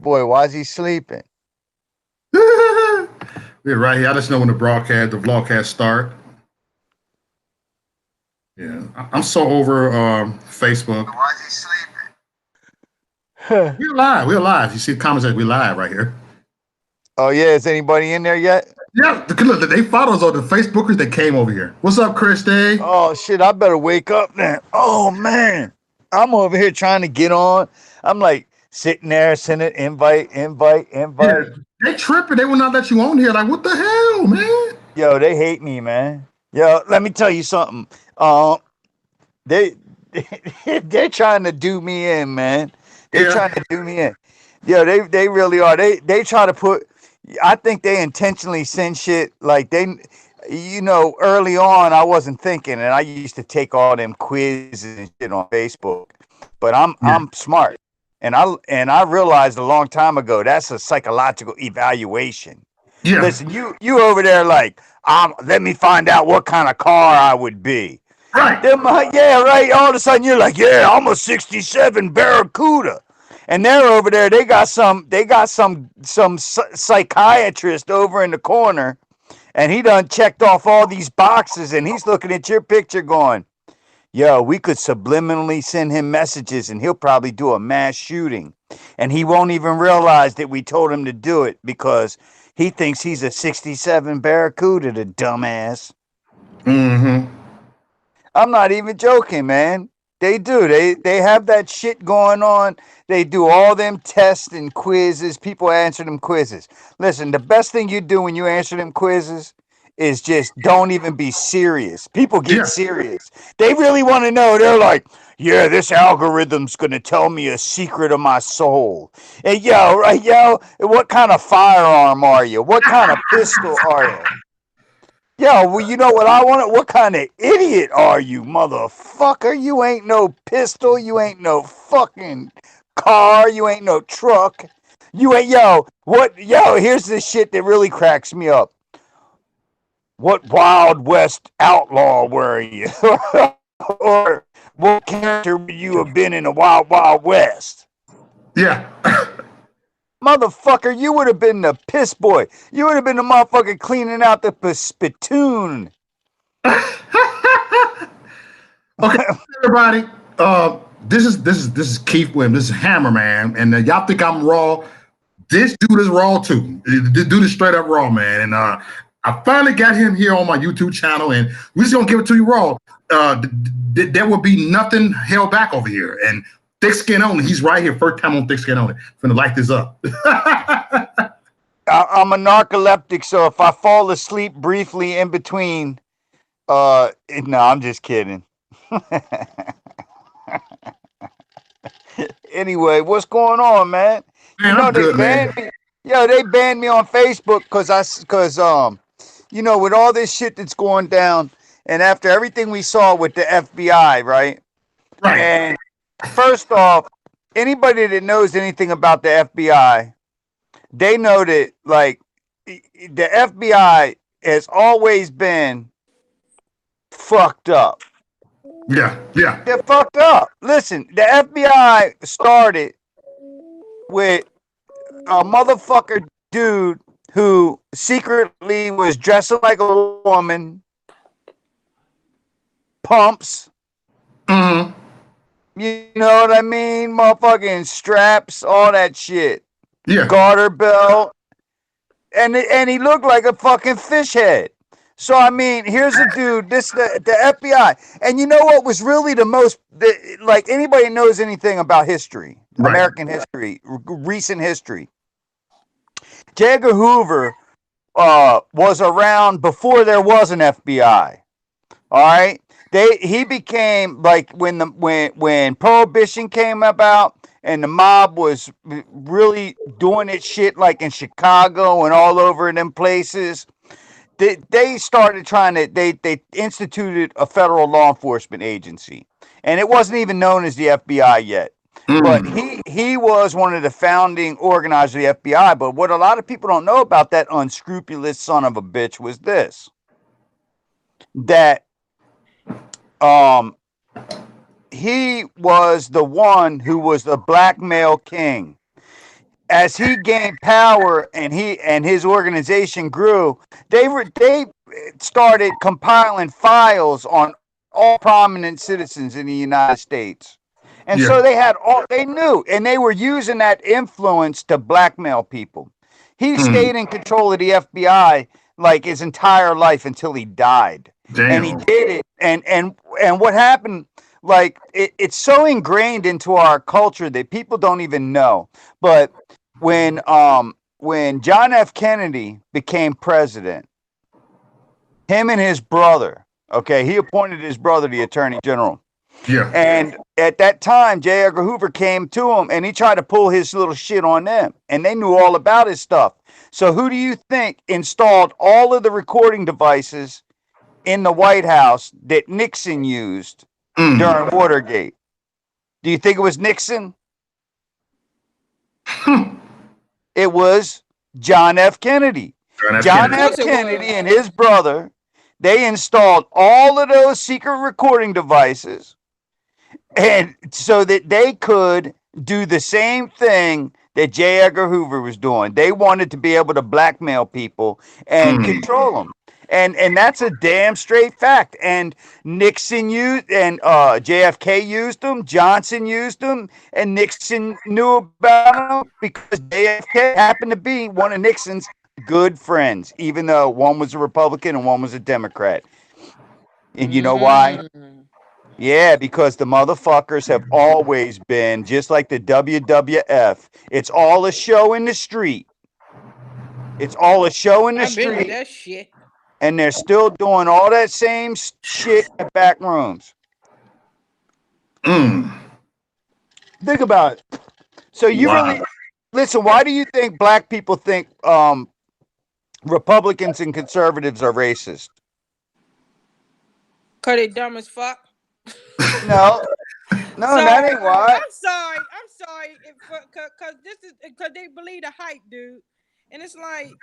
Boy, why is he sleeping? We're right here. I just know when the vlogcast start. Yeah, I'm so over Facebook. Why is he sleeping? We're live. We're live. You see the comments that we live right here. Oh yeah, is anybody in there yet? Yeah, look, they follow us on the Facebookers that came over here. What's up, Chris Day? Oh shit, I better wake up then. Oh man. I'm over here trying to get on. I'm like sitting there sending Yeah, invite. they tripping. They will not let you on here. Like, what the hell, man? Yo, they hate me, man. Yo, let me tell you something. Um, they they're trying to do me in, man. They Yeah, trying to do me in. Yo, they really are. They try to put. I think they intentionally send shit like they. Early on I wasn't thinking, and I used to take all them quizzes and shit on Facebook. But I'm yeah, smart, and I realized a long time ago that's a psychological evaluation. yeah. Listen, you over there like, let me find out what kind of car I would be. Right. Yeah, right. All of a sudden you're like, yeah, I'm a '67 Barracuda, and they're over there. They got some psychiatrist over in the corner, and he done checked off all these boxes, and he's looking at your picture, going, yo, we could subliminally send him messages, and he'll probably do a mass shooting, and he won't even realize that we told him to do it because he thinks he's a '67 Barracuda, the dumbass. Mm-hmm. I'm not even joking, man. They do. They have that shit going on. They do all them tests and quizzes. People answer them quizzes. Listen, the best thing you do when you answer them quizzes is just don't even be serious. People get Yeah. serious. They really want to know. They're like, yeah, this algorithm's gonna tell me a secret of my soul. And yo, right, yo, what kind of firearm are you? What kind of pistol are you? Yo, well, you know what I want? What kind of idiot are you, motherfucker? You ain't no pistol. You ain't no fucking car. You ain't no truck. You ain't, yo, what, yo, here's the shit that really cracks me up. What Wild West outlaw were you? Or what character would you have been in the Wild Wild West? Yeah. Motherfucker, you would have been the piss boy. You would have been the motherfucker cleaning out the spittoon. Okay, everybody. This is Keith Williams. This is Hammer Man, and y'all think I'm raw. This dude is raw too. This dude is straight up raw, man. And I finally got him here on my YouTube channel, and we're just gonna give it to you raw. There will be nothing held back over here, and thick skin only. He's right here, first time on thick skin only. Finna light this up. I'm a narcoleptic, so if I fall asleep briefly in between, no, I'm just kidding. Anyway, what's going on, man? You Man, know I'm they good, man. banned me. Yo, they banned me on Facebook because with all this shit that's going down, and after everything we saw with the FBI, right? Right. And first off, anybody that knows anything about the FBI, they know that like the FBI has always been fucked up. Yeah. Yeah. They're fucked up. Listen, the FBI started with a motherfucker dude who secretly was dressing like a woman, pumps, Mm-hmm. you know what I mean? Motherfucking straps, all that shit. Yeah. Garter belt. And he looked like a fucking fish head. So I mean, here's a dude. The FBI, and you know what was really like anybody knows anything about history, Right. American history, recent history. J. Edgar Hoover was around before there was an FBI. All right, he became like when Prohibition came about and the mob was really doing its shit like in Chicago and all over them places. They started trying to they instituted a federal law enforcement agency, and it wasn't even known as the FBI yet. But Mm. he was one of the founding organizers of the FBI. But what a lot of people don't know about that unscrupulous son of a bitch was this: that um he was the one who was the black male king. as he gained power and his organization grew, they started compiling files on all prominent citizens in the United States. And Yeah. so they knew, and they were using that influence to blackmail people. He Mm. stayed in control of the FBI like his entire life until he died. And he Damn. did it. And what happened, like it's so ingrained into our culture that people don't even know. But when John F. Kennedy became president, him and his brother, okay, he appointed his brother the attorney general. Yeah. And at that time, J. Edgar Hoover came to him and he tried to pull his little shit on them. And they knew all about his stuff. So who do you think installed all of the recording devices in the White House that Nixon used Mm. during Watergate? Do you think it was Nixon? It was John F. Kennedy. John F. John Kennedy. F. Of course it Kennedy was. and his brother, they installed all of those secret recording devices, and so that they could do the same thing that J. Edgar Hoover was doing. They wanted to be able to blackmail people and Mm. control them. And that's a damn straight fact. And Nixon used, and JFK used them, Johnson used them, and Nixon knew about them because JFK happened to be one of Nixon's good friends, even though one was a Republican and one was a Democrat. And you know why? Mm. Yeah, because the motherfuckers have always been just like the WWF. It's all a show in the street. It's all a show in the I've been to street, that shit. and they're still doing all that same shit in the back rooms. Mm. Think about it. So you Wow. really listen. Why do you think black people think Republicans and conservatives are racist? Cause they dumb as fuck. No, no, that Sorry, ain't why. I'm sorry. Cause this is cause they believe the hype, dude. And it's like,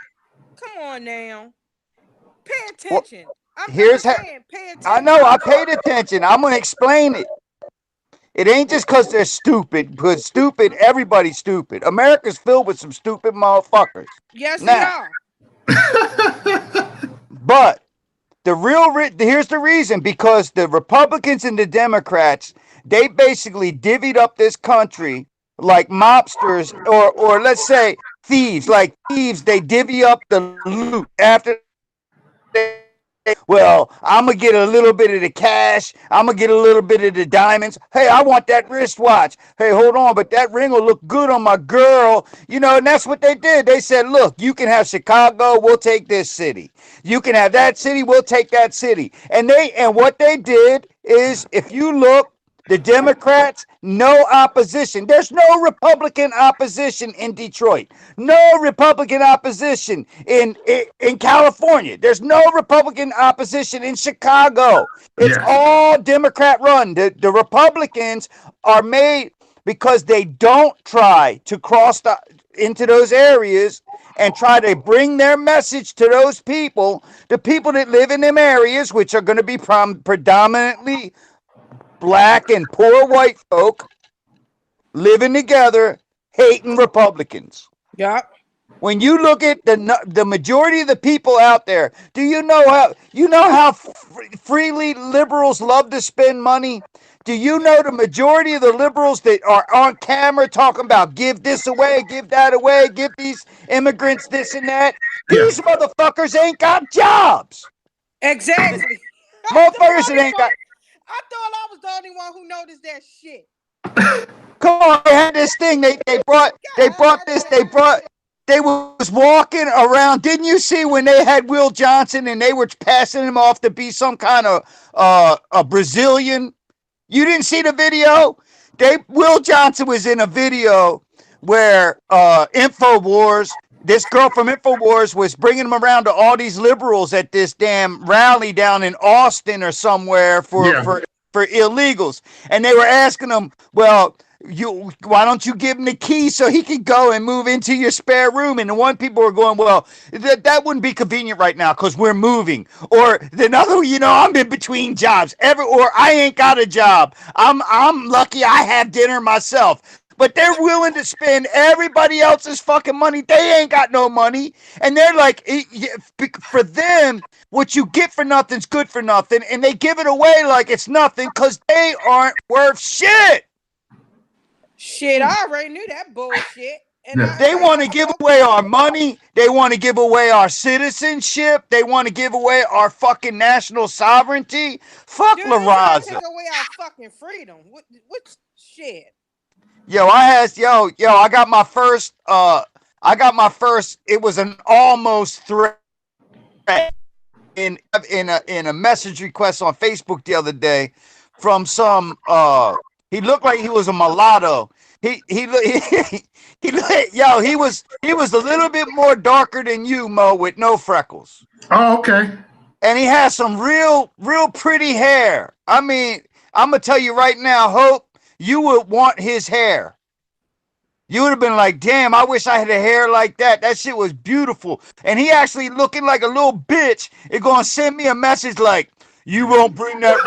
come on now, pay Well, attention. I'm here's just how. saying, pay I attention. know. I paid attention. I'm gonna explain it. It ain't just because they're stupid, because stupid, everybody's stupid. America's filled with some stupid motherfuckers. Yes, we Now, are. but here's the reason, because the Republicans and the Democrats, they basically divvied up this country like mobsters, or let's say thieves. Like thieves, they divvy up the loot after they, well, I'm gonna get a little bit of the cash. I'm gonna get a little bit of the diamonds. Hey, I want that wristwatch. Hey, hold on, but that ring will look good on my girl. You know, and that's what they did. They said, look, you can have Chicago, we'll take this city. You can have that city, we'll take that city. And what they did is, if you look, the Democrats, no opposition. There's no Republican opposition in Detroit. No Republican opposition in California. There's no Republican opposition in Chicago. It's Yes. all Democrat run. The Republicans are made because they don't try to into those areas and try to bring their message to those people, the people that live in them areas, which are going to be predominantly black and poor white folk living together, hating Republicans. Yup. When you look at the majority of the people out there, do you know how freely liberals love to spend money? Do you know the majority of the liberals that are on camera talking about give this away, give that away, give these immigrants this and that? Yeah. These motherfuckers ain't got jobs. Exactly. Motherfuckers that ain't got. I thought I was the only one who noticed that shit. Come on, they had this thing. They was walking around. Didn't you see when they had Will Johnson and they were passing him off to be some kind of a Brazilian? You didn't see the video? Will Johnson was in a video where InfoWars, this girl from InfoWars was bringing him around to all these liberals at this damn rally down in Austin or somewhere for illegals, and they were asking him, well, why don't you give him the key so he can go and move into your spare room? And the one people were going, well, that wouldn't be convenient right now because we're moving. Or another, I'm in between jobs. Or I ain't got a job. I'm lucky I have dinner myself. but they're willing to spend everybody else's fucking money. They ain't got no money. And they're like, for them, what you get for nothing's good for nothing. And they give it away like it's nothing because they aren't worth shit. Shit, I already knew that bullshit. And They want to give away our money. They want to give away our citizenship. They want to give away our fucking national sovereignty. Fuck La Raza. Take away our fucking freedom. What shit? Yo, I got my first. It was an almost threat in a message request on Facebook the other day from some. He looked like he was a mulatto. He was a little bit more darker than you, Mo, with no freckles. Oh, okay. And he has some real pretty hair. I mean, I'm gonna tell you right now, Hope, you would want his hair. You would have been like, damn, I wish I had a hair like that. That shit was beautiful. And he actually looking like a little bitch is gonna send me a message like, you won't bring that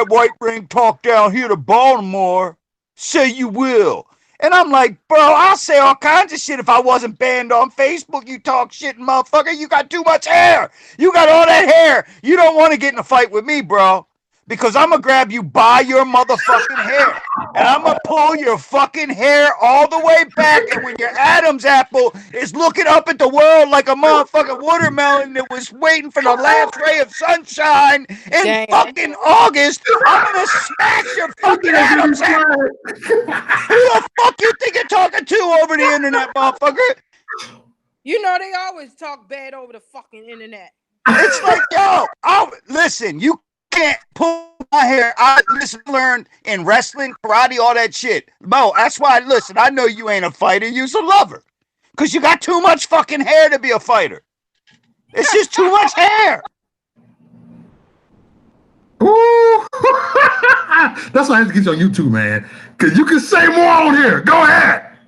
white wing talk down here to Baltimore. Say you will. And I'm like, bro, I'll say all kinds of shit if I wasn't banned on Facebook. You talk shit, motherfucker. You got too much hair. You got all that hair. You don't want to get in a fight with me, bro. Because I'm going to grab you by your motherfucking hair. And I'm going to pull your fucking hair all the way back. And when your Adam's apple is looking up at the world like a motherfucking watermelon that was waiting for the last ray of sunshine in fucking August, I'm going to smash your fucking Adam's apple. Who the fuck you think you're talking to over the internet, motherfucker? You know they always talk bad over the fucking internet. It's like, yo, listen, you can't pull my hair. I learned in wrestling, karate, all that shit. Mo, that's why, I know you ain't a fighter, you's a lover. Because you got too much fucking hair to be a fighter. It's just too much hair. Ooh. That's why I have to get you on YouTube, man. Because you can say more on here. Go ahead.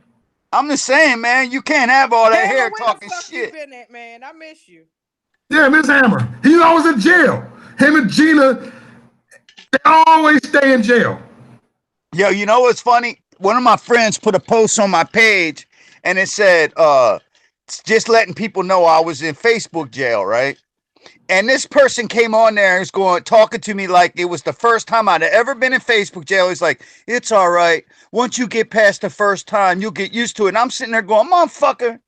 I'm just saying, man, you can't have all that hair talking shit. Where the fuck you been at, man? I miss you. Yeah, Miss Hammer. He's always in jail. Him and Gina, they always stay in jail. Yo, you know what's funny? One of my friends put a post on my page and it said, just letting people know I was in Facebook jail, right? And this person came on there and was talking to me like it was the first time I'd ever been in Facebook jail. He's like, it's all right. Once you get past the first time, you'll get used to it. And I'm sitting there going, motherfucker,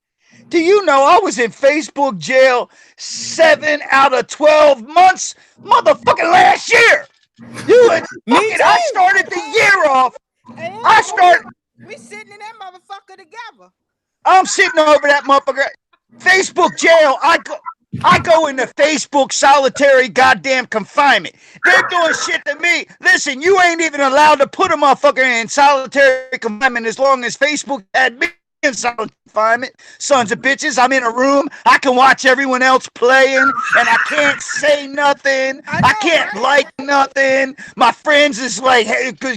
do you know I was in Facebook jail 7 out of 12 months, motherfucking last year? I started the year off. We sitting in that motherfucker together. I'm sitting over that motherfucker. Facebook jail. I go into Facebook solitary goddamn confinement. They're doing shit to me. Listen, you ain't even allowed to put a motherfucker in solitary confinement as long as Facebook had me in solitary confinement. Sons of bitches, I'm in a room. I can watch everyone else playing, and I can't say nothing. I can't like nothing. My friends is like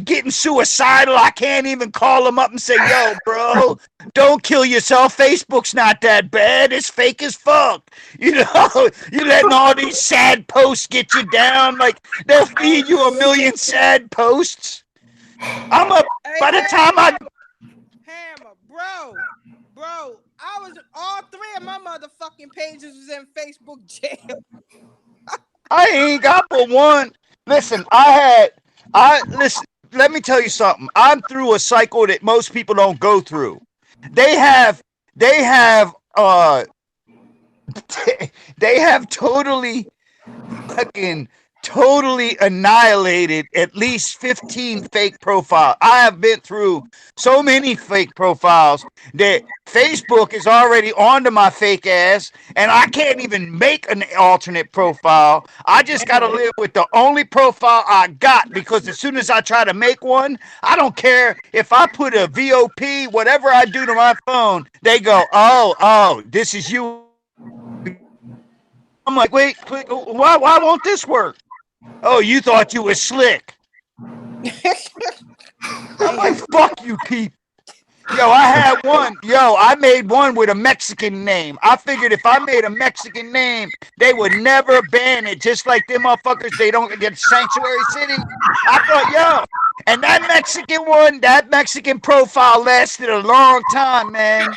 getting suicidal. I can't even call them up and say, yo, bro, don't kill yourself. Facebook's not that bad. It's fake as fuck. You know, you letting all these sad posts get you down. Like, they'll feed you a million sad posts. By the time Hammer, bro, I was all 3 of my motherfucking pages was in Facebook jail. I ain't got but one. Listen, listen, let me tell you something. I'm through a cycle that most people don't go through. They have totally annihilated at least 15 fake profiles. I have been through so many fake profiles that Facebook is already onto my fake ass, and I can't even make an alternate profile. I just got to live with the only profile I got, because as soon as I try to make one, I don't care if I put a VOP, whatever I do to my phone, they go, oh, this is you. I'm like, wait, why won't this work? Oh, you thought you were slick. I'm like, fuck you, people. Yo, I had one. Yo, I made one with a Mexican name. I figured if I made a Mexican name, they would never ban it. Just like them motherfuckers, they don't get Sanctuary City. I thought, yo, and that Mexican one, that Mexican profile lasted a long time, man.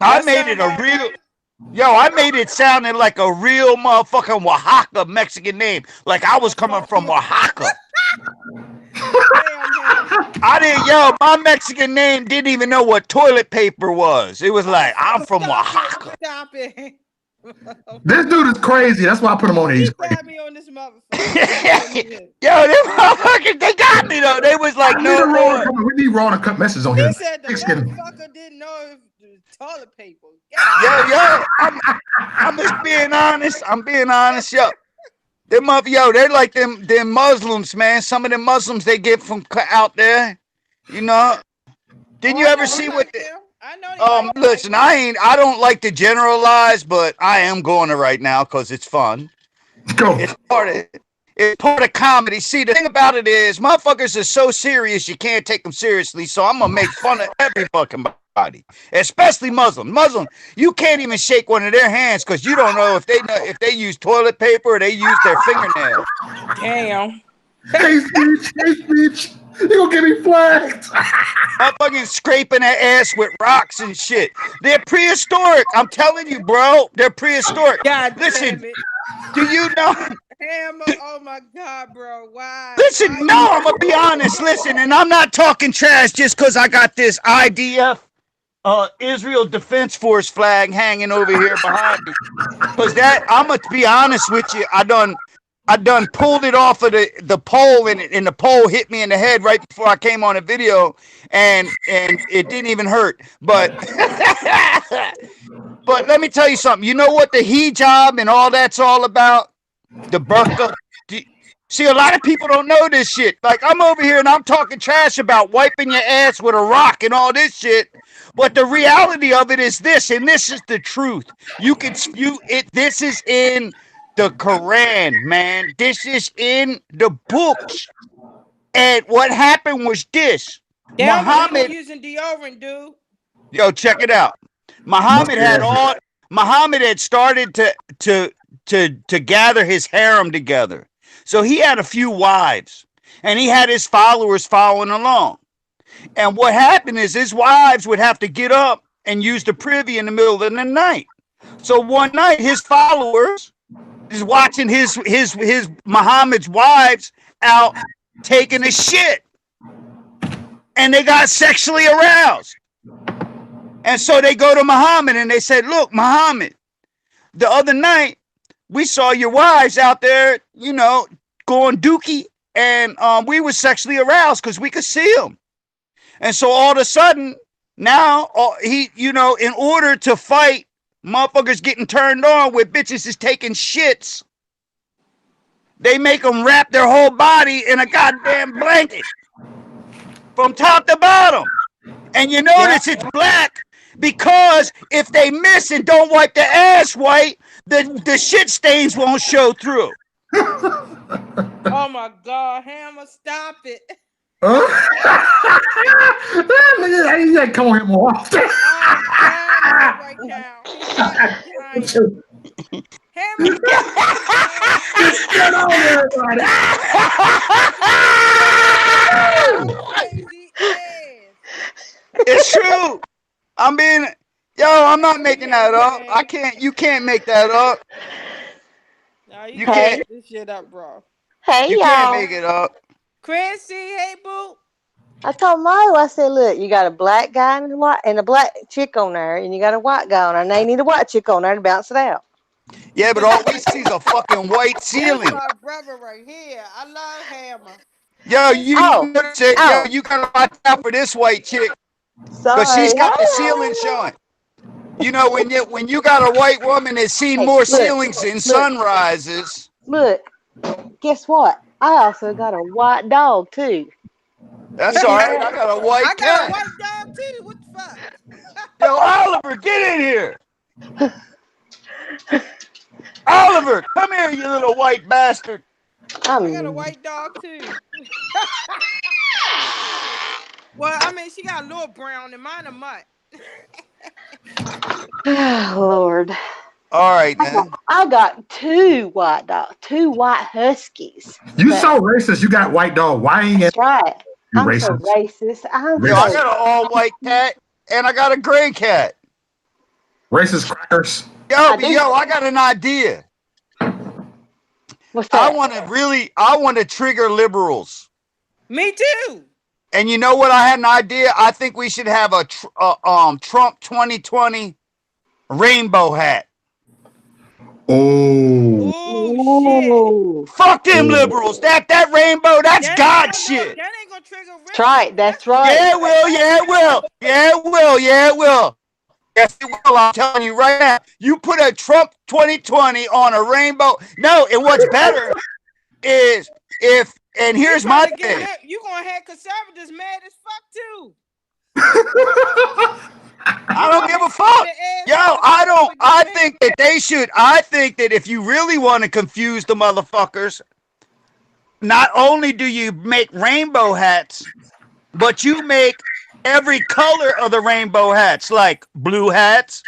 I That made sound it a about real. right. Yo, I made it sounding like a real motherfucking Oaxaca Mexican name. Like I was coming from Oaxaca. Damn, Ham. I didn't, yo, my Mexican name didn't even know what toilet paper was. It was like, I'm from Oaxaca. Stop it. This dude is crazy. That's why I put him on here. He He's crazy. got me on this motherfucker. Yo, them motherfuckers, they got me though. They was like, We no, need no. we need Raw to cut messages on here. He said the Thanksgiving. motherfucker didn't know if it was toilet paper. Yo, I'm just being honest. I'm being honest, yo. They're like them Muslims, man. Some of them Muslims they get from out there, you know. Didn't you ever see what? I know. Listen, I don't like to generalize, but I am going to right now because it's fun. Go. It's part of comedy. See, the thing about it is, motherfuckers are so serious you can't take them seriously. So I'm gonna make fun of every fucking body, especially Muslim. You can't even shake one of their hands because you don't know if they use toilet paper or they use their fingernails. Damn. Hey, speech. You gonna get me flagged? Motherfucking scraping their ass with rocks and shit. They're prehistoric. I'm telling you, bro. They're prehistoric. God Listen, damn it. do you know? Hammer, oh my God, bro. Why? Listen, no, I'm gonna be honest. Listen, and I'm not talking trash just because I got this IDF Israel Defense Force flag hanging over here behind me. Because that, I'm gonna be honest with you, I done pulled it off of the pole, and the pole hit me in the head right before I came on a video, and it didn't even hurt. But but let me tell you something. You know what the hijab and all that's all about? The burqa. See, a lot of people don't know this shit. Like, I'm over here and I'm talking trash about wiping your ass with a rock and all this shit. But the reality of it is this, and this is the truth. You can spew it. This is in the Quran, man. This is in the books. And what happened was this. Damn, Muhammad using deodorant, dude. Yo, check it out. Muhammad had started to gather his harem together. So he had a few wives, and he had his followers following along. And what happened is his wives would have to get up and use the privy in the middle of the night. So one night his followers is watching his Muhammad's wives out taking a shit, and they got sexually aroused. And so they go to Muhammad and they said, look, Muhammad, the other night we saw your wives out there, you know, going dookie, and we were sexually aroused because we could see them. And so all of a sudden, now he, you know, in order to fight motherfuckers getting turned on with bitches is taking shits, they make them wrap their whole body in a goddamn blanket from top to bottom. And you notice it's black because if they miss and don't wipe their ass white, the shit stains won't show through. Oh my God, Hammer, stop it. You gotta come on here more often. Right now. Hammer, Get on everybody. crazy ass. It's true. I'm not making that up. You can't make that up. No, You can't can't. make this shit up, bro. Hey, You y'all. can't make it up. Chrissy, hey, boo. I told Mario, I said, look, you got a black guy and a black chick on there, and you got a white guy on there, and they need a white chick on there to bounce it out. Yeah, but all we see is a fucking white ceiling. That's my brother right here. I love Hammer. Yo, you gotta watch out for this white chick because she's got the ceiling showing. You know, when you got a white woman that's seen more ceilings than sunrises. Look, guess what? I also got a white dog too. That's all right. I got a white I cat. got a white dog too. What the fuck? Yo, Oliver, get in here. Oliver, come here, you little white bastard. I got a white dog too. Well, I mean, she got a little brown and mine a mutt. Oh, Lord. All right, then. I got two white dogs, two white huskies. You But so racist. You got white dog. Why ain't that's right. you I'm so racist? racist. I'm Yo, I so got an all-white cat, and I got a gray cat. Racist crackers. I do. I got an idea. What's I that? want to trigger liberals. Me too. And you know what? I had an idea. I think we should have a Trump 2020 rainbow hat. Oh. Oh shit. Ooh. Fuck them liberals. That rainbow, that's God shit. That ain't gonna trigger That's right. That's right. Yeah, it will. Yeah, it will. Yeah, it will. Yeah, it will. Yes, it will. I'm telling you right now. You put a Trump 2020 on a rainbow. No, and what's better is if, and here's my thing. You gonna have conservatives mad as fuck too. I don't give a fuck. Yo, I think that they should. I think that if you really want to confuse the motherfuckers, not only do you make rainbow hats, but you make every color of the rainbow hats, like blue hats,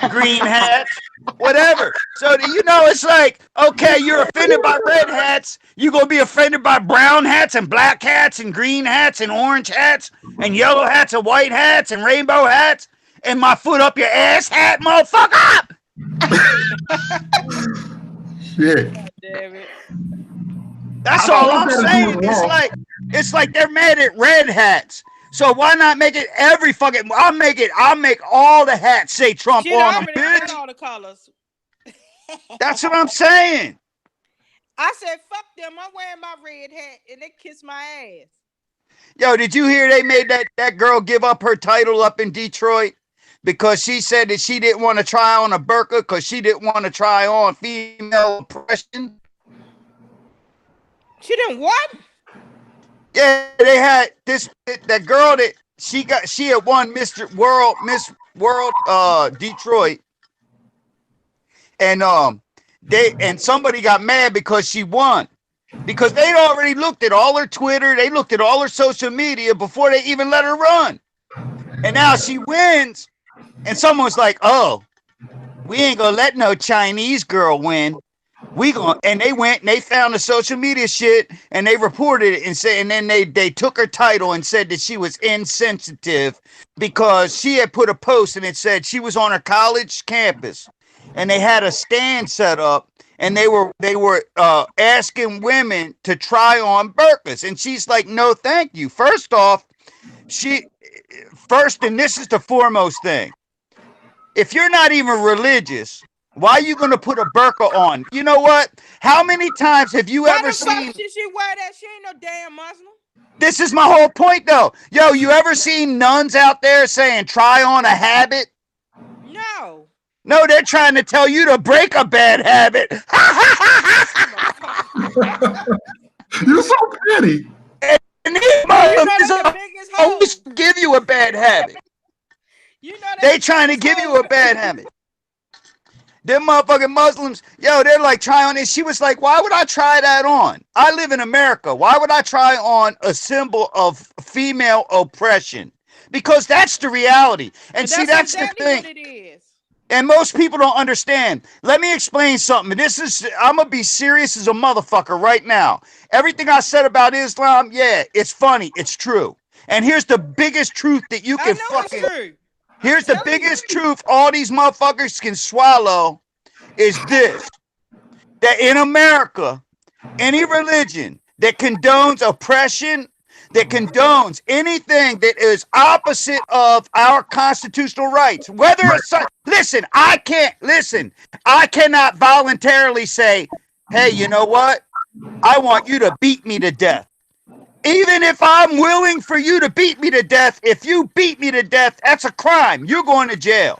green hats, whatever. So it's like, okay, you're offended by red hats, you're gonna be offended by brown hats and black hats and green hats and orange hats and yellow hats and white hats and rainbow hats and my foot up your ass hat, motherfucker. Shit. God damn it. That's all I'm saying. It's like they're mad at red hats. So why not make it every fucking? I'll make all the hats say Trump on them, bitch. Got all the colors. That's what I'm saying. I said, fuck them. I'm wearing my red hat, and they kiss my ass. Yo, did you hear they made that girl give up her title up in Detroit because she said that she didn't want to try on a burqa because she didn't want to try on female oppression? She didn't what? Yeah, they had that girl that she had won Miss World Detroit, and somebody got mad because she won, because they'd already looked at all her Twitter, they looked at all her social media before they even let her run, and now she wins, and someone's like, oh, we ain't gonna let no Chinese girl win. And they went and they found the social media shit and they reported it and said, and then they took her title and said that she was insensitive because she had put a post and it said she was on her college campus and they had a stand set up and they were asking women to try on burqas, and she's like, no, thank you. First off, and this is the foremost thing, if you're not even religious, why are you going to put a burqa on? You know what? How many times have you ever seen... Why the fuck should she wear that? She ain't no damn Muslim. This is my whole point, though. Yo, you ever seen nuns out there saying, try on a habit? No. No, they're trying to tell you to break a bad habit. You're so petty. And these motherfuckers always give you a bad habit. They trying to give you a bad habit. Them motherfucking Muslims, yo, they're like, try on this. She was like, why would I try that on? I live in America. Why would I try on a symbol of female oppression? Because that's the reality. And see, that's exactly the thing. What it is. And most people don't understand. Let me explain something. I'm going to be serious as a motherfucker right now. Everything I said about Islam, yeah, it's funny. It's true. And here's the biggest truth that you can fucking... Here's the biggest truth all these motherfuckers can swallow is this, that in America, any religion that condones oppression, that condones anything that is opposite of our constitutional rights, whether it's... I cannot voluntarily say, hey, you know what? I want you to beat me to death. Even if I'm willing for you to beat me to death, if you beat me to death, that's a crime. You're going to jail.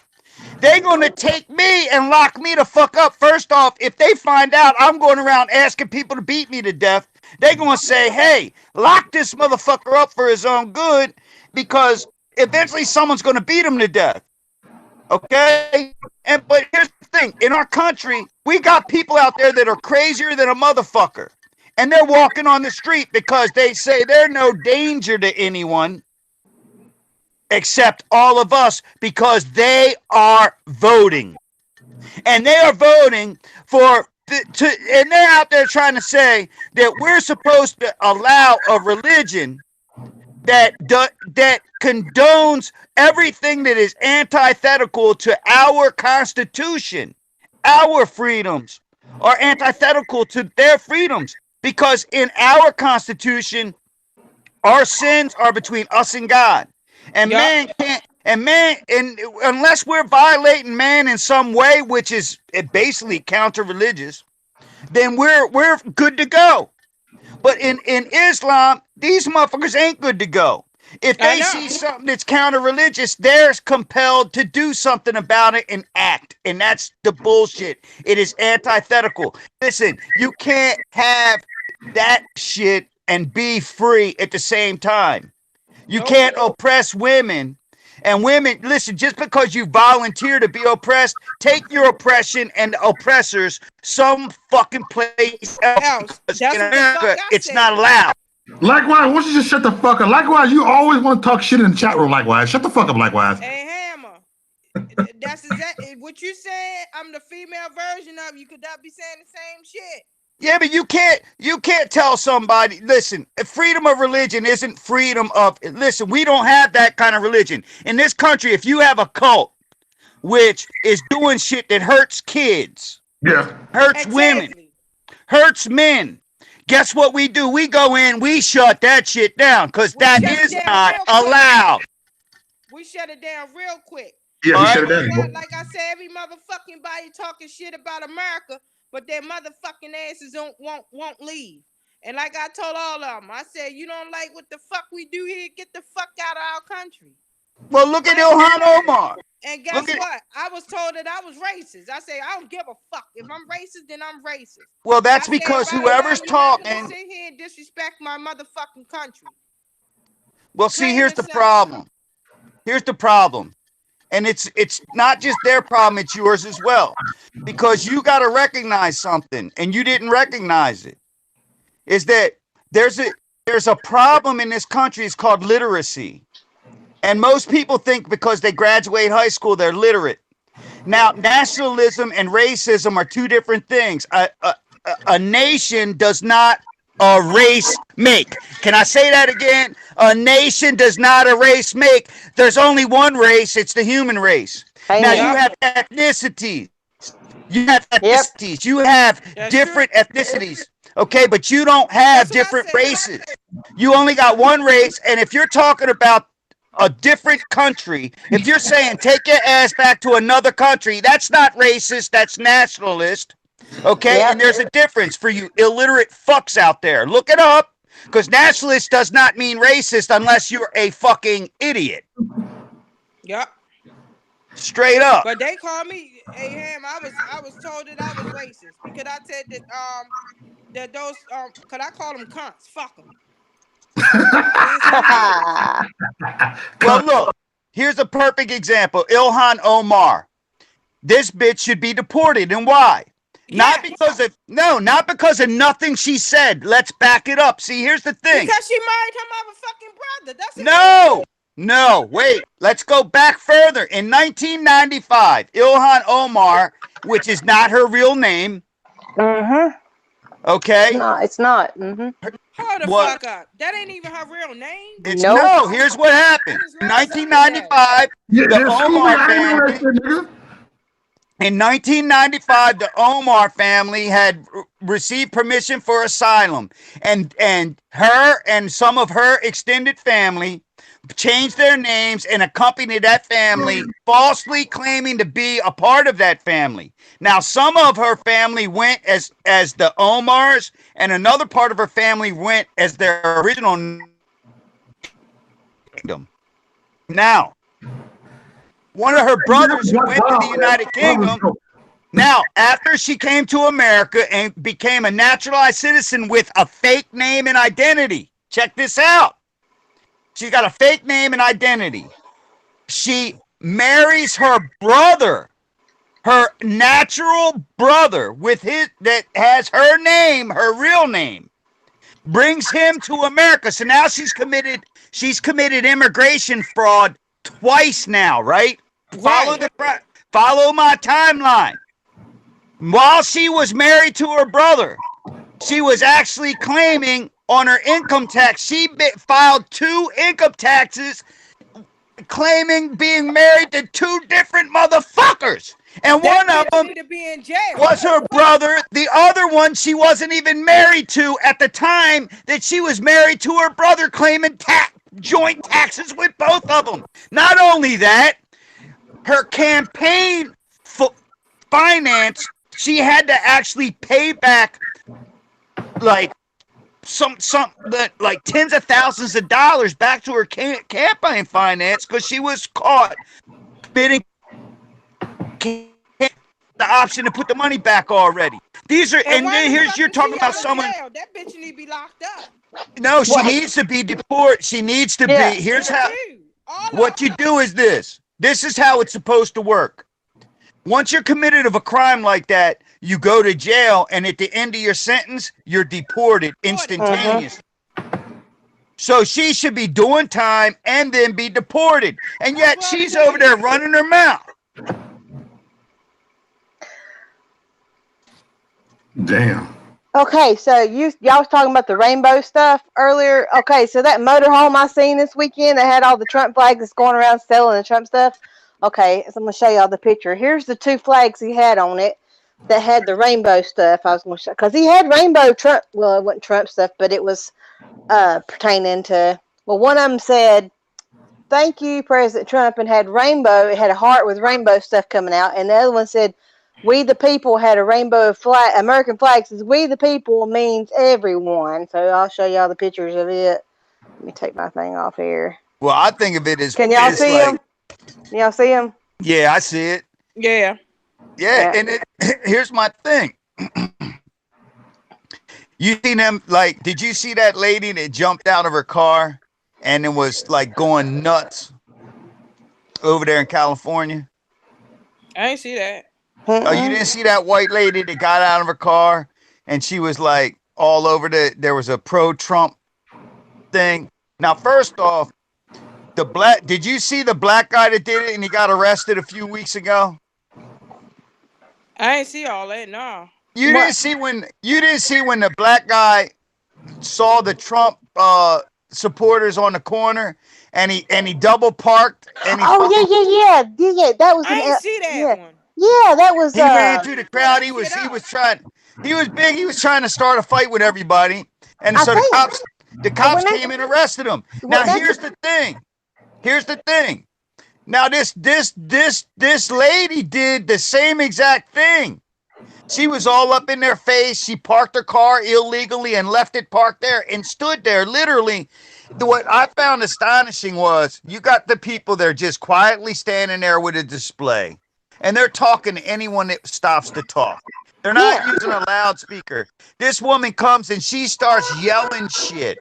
They're going to take me and lock me the fuck up. First off, if they find out I'm going around asking people to beat me to death, they're going to say, hey, lock this motherfucker up for his own good, because eventually someone's going to beat him to death. Okay? But here's the thing. In our country, we got people out there that are crazier than a motherfucker. and they're walking on the street because they say they're no danger to anyone except all of us because they are voting. And they are voting and they're out there trying to say that we're supposed to allow a religion that condones everything that is antithetical to our Constitution. Our freedoms are antithetical to their freedoms because in our Constitution, our sins are between us and God, and Yup. man can't. And unless we're violating man in some way, which is basically counter-religious, then we're good to go. But in Islam, these motherfuckers ain't good to go. If I they know. see something that's counter-religious, they're compelled to do something about it and act. And that's the bullshit. It is antithetical. Listen, you can't have that shit and be free at the same time. You Nope. can't oppress women. And women, listen, just because you volunteer to be oppressed, take your oppression and oppressors some fucking place else. Because That's in what the fuck America, I it's said. not allowed. Likewise, why don't you just shut the fuck up? Likewise, you always want to talk shit in the chat room. Likewise, shut the fuck up. Likewise. Hey, Hammer. That's exactly what you said. I'm the female version of you. Could not be saying the same shit. Yeah, but you can't tell somebody, listen, freedom of religion isn't freedom of, listen, we don't have that kind of religion. In this country, if you have a cult which is doing shit that hurts kids, Yeah. hurts women, Exactly. hurts men, guess what we do? We go in, we shut that shit down because We that shut it is down not real quick. allowed. We shut it down real quick. Yeah, All we right. shut it You know down. what? Like I said, every motherfucking body talking shit about America, but their motherfucking asses won't leave. And like I told all of them, I said, you don't like what the fuck we do here? Get the fuck out of our country. Well, look at Ilhan Omar. And guess Look at- what? I was told that I was racist. I say, I don't give a fuck. If I'm racist, then I'm racist. Well, that's I said, because by the whoever's way, you're not gonna talking, sit here and disrespect my motherfucking country. well, see, Plain here's and the simple. problem. Here's the problem. And it's not just their problem, it's yours as well. Because you got to recognize something, and you didn't recognize it. Is that there's a problem in this country. It's called literacy. And most people think because they graduate high school, they're literate. Now, nationalism and racism are two different things. A nation does not a race make. Can I say that again? A nation does not a race make. There's only one race. It's the human race. Now, you Amen. have ethnicities. You have Yep. ethnicities. You have That's different ethnicities. Okay, but you don't have That's what I different said. races. You only got one race. And if you're talking about a different country, if you're saying take your ass back to another country, that's not racist, that's nationalist. Okay, Yep. and there's a difference for you illiterate fucks out there. Look it up, because nationalist does not mean racist unless you're a fucking idiot. Yep. Straight up. But they call me Ham. I was told that I was racist because I said that those cause I call them cunts. Fuck them. Well, look, here's a perfect example. Ilhan Omar. This bitch should be deported, and why? Not Yes. because of nothing she said. Let's back it up. See, here's the thing. Because she married her motherfucking brother. That's it. No, wait. Let's go back further. In 1995, Ilhan Omar, which is not her real name, Mm-hmm. okay? No, it's not. Mm-hmm. Hold the What? fuck up. That ain't even her real name. It's Nope. no. Here's what happened. In 1995, Yeah, the yeah, Omar I ain't know family. that shit, nigga. In 1995, the Omar family had received permission for asylum, and her and some of her extended family changed their names and accompanied that family, falsely claiming to be a part of that family. Now, some of her family went as the Omars, and another part of her family went as their original kingdom. Now, one of her brothers who went to the United Kingdom. Now, after she came to America and became a naturalized citizen with a fake name and identity, check this out. She got a fake name and identity. She marries her brother, her natural brother, with his that has her name, her real name. brings him to America. So now she's committed immigration fraud twice now, right? Follow my timeline. While she was married to her brother, she was actually claiming on her income tax. She filed 2 income taxes claiming being married to 2 different motherfuckers. And one of them was her brother. The other one she wasn't even married to at the time that she was married to her brother, claiming joint taxes with both of them. Not only that, her campaign finance, she had to actually pay back like like tens of thousands of dollars back to her campaign finance because she was caught bidding the option to put the money back already. These are, and here's, you're talking about someone. That bitch need to be locked up. No, she needs to be deported. She needs to be. Here's how. What you do is this. This is how it's supposed to work. Once you're committed of a crime like that, you go to jail, and at the end of your sentence, you're deported instantaneously. So she should be doing time and then be deported. And yet she's over there running her mouth. Damn. Okay, so y'all was talking about the rainbow stuff earlier. Okay, so that motorhome I seen this weekend that had all the Trump flags that's going around selling the Trump stuff. Okay, so I'm gonna show y'all the picture. Here's the 2 flags he had on it that had the rainbow stuff. I was gonna show because he had rainbow Trump. Well, it wasn't Trump stuff, but it was pertaining to. Well, one of them said, "Thank you, President Trump," and had rainbow. It had a heart with rainbow stuff coming out, and the other one said, "We the people," had a rainbow flag. American flag says "We the people" means everyone. So I'll show y'all the pictures of it. Let me take my thing off here. Well, I think of it as. Can y'all see him? Y'all see him? Yeah, I see it. Yeah. Yeah, and here's my thing. You seen them, like, did you see that lady that jumped out of her car and it was like going nuts over there in California? I ain't see that. Oh, you didn't see that white lady that got out of her car and she was like all over there was a pro-Trump thing. Now, first off, did you see the black guy that did it and he got arrested a few weeks ago? I ain't see all that, no. You didn't see when the black guy saw the Trump supporters on the corner and he double parked and he yeah. That was. I ain't see that one. Yeah, that was. He ran through the crowd. He was big. He was trying to start a fight with everybody, and so the cops came and arrested him. Now here's the thing. Now this lady did the same exact thing. She was all up in their face. She parked her car illegally and left it parked there and stood there. Literally, what I found astonishing was you got the people there just quietly standing there with a display. And they're talking to anyone that stops to talk. They're not using a loudspeaker. This woman comes and she starts yelling shit.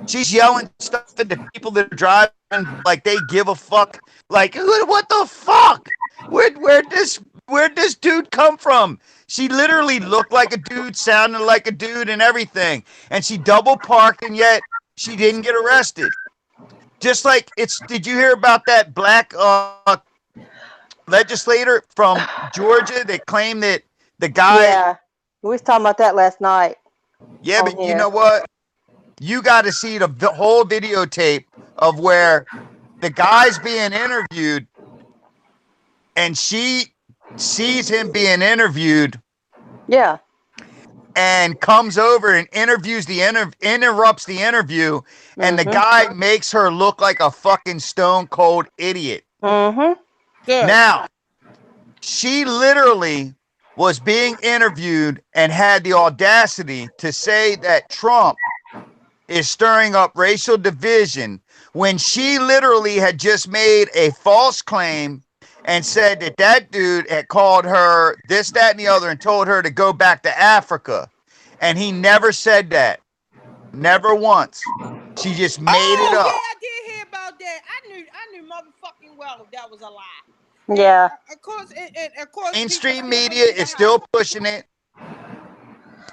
She's yelling stuff at the people that are driving like they give a fuck. Like, what the fuck? Where'd this dude come from? She literally looked like a dude, sounded like a dude, and everything. And she double parked, and yet she didn't get arrested. Just like did you hear about that black legislator from Georgia that claimed that the guy? Yeah, we was talking about that last night. Yeah, but you know what? You got to see the whole videotape of where the guy's being interviewed, and she sees him being interviewed. Yeah. And comes over and interrupts the interview, and the guy makes her look like a fucking stone cold idiot. Mm-hmm. Good. Now, she literally was being interviewed and had the audacity to say that Trump is stirring up racial division when she literally had just made a false claim and said that dude had called her this, that, and the other and told her to go back to Africa. And he never said that. Never once. She just made it up. Yeah, I did hear about that. I knew motherfucking well if that was a lie. Yeah. Of course, mainstream media is still pushing it.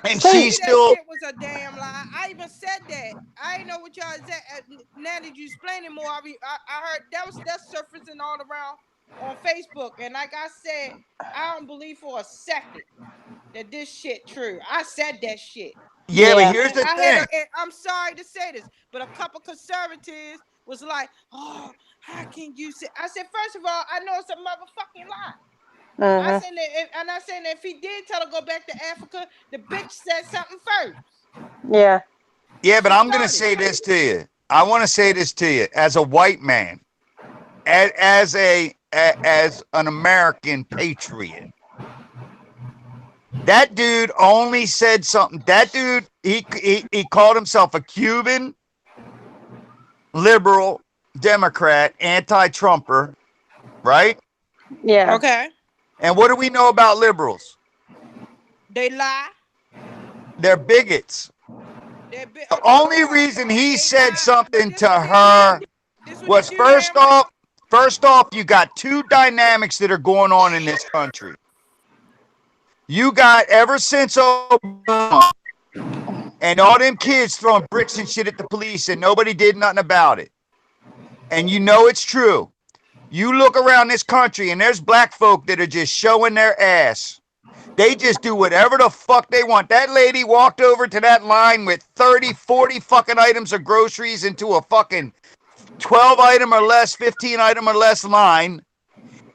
And I she knew that still, shit was a damn lie. I even said that. I didn't know what y'all said. Now that you explain it more, I heard that's surfacing all around on Facebook. And like I said, I don't believe for a second that this shit true. I said that shit. yeah, but Yeah. here's And the I had thing. and I'm sorry to say this, but a couple conservatives was like, "Oh, how can you say?" I said, first of all, I know it's a motherfucking lie. I Mm-hmm. said that, and I said that if he did tell her to go back to Africa, the bitch said something first. Yeah. Yeah, but She I'm gonna started. say this to you. I want to say this to you as a white man, as an American patriot. That dude only said something. That dude, he called himself a Cuban liberal Democrat, anti-Trumper, right? Yeah. Okay. And what do we know about liberals? They lie. They're bigots. They be, The hold only on. reason he They said lie. But something this to what they do. her This what they was do, Hammer. first off, you got two dynamics that are going on in this country. You got ever since Obama and all them kids throwing bricks and shit at the police and nobody did nothing about it. And you know it's true. You look around this country and there's black folk that are just showing their ass. They just do whatever the fuck they want. That lady walked over to that line with 30, 40 fucking items of groceries into a fucking 12 item or less, 15 item or less line.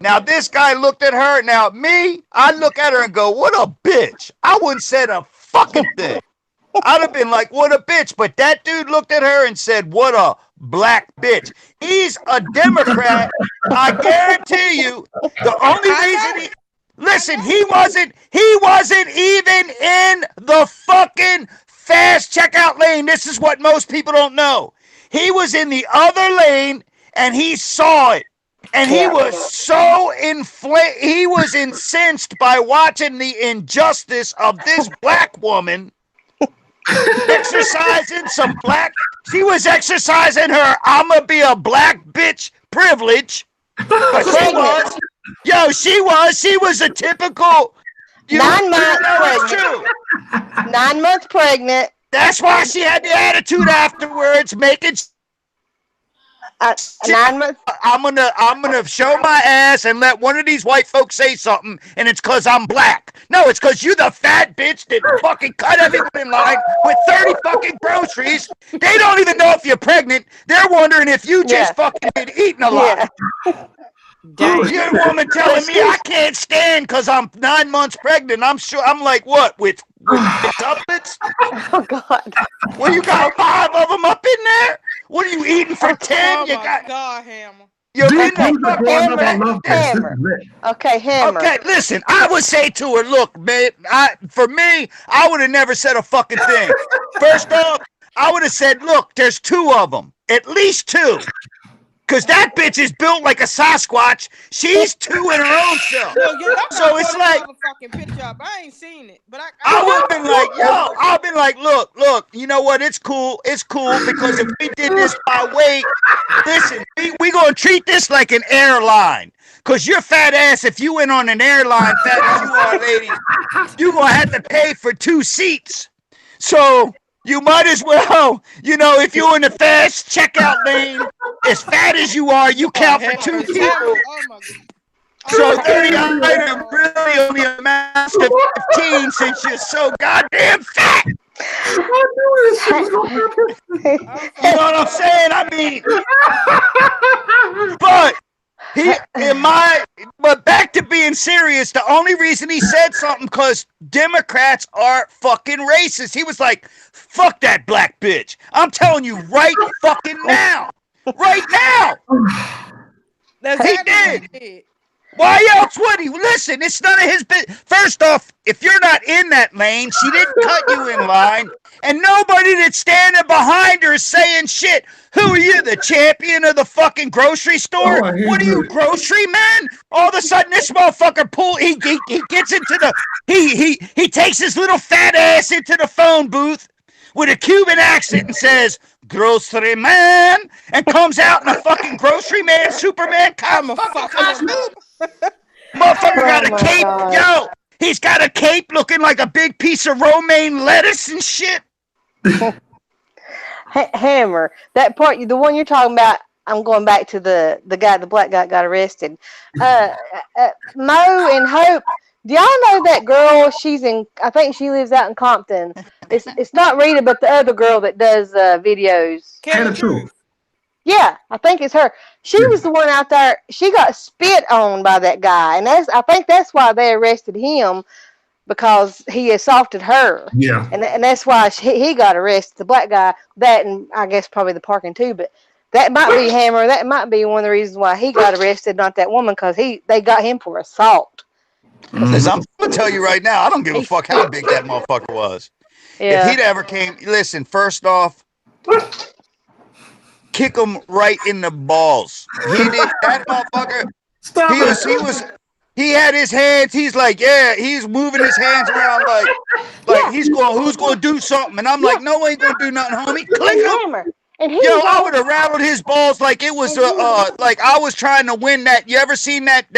Now, this guy looked at her. Now, me, I look at her and go, what a bitch. I wouldn't said a fucking thing. I'd have been like, what a bitch. But that dude looked at her and said, what a black bitch. He's a Democrat. I guarantee you, the only I reason know he it. listen, he wasn't even in the fucking fast checkout lane. This is what most people don't know. He was in the other lane and he saw it. And he Yeah. was so he was incensed by watching the injustice of this black woman exercising some black. She was exercising her "I'ma be a black bitch" privilege, but she Pregnant. was. Yo, she was a typical. You 9 months know it's pregnant. true. 9 months pregnant. That's why she had the attitude afterwards, making. 9 months. I'm gonna show my ass and let one of these white folks say something, and it's cause I'm black. No, it's cause you the fat bitch that fucking cut everyone in line with 30 fucking groceries. They don't even know if you're pregnant. They're wondering if you just Yeah. fucking been eating a lot. Yeah. Dang. You're a woman telling me I can't stand because I'm 9 months pregnant. I'm sure. I'm like, what? With tuplets? Oh God. Well, you got 5 of them up in there. What are you eating for 10? Oh You my got. God, Hammer. You're Dude, in dudes the are growing up. I Hammer. love this. This Hammer. is lit. Okay, Hammer. Okay, listen, I would say to her, look, man, for me, I would have never said a fucking thing. First off, I would have said, look, there's 2 of them, at least 2. Because that bitch is built like a Sasquatch. She's 2 in her own self. Look, y'all So gotta it's throw like, that motherfucking picture up. I ain't seen it, but I I would have know. been like, yo, I've been like, look, you know what? It's cool because if we did this by weight, listen, we gonna treat this like an airline. Cause your fat ass, if you went on an airline, fat as you are, lady, you gonna have to pay for 2 seats. So you might as well, if you're in the fast checkout lane, as fat as you are, you count for 2 people. Oh my God. So 30 item really only amounts to 15 since you're so goddamn fat. I knew this shit was gonna happen. You know what I'm saying? I mean, but back to being serious, the only reason he said something because Democrats are fucking racist. He was like, fuck that black bitch. I'm telling you right fucking now. Right now. That's He exactly what did. he did. Why else would he? Listen, it's none of his business. First off, if you're not in that lane, she didn't cut you in line, and nobody that's standing behind her is saying shit. Who are you, the champion of the fucking grocery store? Oh, What are you, grocery man? All of a sudden, this motherfucker he gets into the he takes his little fat ass into the phone booth with a Cuban accent and says, "Grocery man," and comes out in a fucking grocery man, Superman I'm a fucking fucking costume. Motherfucker got a Oh my cape. God. Yo, He's got a cape looking like a big piece of romaine lettuce and shit. Hammer. That part, the one you're talking about. I'm going back to the guy, the black guy got arrested. Mo and Hope. Do y'all know that girl? She's in. I think she lives out in Compton. It's not Rita, but the other girl that does videos. Can the truth. Yeah, I think it's her. She was the one out there. She got spit on by that guy, and I think that's why they arrested him, because he assaulted her. Yeah. And that's why he got arrested. The black guy, that, and I guess probably the parking too. But that might be Hammer. That might be one of the reasons why he got arrested, not that woman, because they got him for assault. Listen, I'm gonna tell you right now, I don't give a fuck how big that motherfucker was. Yeah. If he'd ever came, listen, first off, kick him right in the balls. He did that motherfucker. Stop He had his hands. He's like, yeah, he's moving his hands around like he's going. Who's going to do something? And I'm like, no, ain't gonna do nothing, homie. Click him. Hammer. And I would have rattled his balls like it was like I was trying to win that. You ever seen that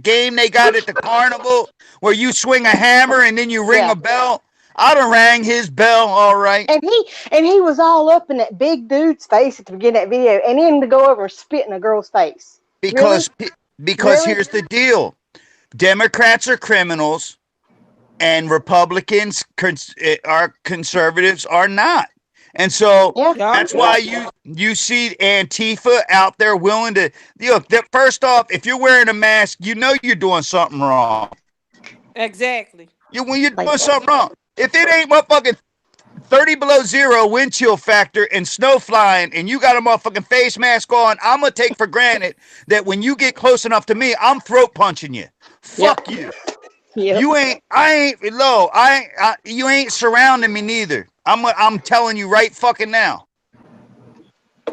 game they got at the carnival where you swing a hammer and then you ring a bell? I'd have rang his bell, all right. And he was all up in that big dude's face at the beginning of that video, and then to go over and spit in a girl's face. Because Really? Here's the deal: Democrats are criminals, and Republicans are conservatives are not. And so that's why you see Antifa out there willing to look. First off, if you're wearing a mask, you know you're doing something wrong. Exactly. When you're doing something wrong. If it ain't motherfucking 30 below zero wind chill factor and snow flying and you got a motherfucking face mask on, I'm going to take for granted that when you get close enough to me, I'm throat punching you. Fuck you. Yep. You ain't surrounding me neither. I'm telling you right fucking now.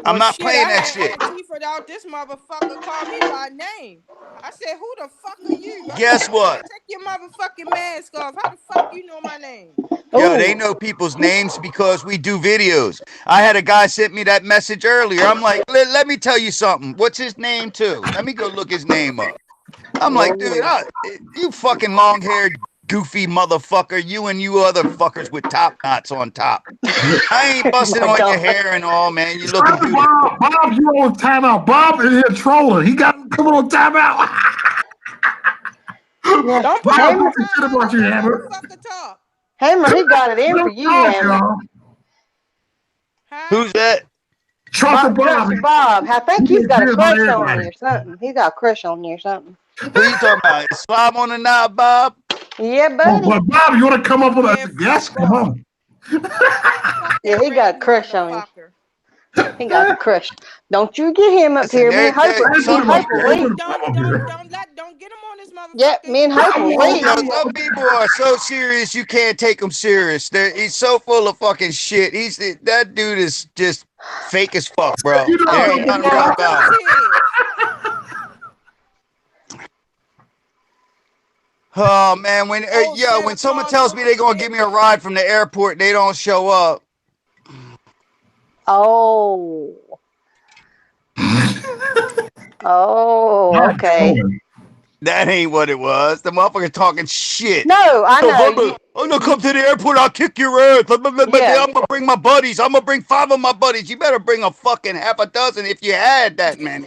I'm not playing that shit. Out this motherfucker called me by name. I said, "Who the fuck are you?" Guess what? Take your motherfucking mask off. How the fuck you know my name? Yo, they know people's names because we do videos. I had a guy sent me that message earlier. I'm like, let me tell you something. What's his name too? Let me go look his name up. I'm like, dude, you fucking long-haired goofy motherfucker. You and you other fuckers with top knots on top. I ain't busting on your hair and all, man. You looking beautiful. Bob, you on timeout. Bob is here trolling. He got him coming on timeout. Don't put shit about you, Hammer. Hammer, he got it in for you, Hammer. Who's that? Trucker Bob. Bob. I think he's got a crush on you or something. He's got a crush on you or something. Who you talking about? Slob on the knob, Bob? Yeah, buddy. But Bob, you want to come up with a yes? Come on. Yeah, he got a crush on you. He got a crush. Don't you get him up here, man. Don't get him on this motherfucker. Yep, me and Hope will some people are so serious you can't take them serious. He's so full of fucking shit. That dude is just fake as fuck, bro. There ain't nothing real about it. Oh man, when someone tells me they're gonna give me a ride from the airport, they don't show up. Oh. Oh, okay. That ain't what it was. The motherfucker talking shit. No, I know. I'm gonna come to the airport. I'll kick your ass. I'm gonna bring my buddies. I'm gonna bring 5 of my buddies. You better bring a fucking half a dozen if you had that many.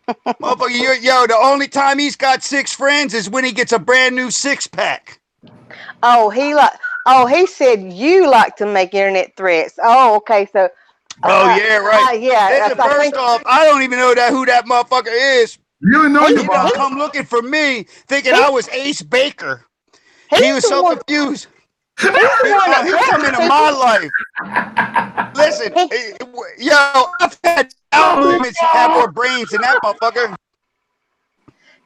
Motherfucker, the only time he's got 6 friends is when he gets a brand new 6-pack. Oh, he said you like to make internet threats. Oh, okay, so. Yeah, right. Yeah. First off, I don't even know who that motherfucker is. You don't know you don't come looking for me, thinking I was Ace Baker. He was so confused. He come into my life. Listen, I've had arguments have more brains than that motherfucker.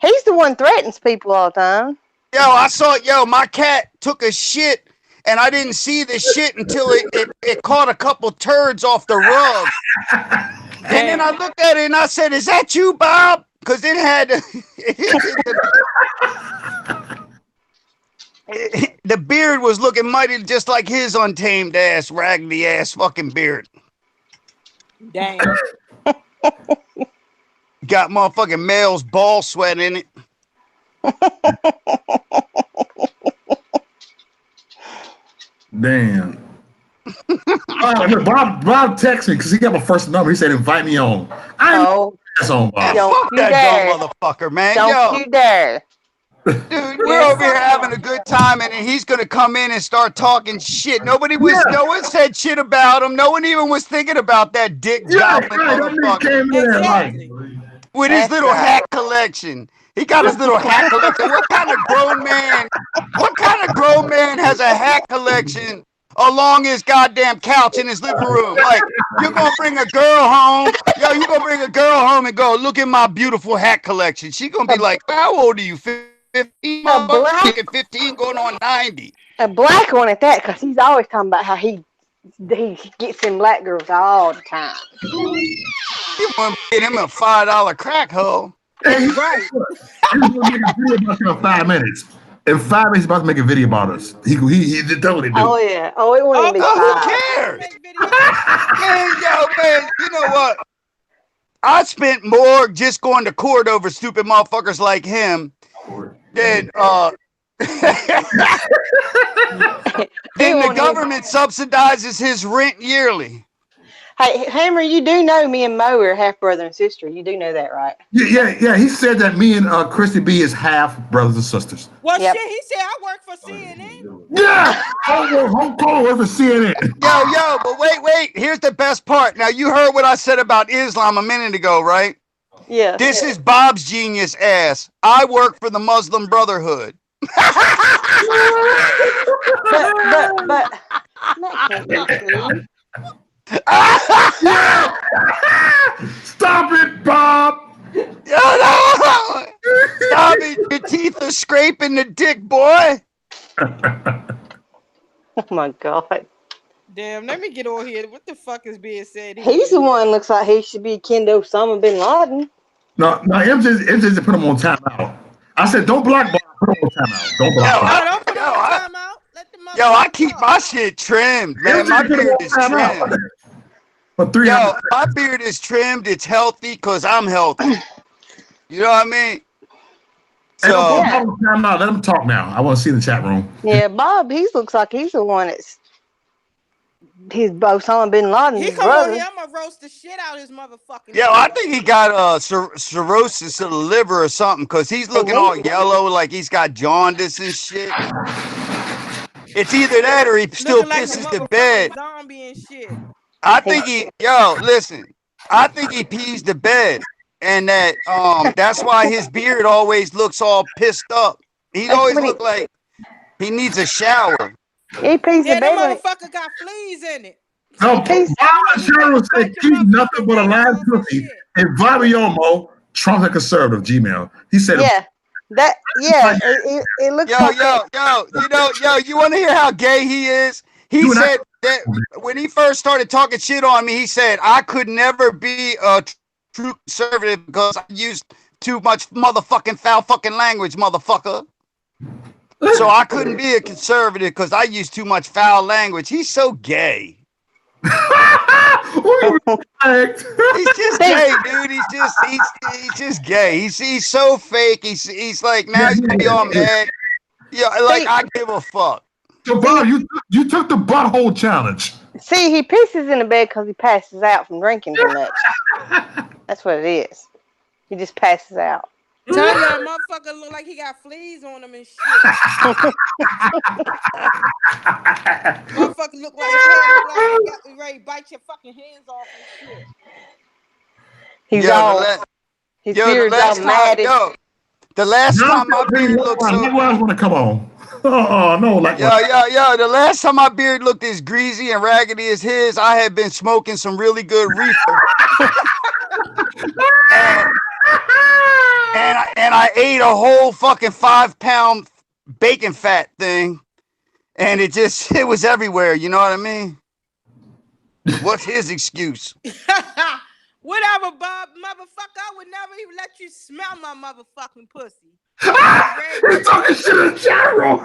He's the one threatens people all the time. I saw my cat took a shit and I didn't see the shit until it caught a couple turds off the rug. And then I looked at it and I said, "Is that you, Bob?" Because it had the beard was looking mighty just like his untamed ass, raggedy ass fucking beard. Damn. Got motherfucking male's ball sweat in it. Damn. Look, Bob texted me because he got my first number. He said, "Invite me on." I ain't Oh, ass on Bob. don't Fuck you that dare! dumb motherfucker, man. Don't Yo, you dare! dude, we're Yeah, over here fuck having him. a good time, and then he's gonna come in and start talking shit. No Yeah, one said shit about him. No one even was thinking about that dick yeah, right. goblin That nigga motherfucker came in there like, Exactly. with his That's little right. hat collection. He got his little hat collection. What kind of grown man? What kind of grown man has a hat collection along his goddamn couch in his living room? Like, you're gonna bring a girl home. Yo, you gonna bring a girl home and go, look at my beautiful hat collection. She gonna A, be like, how old are you? 15, a motherfucker? black 15 going on 90. a black one at that, because he's always talking about how he gets them black girls all the time. You wanna get him a $5 crack hoe. hey, Right. he's gonna make a video about you in 5 minutes. In 5 minutes, he's about to make a video about us. He that's what he Oh do. yeah. Oh, it won't even be Okay, Who five. cares? make videos. Man, yo, man, you know what? I spent more just going to court over stupid motherfuckers like him than He than the won't even. government subsidizes his rent yearly. Hey, Hammer, you do know me and Mo are half brother and sister. You do know that, right? Yeah. He said that me and Christy B is half brothers and sisters. Well, Yep. shit, he said I work for CNN. Yeah, I'm calling her for CNN. Yo, but wait. Here's the best part. Now, you heard what I said about Islam a minute ago, right? Yeah. This is Bob's genius ass. I work for the Muslim Brotherhood. But that can't be true. Stop it, Bob. No. Stop it. Your teeth are scraping the dick, boy. Oh my god. Damn, let me get on here. What the fuck is being said here? He's the one looks like he should be kin to Osama bin Laden. No, MJ put him on timeout. I said, don't block Bob. Put him on timeout. Don't block Yo, Bob. No, don't put him on timeout. Let the Yo, I motherfucker keep talk. my shit trimmed, man. My MJ put him beard on is timeout. trimmed. For 300. Yo, my beard is trimmed. It's healthy because I'm healthy. You know what I mean? Hey, don't So, put Bob on timeout. Let him talk now. I want to see the chat room. Yeah, Bob, he looks like he's the one he's Osama bin He Laden's come on brother. here, I'm gonna roast the shit out of his motherfucking. yo, I think he got cirrhosis of the liver or something because he's looking all yellow like he's got jaundice and shit. It's either that or he still looking like a pisses the motherfucking bed. zombie and shit. I think listen, I think he pees the bed. And that's why his beard always looks all pissed up. He That's always what look like he needs a shower. He pees Yeah, the that bed when motherfucker got fleas in it. No, He's- Bob Sherwood said, keep nothing but a live pussy. And Vabiomo, Trump a conservative, Gmail. He said, it looks Yo, like you want to hear how gay he is? He You and I- said that when he first started talking shit on me, he said I could never be a true conservative because I used too much motherfucking foul fucking language, motherfucker. So I couldn't be a conservative because I used too much foul language. He's so gay. He's just gay, dude. He's just gay. He's so fake. He's like now he's gonna be all mad. Yeah, like I give a fuck. So Bob, you took the butthole challenge. See, he pisses in the bed because he passes out from drinking too much. That's what it is. He just passes out. Tell you, that motherfucker look like he got fleas on him and shit. Motherfucker look like his head look like he got ready to bite your fucking hands off and shit. He's Yo, all his beard's all matted. The last time my beard looked so. Who else want to come on? Oh no, like Yo. The last time my beard looked as greasy and raggedy as his, I had been smoking some really good reefer. and I ate a whole fucking 5-pound bacon fat thing, and it was everywhere. You know what I mean? What's his excuse? Whatever, Bob, motherfucker. I would never even let you smell my motherfucking pussy. He's talking shit in the chat room.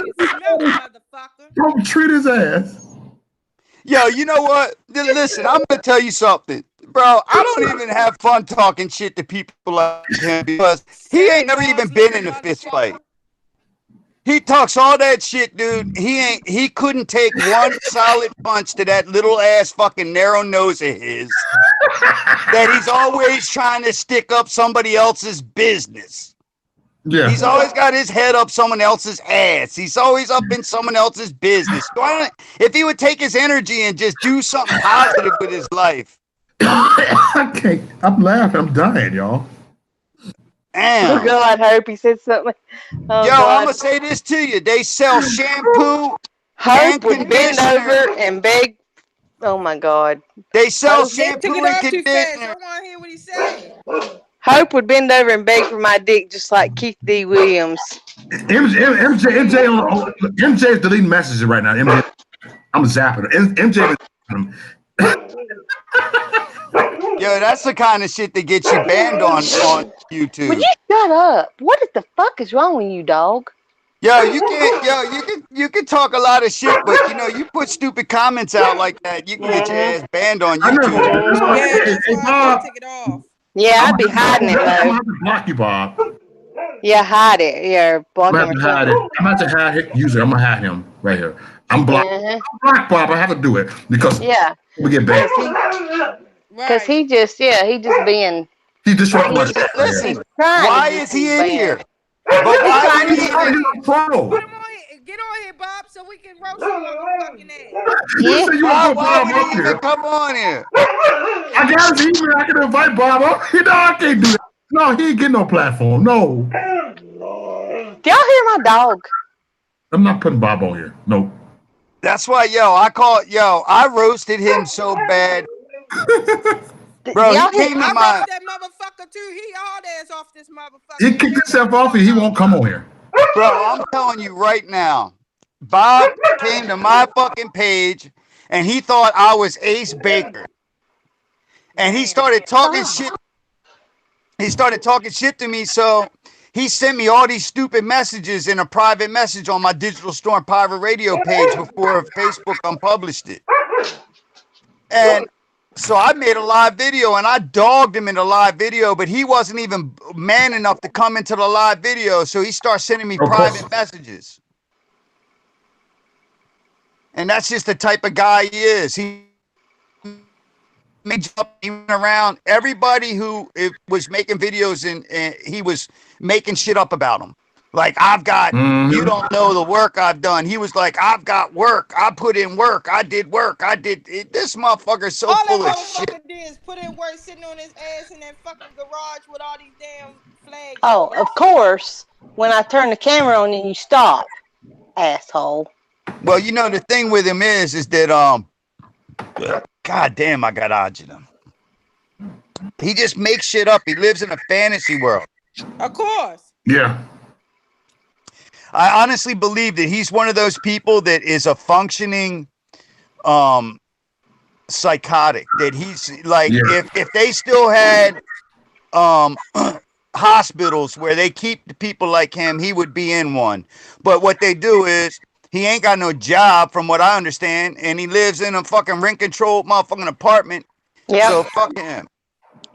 You smell it, motherfucker. Don't treat his ass. Yo, you know what? Listen, I'm gonna tell you something, bro. I don't even have fun talking shit to people like him because he ain't Say never it, even boss been in a looking fist fight. motherfucker. He talks all that shit, dude. He couldn't take one solid punch to that little ass fucking narrow nose of his that he's always trying to stick up somebody else's business. Yeah. He's always got his head up someone else's ass. He's always up in someone else's business. If he would take his energy and just do something positive with his life. I can't. I'm laughing. I'm dying, y'all. Oh Damn. God, Hope, he said something. Oh Yo, I'm God. gonna say this to you. They sell shampoo and Hope would bend conditioner. over and beg. Oh my God. They sell Hope, They took shampoo it and off too fast. I conditioner. want to hear what he said. Hope would bend over and beg for my dick just like Keith D. Williams. MJ is deleting messages right now. MJ, I'm zapping her. MJ, Yo, that's the kind of shit that gets you banned on Would YouTube. you shut up? What the fuck is wrong with you, dog? Yo, you can't. Yo, you can talk a lot of shit, but you put stupid comments out like that, you can get your ass banned on I know. YouTube. Yeah, Hey, that's why I Bob, just took it off. Yeah, I'd be hiding it I'm though. gonna have to block you, Bob. Yeah, hide it. Yeah, block I'm him gonna or have to hide something. it. I'm gonna have to hide his user. I'm gonna hide him right here. I'm blocked. Uh-huh. I'm blocked, Bob. I have to do it because Yeah, we get banned. because Right. he just, yeah, he just being, He disrupted my he's, shit right here. he's Listen, trying to why get is you he in banned. here? But He's why trying would to he get, even? He's a pro. Put him on here. Get on here, Bob, so we can roast your motherfucking ass. You yeah. say you want to put Why Bob would up he even here? come on here? I got his email. I can invite Bob up. You know I can't do that. No, he ain't getting no platform. No, Do y'all hear my dog? I'm not putting Bob on here. No. That's why, I roasted him so bad, Do bro. He y'all hear? came to I my, roast that motherfucker too. He hard ass off this He motherfucker. He kicked ain't got himself no off and he clubhouse. won't come on here. bro. I'm telling you right now, Bob came to my fucking page, and he thought I was Ace Baker, and he Damn. started talking Stop. shit. He started talking shit to me, so he sent me all these stupid messages in a private message on my Digital Storm private radio page before Facebook unpublished it. And so I made a live video and I dogged him in the live video, but he wasn't even man enough to come into the live video. So he starts sending me Of course. private messages. And that's just the type of guy he is. He made up around everybody who was making videos and he was making shit up about them. Like, you don't know the work I've done. He was like, I've got work. I put in work. I did work. This motherfucker's so All that full of shit. motherfucker did is put in work sitting on his ass in that fucking garage with all these damn flags Oh, up and of shit. course. When I turn the camera on and you stop, asshole. Well, the thing with him is that, God damn, I got agita. He just makes shit up. He lives in a fantasy world. Of course. Yeah. I honestly believe that he's one of those people that is a functioning psychotic. That he's like, if they still had hospitals where they keep the people like him, he would be in one. But what they do is he ain't got no job, from what I understand, and he lives in a fucking rent-controlled motherfucking apartment. Yep. So fuck him.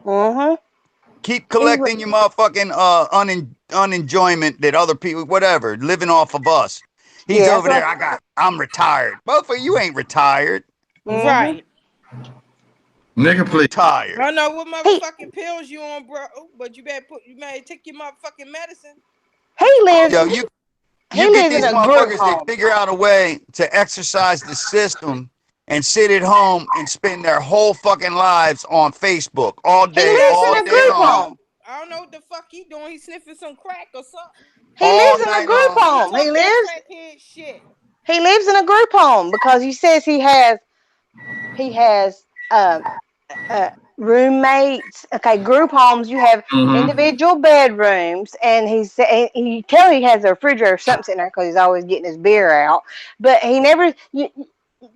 Mm-hmm. Keep collecting your motherfucking unenjoyment that other people, whatever, living off of us. He's Yeah, over there. I'm retired. Motherfucker, you ain't retired. Right. Nigga, please. I Retired. don't know what motherfucking pills you on, bro, but you better take your motherfucking medicine. He lives. Yo, He you get lives these in a group motherfuckers that home. figure out a way to exercise the system and sit at home and spend their whole fucking lives on Facebook all He day, lives all in a day group long, home. I don't know what the fuck he doing. He sniffing some crack or something. He all lives in a night group long. home. Talk that crackhead shit. He lives in a group home because he says he has roommates. Okay, group homes, you have individual bedrooms, and he tell he has a refrigerator or something sitting there because he's always getting his beer out, but he never.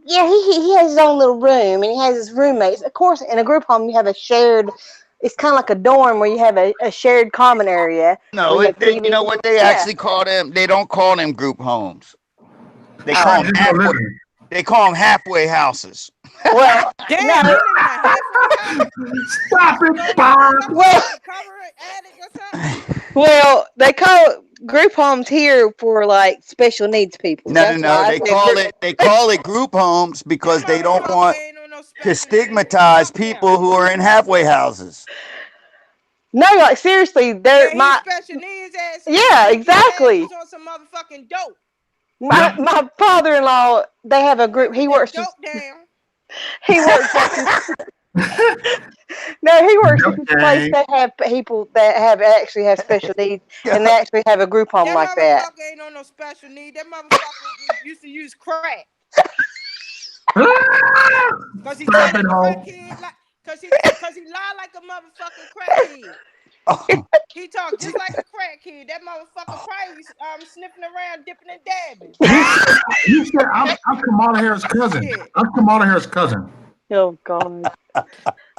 Yeah, he has his own little room and he has his roommates. Of course, in a group home, you have a shared. It's kind of like a dorm where you have a shared common area where No, you have you TV. know what they Yeah. actually call them? They don't call them group homes. They call Oh. them Individual living. They call them halfway houses. Well, Damn, no. you live in a halfway house? Stop You it, don't live in Bob. a fucking Well, undercover attic or something? well, they call group homes here for like special needs people. No, no, That's no. why I said group. They call it group homes That because they don't motherfucker want ain't on no to special needs. stigmatize Fuck him. people who are in halfway houses. No, like seriously, they're Yeah, he's my special needs ass. yeah, His ass exactly. was on some motherfucking dope. Yep. My father-in-law. They have a They group. put He that works. dope down. He works at this. No, he works at this place Okay. that have people that have actually have special needs, and they actually have a group home That like that. motherfucker ain't on no special need. That motherfucker used to use crack. Cause he Stop talk it, ho. crackhead like cause he lie like a motherfucking crackhead. Oh, He talk just like a crackhead. That motherfucker probably sniffing around, dipping and dabbing. You said I'm Kamala Harris' cousin. Shit. I'm Kamala Harris' cousin. Oh God.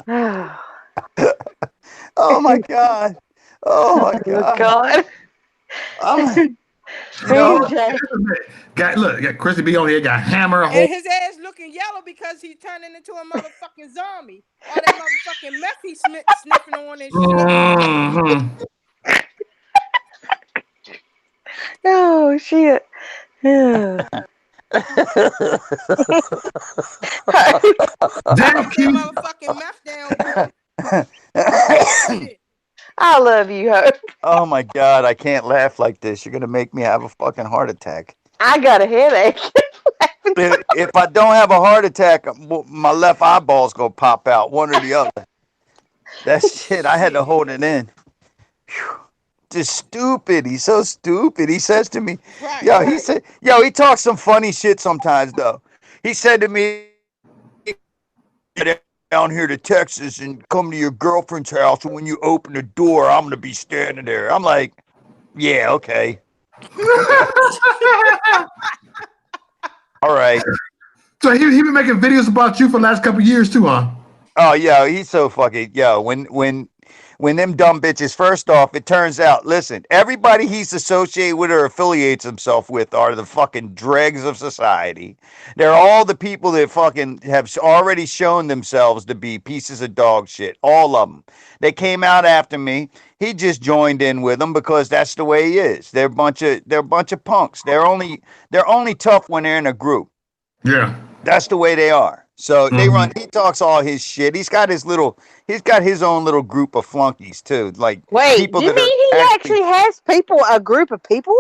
Oh oh my God. Oh my God. God. Oh, you Oh, know, PJ. got Chrissy B on here. Got Hammer. And his ass looking yellow because he turning into a motherfucking zombie. All that motherfucking meth he sniffing on and shit. Mm-hmm. Oh shit. Yeah. Damn, Put that Keith. motherfucking meth down, boy. Shit. I love you, Hope. oh my God. I can't laugh like this. You're going to make me have a fucking heart attack. I got a headache. If I don't have a heart attack, my left eyeball's going to pop out, one or the other. That's shit. I had to Shit. hold it in. Whew. Just stupid. He's so stupid. He says to me, Right. he talks some funny shit sometimes though. He said to me, down here to Texas and come to your girlfriend's house, and when you open the door, I'm gonna be standing there. I'm like, yeah, okay. All right. So he been making videos about you for the last couple of years too, huh? Oh yeah, he's so fucking when them dumb bitches, first off, it turns out, listen, everybody he's associated with or affiliates himself with are the fucking dregs of society. They're all the people that fucking have already shown themselves to be pieces of dog shit. All of them. They came out after me. He just joined in with them because that's the way he is. They're a bunch of punks. They're only tough when they're in a group. Yeah. That's the way they are. So he talks all his shit. He's got his own little group of flunkies too. Like Wait, people you that are mean he actually has people, a group of people?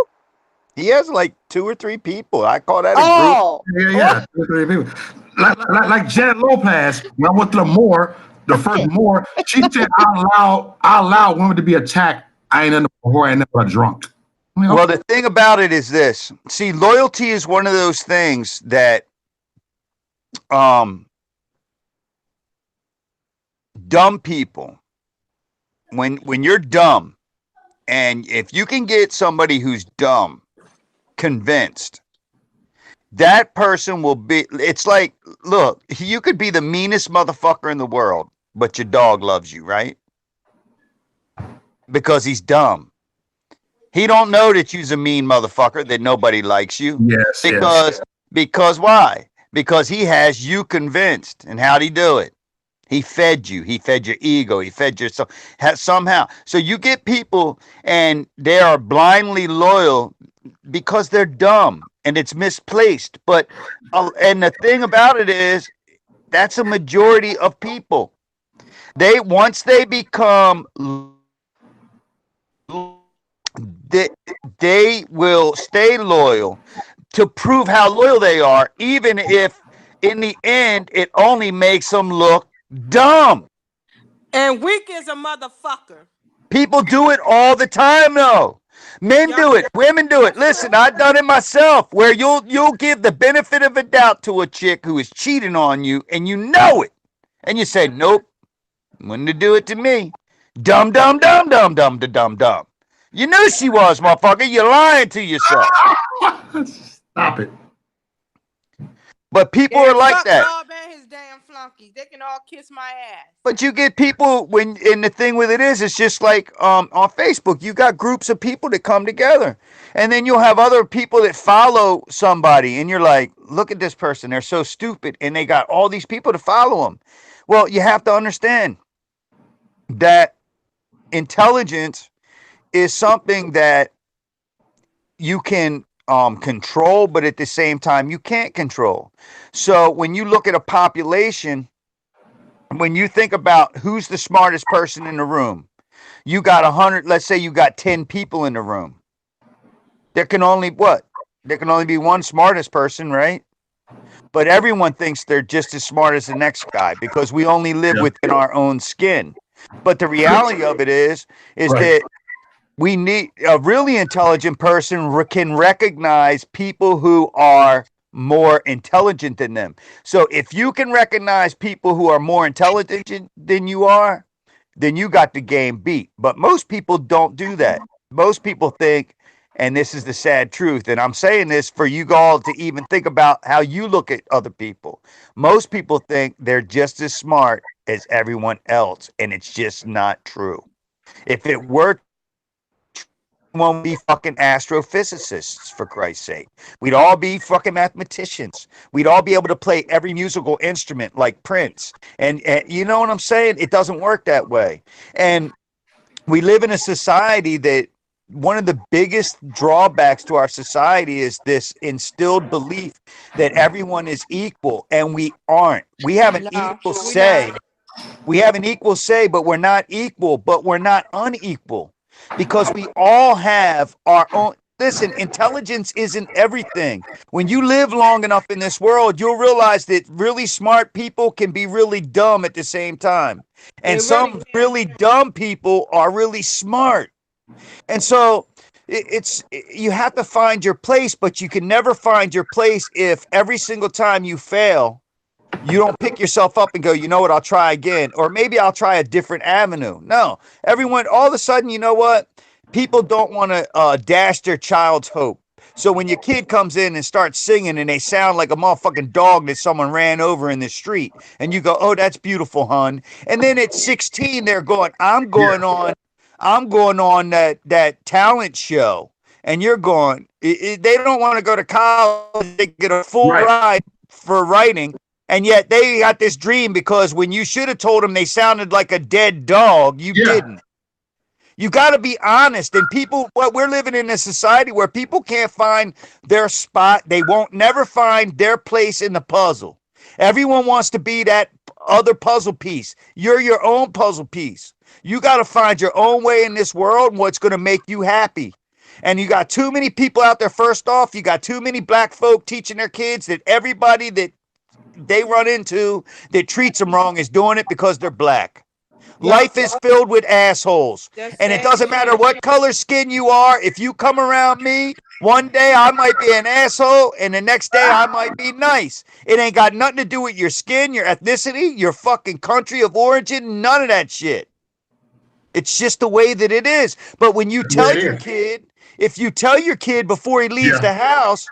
he has like 2 or 3 people. I call that a group. Oh, Yeah. 2 or 3 people. Like Janet Lopez, when I went to the first Moore, she said, I allow women to be attacked. I ain't never whore, I ain't never a drunk. I mean, Well, the thing about it is this. See, loyalty is one of those things that dumb people, when you're dumb, and if you can get somebody who's dumb convinced, that person will be, it's like, look, you could be the meanest motherfucker in the world, but your dog loves you, right? Because he's dumb. He don't know that you's a mean motherfucker, that nobody likes you. yes. Because why? Because he has you convinced. And how'd he do it? He fed you. He fed your ego. He fed your soul somehow. So you get people and they are blindly loyal because they're dumb and it's misplaced. But and the thing about it is that's a majority of people. Once they become they will stay loyal to prove how loyal they are, even if in the end it only makes them look dumb. And weak as a motherfucker. People do it all the time though. Men do it, women do it. Listen, I've done it myself where you'll give the benefit of a doubt to a chick who is cheating on you and you know it. And you say, nope, wouldn't do it to me. Dumb, dumb, dumb, dumb, dumb, dumb, dumb. You knew she was, motherfucker. You're lying to yourself. Stop it. But people are like that. Rob and his damn flunky. monkeys. They can all kiss my ass. But you get people and the thing with it is, it's just like on Facebook, you got groups of people that come together, and then you'll have other people that follow somebody, and you're like, look at this person, they're so stupid, and they got all these people to follow them. Well, you have to understand that intelligence is something that you can control, but at the same time, you can't control. So when you look at a population, when you think about who's the smartest person in the room, you got 100, let's say you got 10 people in the room. There can only what? There can only be one smartest person, right? But everyone thinks they're just as smart as the next guy because we only live within our own skin. But the reality of it is that we need a really intelligent person can recognize people who are more intelligent than them. So if you can recognize people who are more intelligent than you are, then you got the game beat. But most people don't do that. Most people think, and this is the sad truth, and I'm saying this for you all to even think about how you look at other people. Most people think they're just as smart as everyone else, and it's just not true. If it were, won't be fucking astrophysicists, for Christ's sake. We'd all be fucking mathematicians. We'd all be able to play every musical instrument like Prince. And you know what I'm saying? It doesn't work that way. And we live in a society that one of the biggest drawbacks to our society is this instilled belief that everyone is equal, and we aren't. We have an equal say. We have an equal say, but we're not equal, but we're not unequal. Because we all have our own. Listen, intelligence isn't everything. When you live long enough in this world, you'll realize that really smart people can be really dumb at the same time. And some really dumb people are really smart. And so you have to find your place, but you can never find your place if every single time you fail, you don't pick yourself up and go, you know what, I'll try again. Or maybe I'll try a different avenue. No, everyone, all of a sudden, you know what? People don't want to dash their child's hope. So when your kid comes in and starts singing and they sound like a motherfucking dog that someone ran over in the street, and you go, oh, that's beautiful, hun. And then at 16, they're going, I'm going on that talent show. And you're going, they don't want to go to college. They get a full ride for writing. And yet they got this dream because when you should have told them they sounded like a dead dog, you didn't. You got to be honest. And people, we're living in a society where people can't find their spot. They won't never find their place in the puzzle. Everyone wants to be that other puzzle piece. You're your own puzzle piece. You got to find your own way in this world and what's going to make you happy. And you got too many people out there. First off, you got too many black folk teaching their kids that everybody that they run into that treats them wrong is doing it because they're black. Life is filled with assholes. And it doesn't matter what color skin you are. If you come around me, one day I might be an asshole and the next day I might be nice. It ain't got nothing to do with your skin, your ethnicity, your fucking country of origin, none of that shit. It's just the way that it is. But when you tell your kid, if you tell your kid before he leaves the house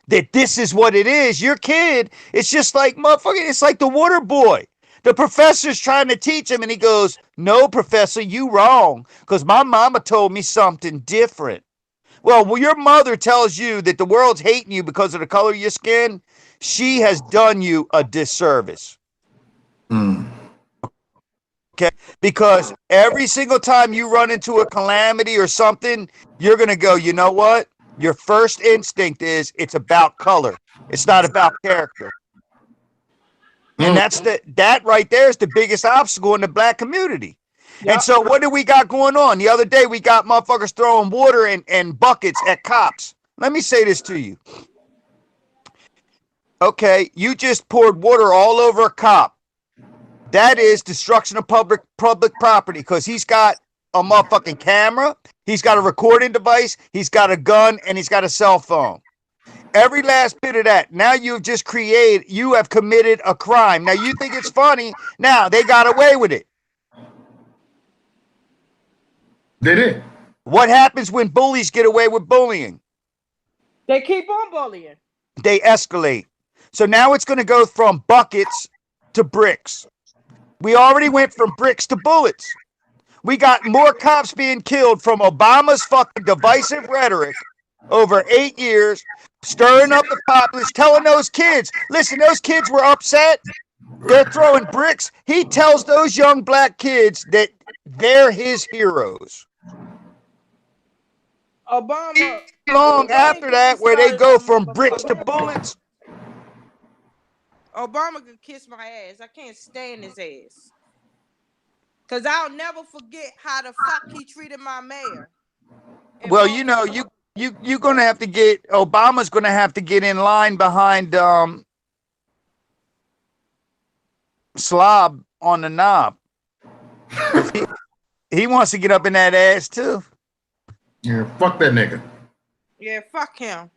that this is what it is, your kid, it's just like, motherfucker, it's like the water boy. The professor's trying to teach him, and he goes, no, professor, you wrong, because my mama told me something different. Well, your mother tells you that the world's hating you because of the color of your skin. She has done you a disservice. Okay? Because every single time you run into a calamity or something, you're going to go, you know what? Your first instinct is it's about color. It's not about character. And that right there is the biggest obstacle in the black community. Yep. And so what do we got going on? The other day we got motherfuckers throwing water and buckets at cops. Let me say this to you. Okay, you just poured water all over a cop. That is destruction of public property because he's got a motherfucking camera. He's got a recording device, he's got a gun, and he's got a cell phone. Every last bit of that. Now you have committed a crime. Now you think it's funny. Now they got away with it. They did. What happens when bullies get away with bullying? They keep on bullying. They escalate. So now it's going to go from buckets to bricks. We already went from bricks to bullets. We got more cops being killed from Obama's fucking divisive rhetoric over 8 years, stirring up the populace, telling those kids, listen, those kids were upset. They're throwing bricks. He tells those young black kids that they're his heroes. Obama. Long Don't even after get me that, where they started go on from bricks to motherfucking bullets. Obama could kiss my ass. I can't stand his ass. Cause I'll never forget how the fuck he treated my mayor. Well, you know, you're gonna have to get Obama's gonna have to get in line behind Slob on the knob. He wants to get up in that ass too. Yeah, fuck that nigga. Yeah, fuck him.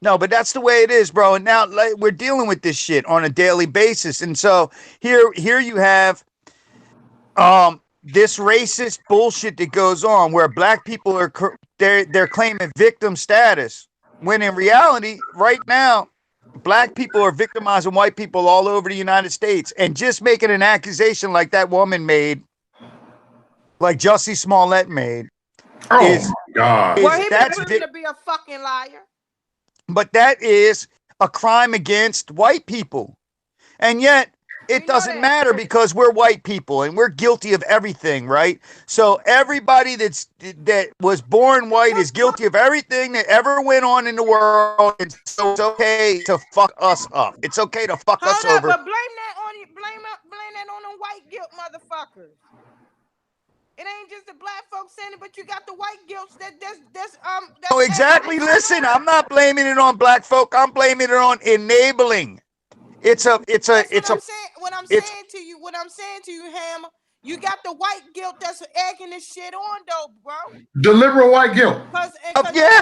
No, but that's the way it is, bro. And now like, we're dealing with this shit on a daily basis. And so here you have this racist bullshit that goes on where black people are they're claiming victim status when in reality right now black people are victimizing white people all over the United States, and just making an accusation like that woman made, like Jussie Smollett made, Oh God. Well, he been proven to be a fucking liar. But that is a crime against white people. And yet it doesn't matter because we're white people and we're guilty of everything, right? So everybody that was born white is guilty of everything that ever went on in the world. And so it's okay to fuck us up. It's okay to fuck us over. But blame that on the white guilt motherfuckers. It ain't just the black folks saying it, but you got the white guilts that's Oh, exactly. Listen, I'm not blaming it on black folk. I'm blaming it on enabling. What I'm saying to you, Hammer, you got the white guilt that's egging this shit on, though, bro. Deliberate white guilt.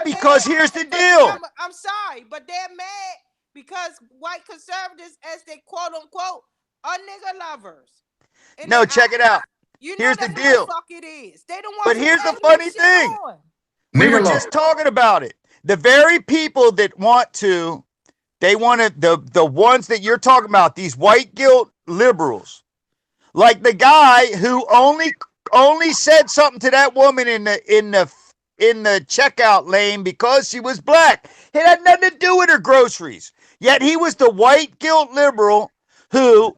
Because here's the deal. I'm sorry, but they're mad because white conservatives, as they quote unquote, are nigger lovers. No, check it out. You know here's the deal. The fuck it is. They don't want. But here's the funny thing. We were just talking about it. The very people that want to. They wanted the ones that you're talking about, these white guilt liberals, like the guy who only said something to that woman in the checkout lane because she was black. It had nothing to do with her groceries. Yet he was the white guilt liberal who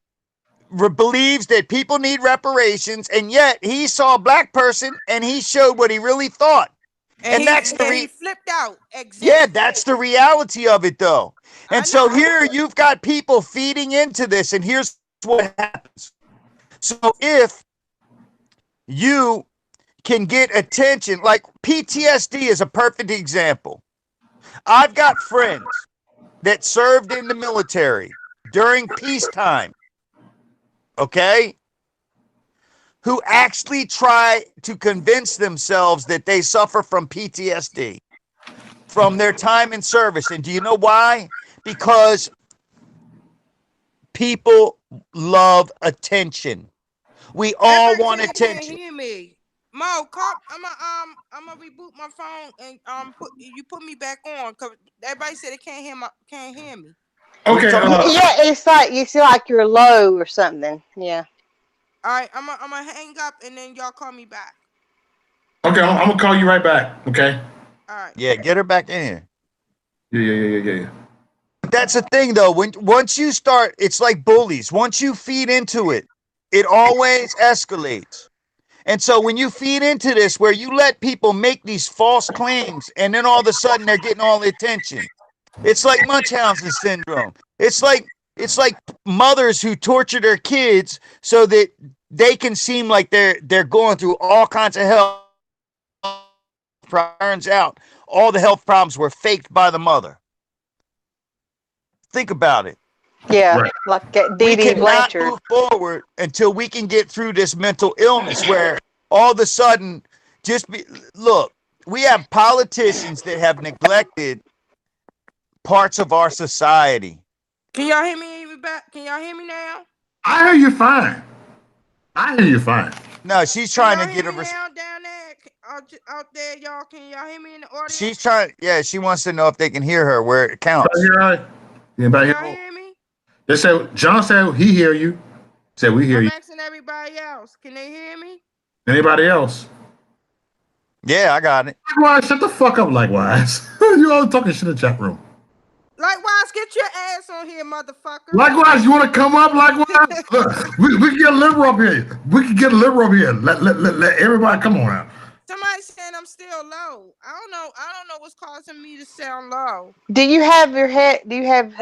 believes that people need reparations, and yet he saw a black person and he showed what he really thought. And he flipped out. Exactly. Yeah, that's the reality of it, though. And so here you've got people feeding into this, and here's what happens. So if you can get attention, like PTSD is a perfect example. I've got friends that served in the military during peacetime, okay, who actually try to convince themselves that they suffer from PTSD from their time in service. And do you know why? Because people love attention. We all want attention. Hear me, Mo. I'm gonna reboot my phone and put me back on because everybody said they can't hear me. Okay. Yeah, it's like you feel like you're low or something. Yeah. All right, I'm gonna hang up and then y'all call me back. Okay, I'm gonna call you right back. Okay. All right. Yeah, get her back in here. Yeah. That's the thing, though. Once you start, it's like bullies. Once you feed into it, it always escalates. And so when you feed into this, where you let people make these false claims, and then all of a sudden they're getting all the attention, it's like Munchausen syndrome. It's like mothers who torture their kids so that they can seem like they're going through all kinds of health. Turns out all the health problems were faked by the mother. Think about it. Yeah, right. Like we cannot move forward until we can get through this mental illness where all of a sudden look, we have politicians that have neglected parts of our society. Can y'all hear me even back? Can y'all hear me now? I hear you fine. No, she's trying to get a down there out there, y'all. Can y'all hear me in the audience? She's trying. Yeah, she wants to know if they can hear her where it counts. Y'all hear me? They said John said he hear you. Said we hear I'm you. asking everybody else. Can they hear me? Anybody else? Yeah, I got it. Likewise, shut the fuck up. Likewise, you all talking shit in the chat room. Likewise, get your ass on here, motherfucker. Likewise, you want to come up? Likewise, look, we can get a liberal up here. We can get a liberal up here. Let everybody come on out. Somebody saying I'm still low. I don't know. I don't know what's causing me to sound low. Do you have your head? Do you have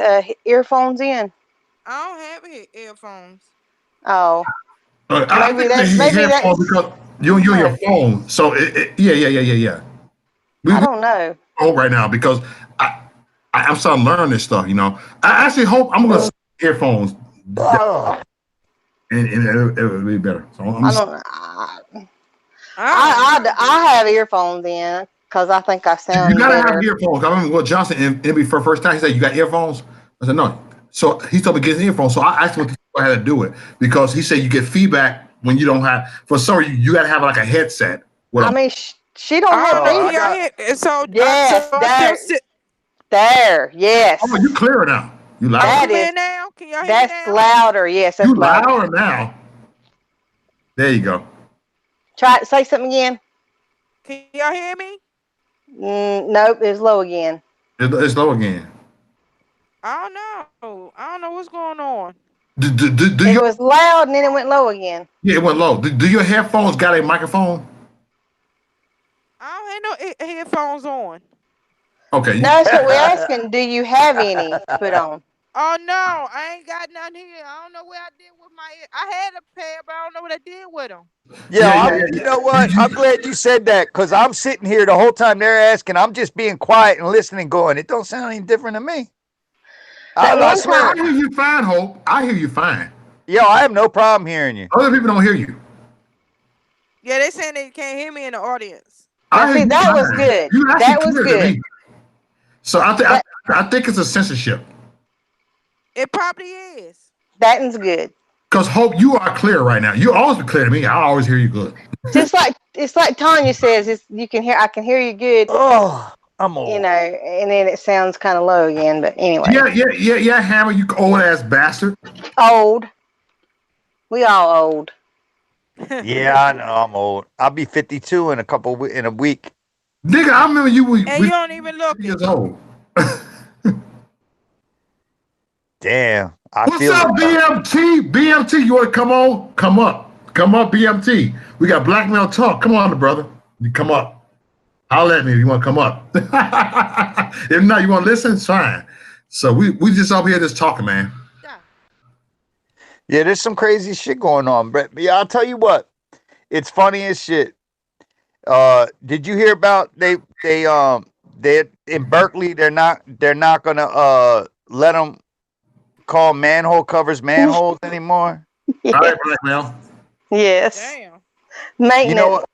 earphones in? I don't have earphones. Oh, I maybe think that. he Maybe headphones that's. because you're on your phone. So yeah. We I don't know. hope right now because I'm starting to learn this stuff. You know, I actually hope I'm gonna earphones and it'll be better. So I'm I just, don't. I have earphones in because I think I you sound gotta better. have earphones. I remember what Johnson in for the first time he said, "You got earphones?" I said, "No." So he told me to get his earphones. So I asked him how to do it because he said you get feedback when you don't have. For some reason, you gotta have like a headset. With I a, mean, she don't I have don't know. I Can y'all got. hear? So, Yes, so I still there, sit. there. Yes, oh, you clearer now. You I'm louder. that clear is. now. Can y'all hear me That's now? louder. Yes, You that's louder. louder now. There you go. Try say something again. Can y'all hear me? Nope, it's low again. It's low again. I don't know. I don't know what's going on. Do It your was loud and then it went low again. yeah? It went low. Do your headphones got a microphone? I don't have no headphones on. Okay. No, that's what we're asking. Do you have any put on? Oh no, I ain't got none here. I don't know what I did with my. I had a pair, but I don't know what I did with them. You know what? I'm glad you said that because I'm sitting here the whole time they're asking. I'm just being quiet and listening, going, it don't sound any different to me. That I one swear. I time, hear you fine, Hope. I hear you fine. Yo, I have no problem hearing you. Other people don't hear you. Yeah, they saying they can't hear me in the audience. now I hear see you that was fine. good. You actually That was clear to good. me. So I think That I think it's a censorship. It probably is. that one's good. Because Hope, you are clear right now. You always be clear to me. I always hear you good. Just like it's like Tanya says, you can hear. I can hear you good. Oh, I'm You old. know, and then it sounds kind of low again. But anyway, Yeah, Hammer, you old ass bastard. old. We all old. Yeah, I know I'm old. I'll be 52 in in a week. Nigga, I remember you were And you don't even look it. years old. Damn, I What's feel up, it though. BMT, you want to come on? Come up. Come up, BMT. We got Blackmail Talk. Come on, brother. You come up. Holler at me if you want to come up. If not, you want to listen? It's fine. So we just up here just talking, man. Yeah. Yeah, there's some crazy shit going on, Brett. But yeah, I'll tell you what. It's funny as shit. Did you hear about they in Berkeley they're not gonna let them call manhole covers manholes anymore. All right, Blackmail. Yes. Damn. Maintenance. You know what?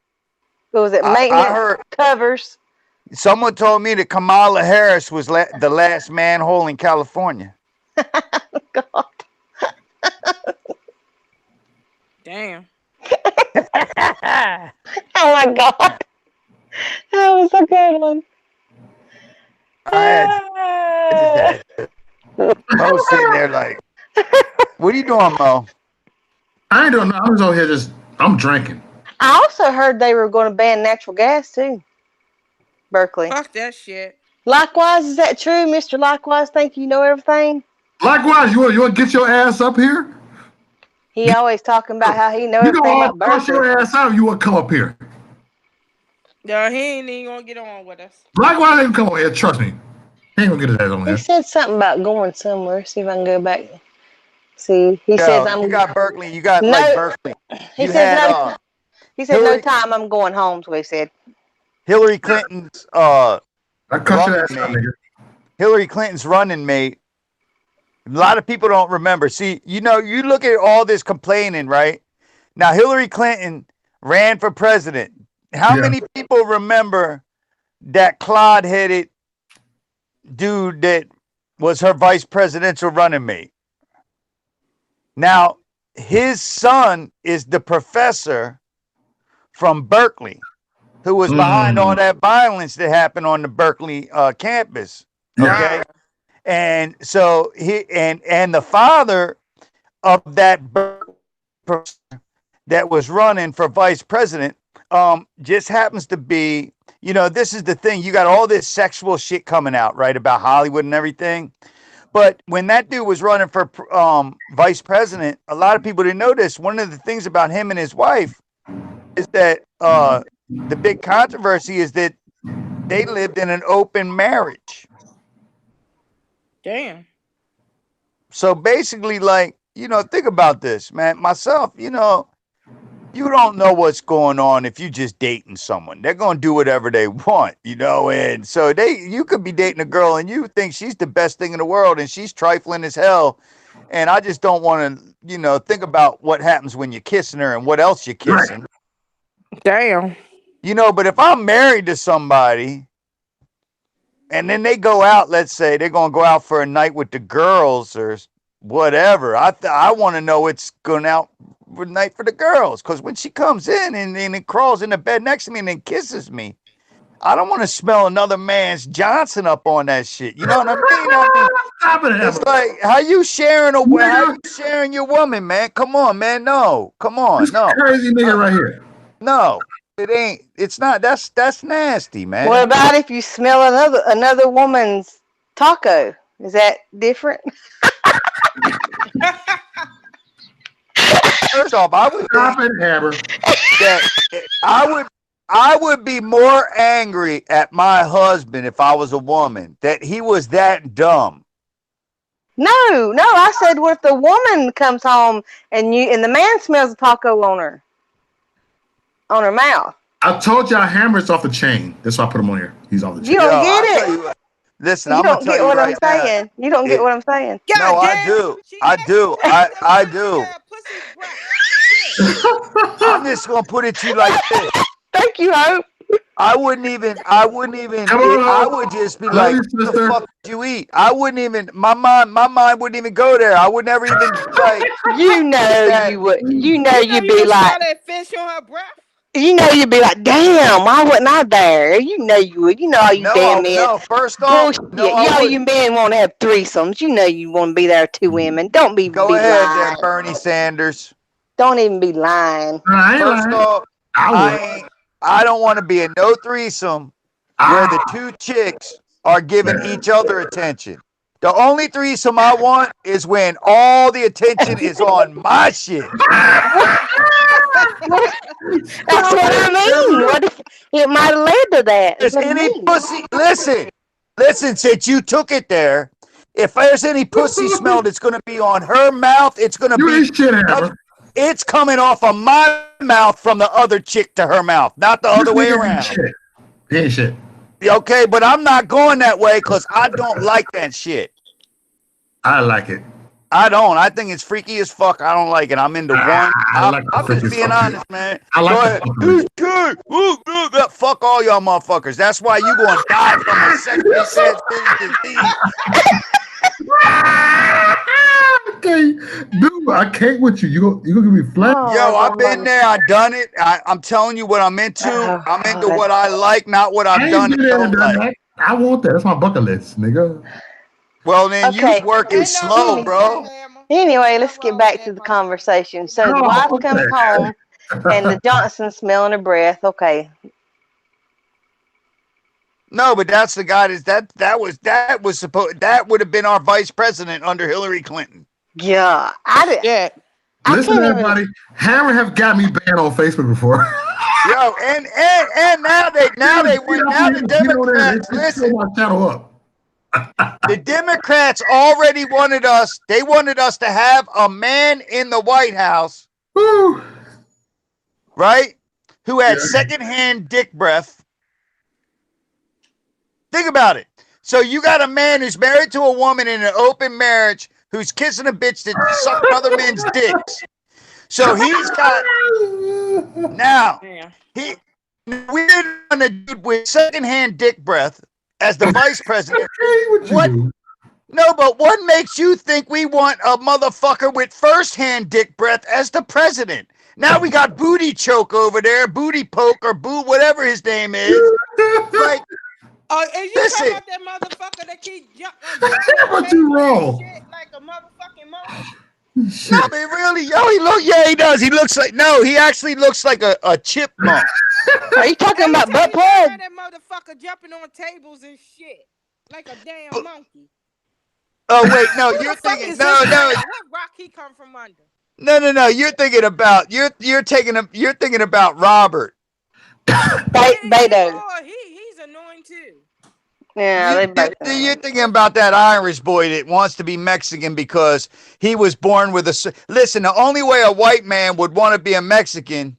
Was it I maintenance heard covers? someone told me that Kamala Harris was the last manhole in California. God. Damn. Oh my God. That was a good one. I was sitting there like, what are you doing, Mo? I ain't doing nothing. I'm just over here I'm drinking. I also heard they were going to ban natural gas too. Berkeley. Fuck that shit. Likewise, is that true, Mr. Likewise? Think you know everything? Likewise, you want to get your ass up here? He always talking about how he know You everything gonna all about cuss Berkeley. your ass out if you want to come up here. No, he ain't even gonna get on with us. Likewise, ain't come on here. Trust me. He ain't gonna get his ass on He here. said something about going somewhere. See if I can go back. See, he says Yo, I'm. you got Berkeley. You got like No, Berkeley. he You says had no. He said no Hillary time. I'm going home. So he said. Hillary Clinton's I cuss your running ass out, mate. nigga. Hillary Clinton's running mate. A lot of people don't remember. See, you look at all this complaining, right? Now, Hillary Clinton ran for president. How Yeah. many people remember that clod-headed dude that was her vice presidential running mate? Now, his son is the professor from Berkeley who was behind all that violence that happened on the Berkeley campus. Okay. Wow. And so and the father of that person that was running for vice president just happens to be, this is the thing. You got all this sexual shit coming out, right, about Hollywood and everything. But when that dude was running for vice president, a lot of people didn't know this. One of the things about him and his wife is that the big controversy is that they lived in an open marriage. Damn. So basically, like, think about this, man. Myself, you don't know what's going on if you just dating someone. They're gonna do whatever they want, and so you could be dating a girl and you think she's the best thing in the world and she's trifling as hell. And I just don't want to, think about what happens when you're kissing her and what else you're kissing. Damn. But if I'm married to somebody and then they go out, let's say they're gonna go out for a night with the girls or whatever, I want to know it's going out for night for the girls, because when she comes in and it crawls in the bed next to me and then kisses me, I don't want to smell another man's Johnson up on that shit. You know what I mean? Stop it, It's Hammer. like, how you sharing your woman, man? Come on, man. No, come on, This no, crazy nigga right here. no. It ain't. It's not. That's nasty, man. What about if you smell another woman's taco? Is that different? First off, I would Stop think it, Hammer. that I would be more angry at my husband if I was a woman that he was that dumb. No. I said, what if the woman comes home and the man smells a taco on her mouth? I told y'all Hammer's off the chain. That's why I put him on here. He's off the chain. You don't I'll get tell it. you what. Listen, You I'm gonna don't tell get you what right I'm saying. You don't get what I'm saying. No, I damn, do. she I asked do. you I that do. pussy breath. Shit. I'm just gonna put it to you like this. Thank you, Hope. I wouldn't even. Come on, I Hope. would just be Love like, you, "What the sister." fuck did you eat?" I wouldn't even. My mind wouldn't even go there. I would never even like. You know that. you would. You know You you'd you be can like. smell that fish on her breath. You know you'd be like, damn, why wasn't I there? You know you would. You know all you damn men. No. First off, Bullshit. no, You I know would. you men want to have threesomes. You know you want to be there with two women. Don't be Go ahead, there, lying. Bernie Sanders. Don't even be lying. No, I ain't First lying. off, I would. I don't want to be in no threesome where the two chicks are giving each other attention. The only threesome I want is when all the attention is on my shit. That's what I mean. What if it might have led to that? That's There's what I any mean. pussy, listen, since you took it there, if there's any pussy smell that's going to be on her mouth, it's going to You be, ain't shit, Hammer. it's coming off of my mouth from the other chick to her mouth, not the other way This nigga ain't around. shit. He ain't shit. Okay, but I'm not going that way because I don't like that shit. I like it. I don't. I think it's freaky as fuck. I don't like it. I'm into one. I'm just being honest, man. I like Go the ahead. fuckery. It's good. Fuck all y'all motherfuckers. That's why you gonna die from a sexually transmitted disease. Okay, dude, I can't with you. You gonna give me flat? Oh, Yo, I've been God. there. I've done it. I'm telling you what I'm into. Oh, I'm into God. what I like, not what I I've ain't done been and there and don't done like. that. I want that. That's my bucket list, nigga. Well, then Okay. you working Ain't nothing slow, wrong with bro. that, Hammer. Anyway, Ain't let's nothing get wrong back with to that, the my conversation. So the No, wife fuck comes that. home and the Johnson's smelling her breath. Okay. No, but that's the guy that would have been our vice president under Hillary Clinton. Yeah. Shit. I Listen, can't even. everybody. Hammer have got me banned on Facebook before. Yo, and now the Democrats, listen, my channel up. the Democrats already wanted us to have a man in the White House, Woo. right, who had Yeah. secondhand dick breath. Think about it. So you got a man who's married to a woman in an open marriage who's kissing a bitch that sucked other men's dicks. So he's got now Yeah. we didn't want a dude with secondhand dick breath as the vice president. What you What? do? No, but what makes you think we want a motherfucker with first-hand dick breath as the president? Now we got booty choke over there, booty poke or boo, whatever his name is. Like, Oh, and you Listen. talking about that motherfucker that keep What you wrong? shit like a motherfucking monkey? No, but really, he does. He looks like, no, he actually looks like a chipmunk. Are you talking Every about time butt you talk plug? about that motherfucker jumping on tables and shit like a damn monkey. Oh, wait, no, Who you're the fuck thinking, is no, this no, guy? What rock he come from under? no, you're thinking about, you're thinking about Robert. Beto. Oh, he's annoying too. Yeah, they both. You're thinking about that Irish boy that wants to be Mexican because he was born with a. Listen, the only way a white man would want to be a Mexican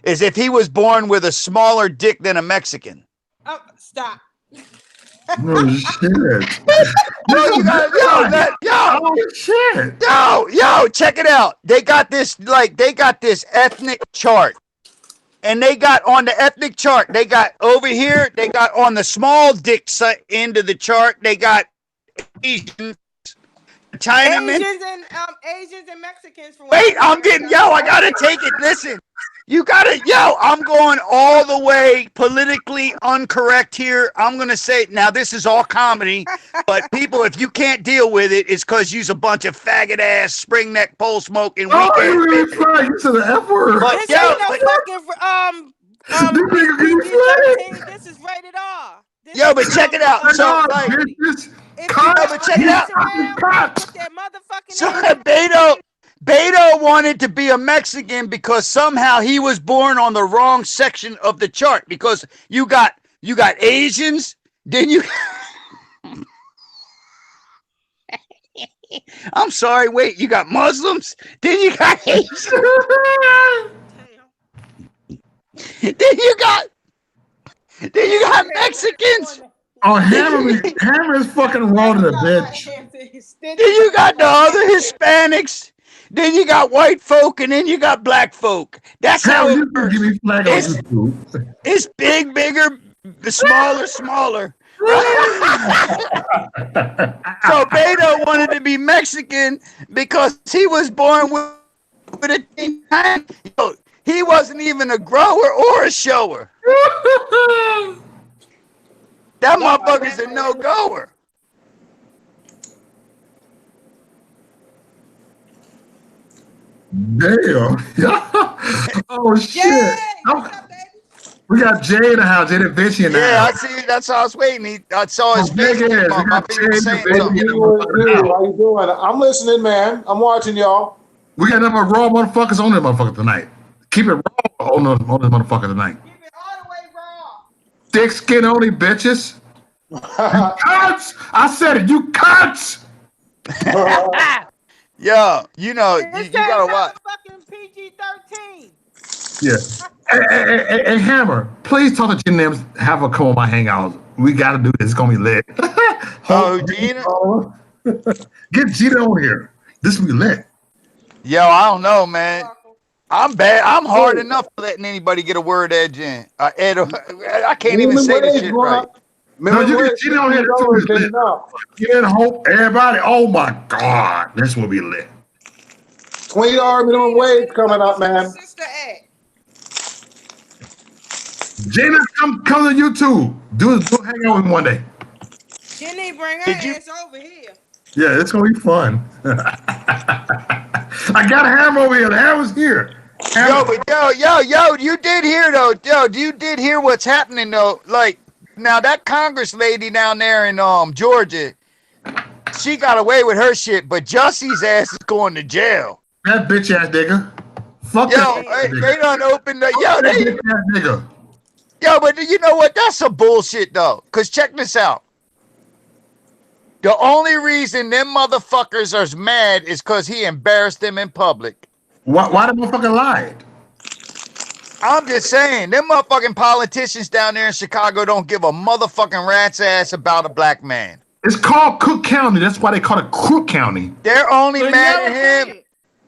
is if he was born with a smaller dick than a Mexican. Oh, stop. Oh shit! Yo, you got Oh shit! yo, check it out. They got this ethnic chart. And they got on the ethnic chart, they got over here, they got on the small dick end of the chart, they got Asians, Chinamen. Asians and Mexicans from. Wait, I'm getting, I gotta take it. Listen, you gotta, I'm going all the way politically incorrect here. I'm gonna say, now this is all comedy, but people, if you can't deal with it, it's because you's a bunch of faggot ass, spring neck, pole smoking, weekend. You said the F word. This ain't no fucking PG-13. This is rated R. But check it out. So, like, but check it out. That motherfucking So Beto wanted to be a Mexican because somehow he was born on the wrong section of the chart. Because you got Asians, then you. I'm sorry. Wait, you got Muslims, then you got Asians, then you got Mexicans. Oh, Hammer is fucking wrong to the bitch. Then you got the other Hispanics. Then you got white folk, and then you got black folk. That's how it works. Give me flag on YouTube. It's big, bigger, smaller, smaller. So Beto wanted to be Mexican because he was born with a team. He wasn't even a grower or a shower. That motherfucker's a no-goer. Damn. Oh shit. We got Jay in the house, Jay the Vinci in the Yeah, I house. see. That's how I was waiting. I saw his big face. ass. We My got people saying Jay the something. Vinci. How you doing? I'm listening, man. I'm watching y'all. We got nothing but raw motherfuckers on that motherfucker tonight. Keep it raw on this motherfucker tonight. Keep it all the way raw. Thick skin only, bitches. You cunts! I said it, you cunts! Yo, you gotta watch. Fucking PG-13. Yeah. Hey, Hammer, please talk to Gina and have her come on my hangout. We gotta do this. It's gonna be lit. Gina? Get Gina on here. This will be lit. Yo, I don't know, man. I'm bad. I'm hard enough for letting anybody get a word edge in. I can't even say this shit right. No, you get Gina on here. Get Hope, everybody. Oh my God, this will be lit. $20 minimum wage coming up, man. Sister Act. Gina, come to YouTube. Do hang out with me one day. She need to bring her ass over here. Yeah, it's gonna be fun. I got a Hammer over here. The Hammer's here. Yo, you did hear though. Yo, you did hear what's happening though. Like now that Congress lady down there in Georgia, she got away with her shit, but Jussie's ass is going to jail. That bitch ass nigga. Fuck Yo, that. they done opened the That bitch ass nigga. Yo, but you know what? That's some bullshit though. Cause check this out. The only reason them motherfuckers are mad is because he embarrassed them in public. Why the motherfucker lied? I'm just saying, them motherfucking politicians down there in Chicago don't give a motherfucking rat's ass about a black man. It's called Cook County. That's why they call it Crook County. They're only mad at him.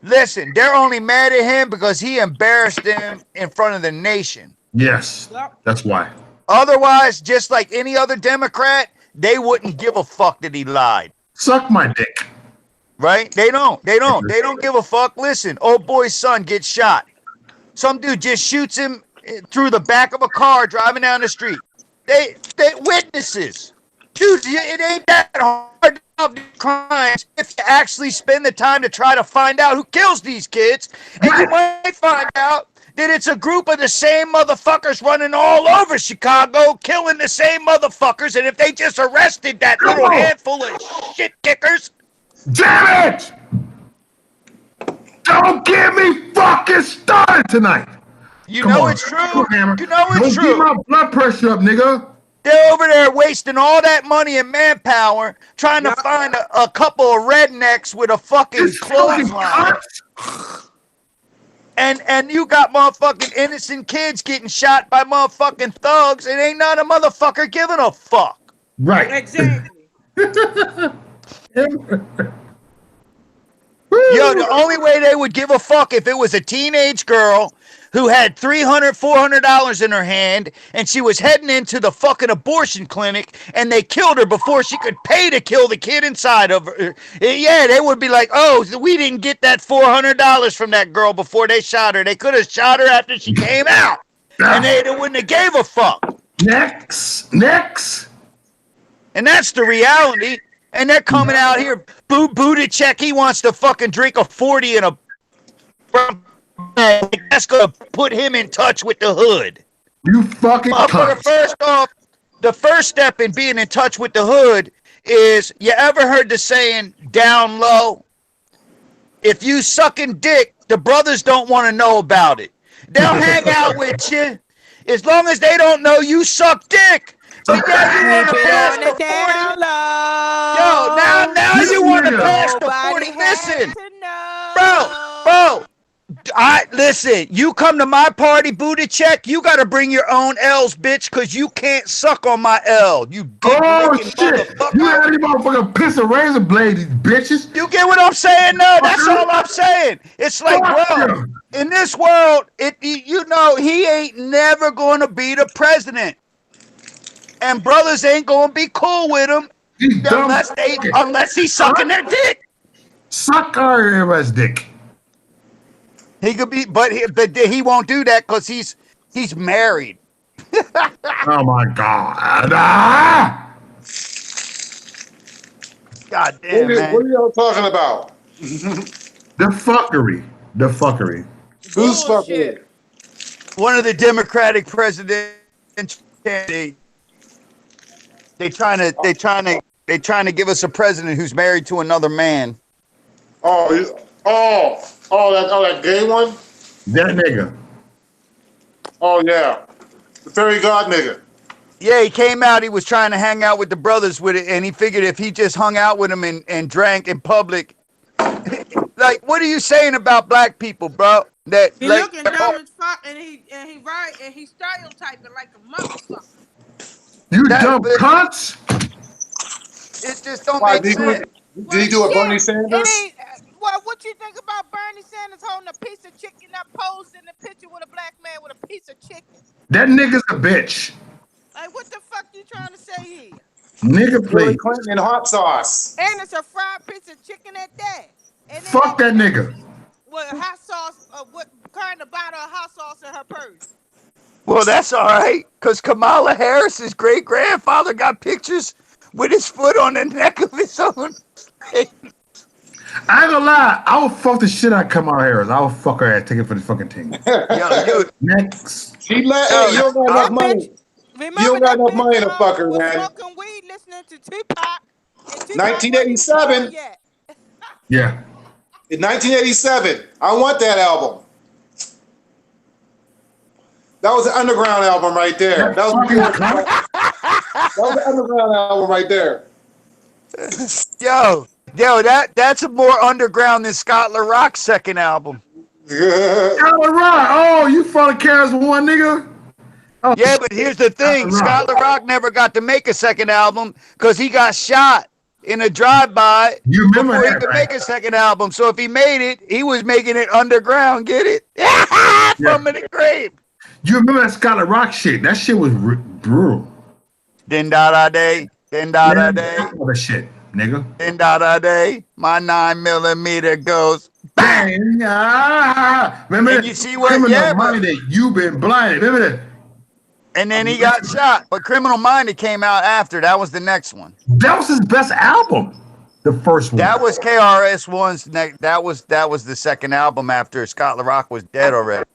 Listen, they're only mad at him because he embarrassed them in front of the nation. Yes, that's why. Otherwise, just like any other Democrat, they wouldn't give a fuck that he lied. Suck my dick. Right? They don't give a fuck. Listen, old boy's son gets shot. Some dude just shoots him through the back of a car driving down the street. They witnesses. Dude, it ain't that hard to solve these crimes if you actually spend the time to try to find out who kills these kids. And you might find out that it's a group of the same motherfuckers running all over Chicago, killing the same motherfuckers. And if they just arrested that little handful of shit kickers. Damn it! Don't get me fucking started tonight. You know it's true. You know it's true. Don't get my blood pressure up, nigga. They're over there wasting all that money and manpower trying to find a couple of rednecks with a fucking clothesline. And you got motherfucking innocent kids getting shot by motherfucking thugs and ain't not a motherfucker giving a fuck. Right. Exactly. Yo, the only way they would give a fuck if it was a teenage girl who had $300, $400 in her hand and she was heading into the fucking abortion clinic and they killed her before she could pay to kill the kid inside of her. Yeah, they would be like, oh, we didn't get that $400 from that girl before they shot her. They could have shot her after she came out. And they wouldn't have gave a fuck. Next. And that's the reality. And they're coming out here, Buttigieg, he wants to fucking drink a 40 in a... That's going to put him in touch with the hood. You fucking cunt. First off, the first step in being in touch with the hood is, you ever heard the saying, down low? If you sucking dick, the brothers don't want to know about it. They'll hang out with you as long as they don't know you suck dick. But yeah, you want to pass the 40. Yo, now you want to pass the 40. Listen, bro. Listen, you come to my party, Buttigieg, you got to bring your own L's, bitch, because you can't suck on my L. You shit. Motherfucker. You had any motherfucking piss of razor blade, these bitches. You get what I'm saying? No, that's all I'm saying. It's like, bro, in this world, he ain't never going to be the president. And brothers ain't going to be cool with him unless he's sucking their dick. Suck everybody's dick. He could be, but he won't do that because he's married. Oh my God! God damn, man. What are y'all talking about? The fuckery. Who's fucking? One of the Democratic presidential candidates. They trying to give us a president who's married to another man. That gay one? That nigga. Oh, yeah. The fairy god nigga. Yeah, he came out. He was trying to hang out with the brothers with it, and he figured if he just hung out with them and drank in public. Like, what are you saying about black people, bro? That he looking dumb as fuck, and he stereotyping like a motherfucker. You dumb cunts! It just don't make sense. Did he do a Bernie Sanders? What you think about Bernie Sanders holding a piece of chicken that posed in the picture with a black man with a piece of chicken? That nigga's a bitch. Like, what the fuck you trying to say here? Nigga, please. Clinton and hot sauce. And it's a fried piece of chicken at that. And fuck that nigga. What hot sauce? What kind of bottle of hot sauce in her purse? Well, that's all right, because Kamala Harris's great-grandfather got pictures with his foot on the neck of his own. I ain't gonna lie, I will fuck the shit out of Kamala Harris. I will fuck her ass, take it for the fucking team. Yo, next. You don't got enough money. You don't got enough money to fuck her, man. Smoking weed, listening to Tupac. 1987. Yeah. In 1987, I want that album. That was an underground album right there. That was an underground album right there. Yo, that's more underground than Scott LaRock's second album. Scott LaRock, oh, you follow Karis One, nigga? Oh, yeah, but here's the thing. Scott LaRock never got to make a second album because he got shot in a drive-by before he could make a second album. So if he made it, he was making it underground, get it? From the grave. You remember that Scott LaRock shit? That shit was brutal. Then da day. That shit, nigga. Then da day. My 9mm goes bang. Remember and you see what? Yeah, money that you been blinded. Remember that? And then he got shot. But Criminal Minded came out after. That was the next one. That was his best album. The first one. That was KRS-One's next. That was the second album after Scott LaRock was dead already.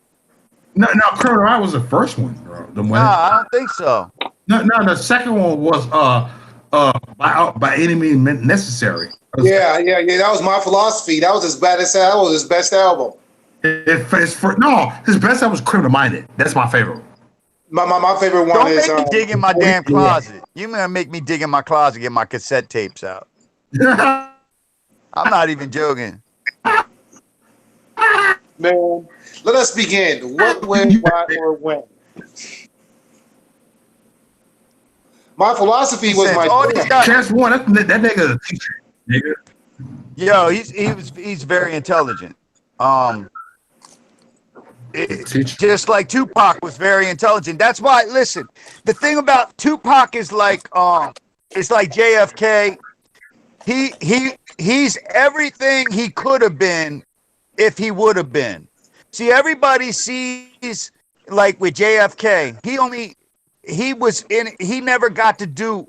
No, Criminal Minded was the first one, bro. No, I don't think so. No, the second one was by any means necessary. Yeah. That was My Philosophy. That was his best. That was his best album. His best album was Criminal Minded. That's my favorite. My favorite one Don't is. make me dig in my damn closet. You gonna make me dig in my closet, get my cassette tapes out. I'm not even joking. Man, let us begin. What, when, why, or when? My Philosophy was my. Chance one. That nigga a teacher. Nigga. Yo, he's very intelligent. Just like Tupac was very intelligent. That's why. Listen, the thing about Tupac is like it's like JFK. He's everything he could have been if he would have been. See, everybody sees like with JFK, he never got to do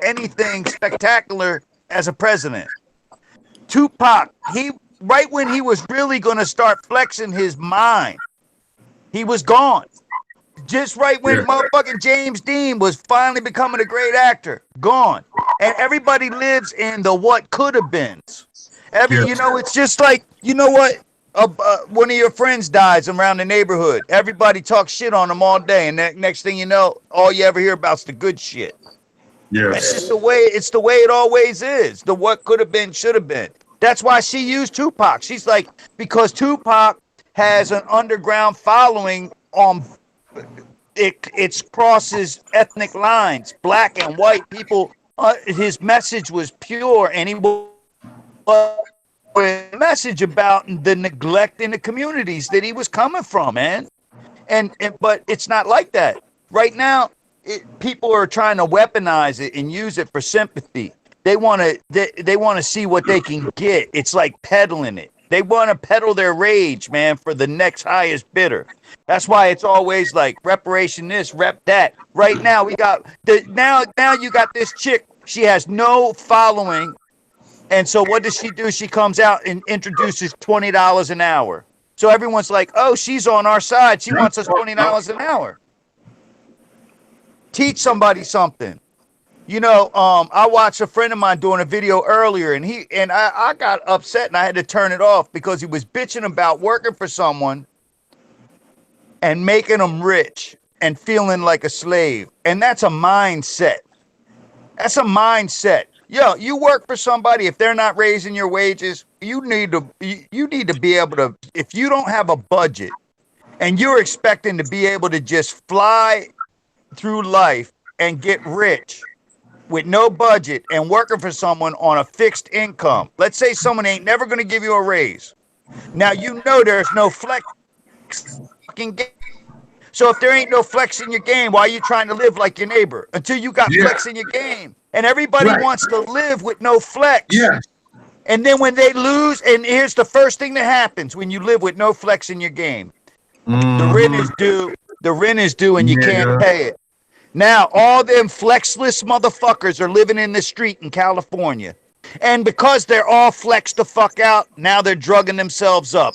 anything spectacular as a president. Tupac, right when he was really going to start flexing his mind, he was gone. Just right when motherfucking James Dean was finally becoming a great actor, gone. And everybody lives in the what could have been. You know, it's just like, you know what? One of your friends dies around the neighborhood. Everybody talks shit on them all day, and next thing you know, all you ever hear about is the good shit. Yeah, that's just the way. It's the way it always is. The what could have been, should have been. That's why she used Tupac. She's like, because Tupac has an underground following on. It crosses ethnic lines, black and white people. His message was pure, and he was a message about the neglect in the communities that he was coming from, man. But it's not like that right now. People are trying to weaponize it and use it for sympathy. They want to see what they can get. It's like peddling it. They want to peddle their rage, man, for the next highest bidder. That's why it's always like reparation this, rep that. Right now we got now you got this chick. She has no following, and so what does she do? She comes out and introduces $20 an hour. So everyone's like, "Oh, she's on our side. She wants us $20 an hour." Teach somebody something. You know, I watched a friend of mine doing a video earlier, and I got upset and I had to turn it off because he was bitching about working for someone and making them rich and feeling like a slave. And that's a mindset. That's a mindset. Yo, you work for somebody, if they're not raising your wages, you need to be able to, if you don't have a budget and you're expecting to be able to just fly through life and get rich with no budget and working for someone on a fixed income. Let's say someone ain't never going to give you a raise. Now, you know there's no flex fucking game. So if there ain't no flex in your game, why are you trying to live like your neighbor until you got flex in your game? And everybody wants to live with no flex. Yeah. And then when they lose, and here's the first thing that happens when you live with no flex in your game. The rent is due. The rent is due and you can't pay it. Now, all them flexless motherfuckers are living in the street in California. And because they're all flexed the fuck out, now they're drugging themselves up.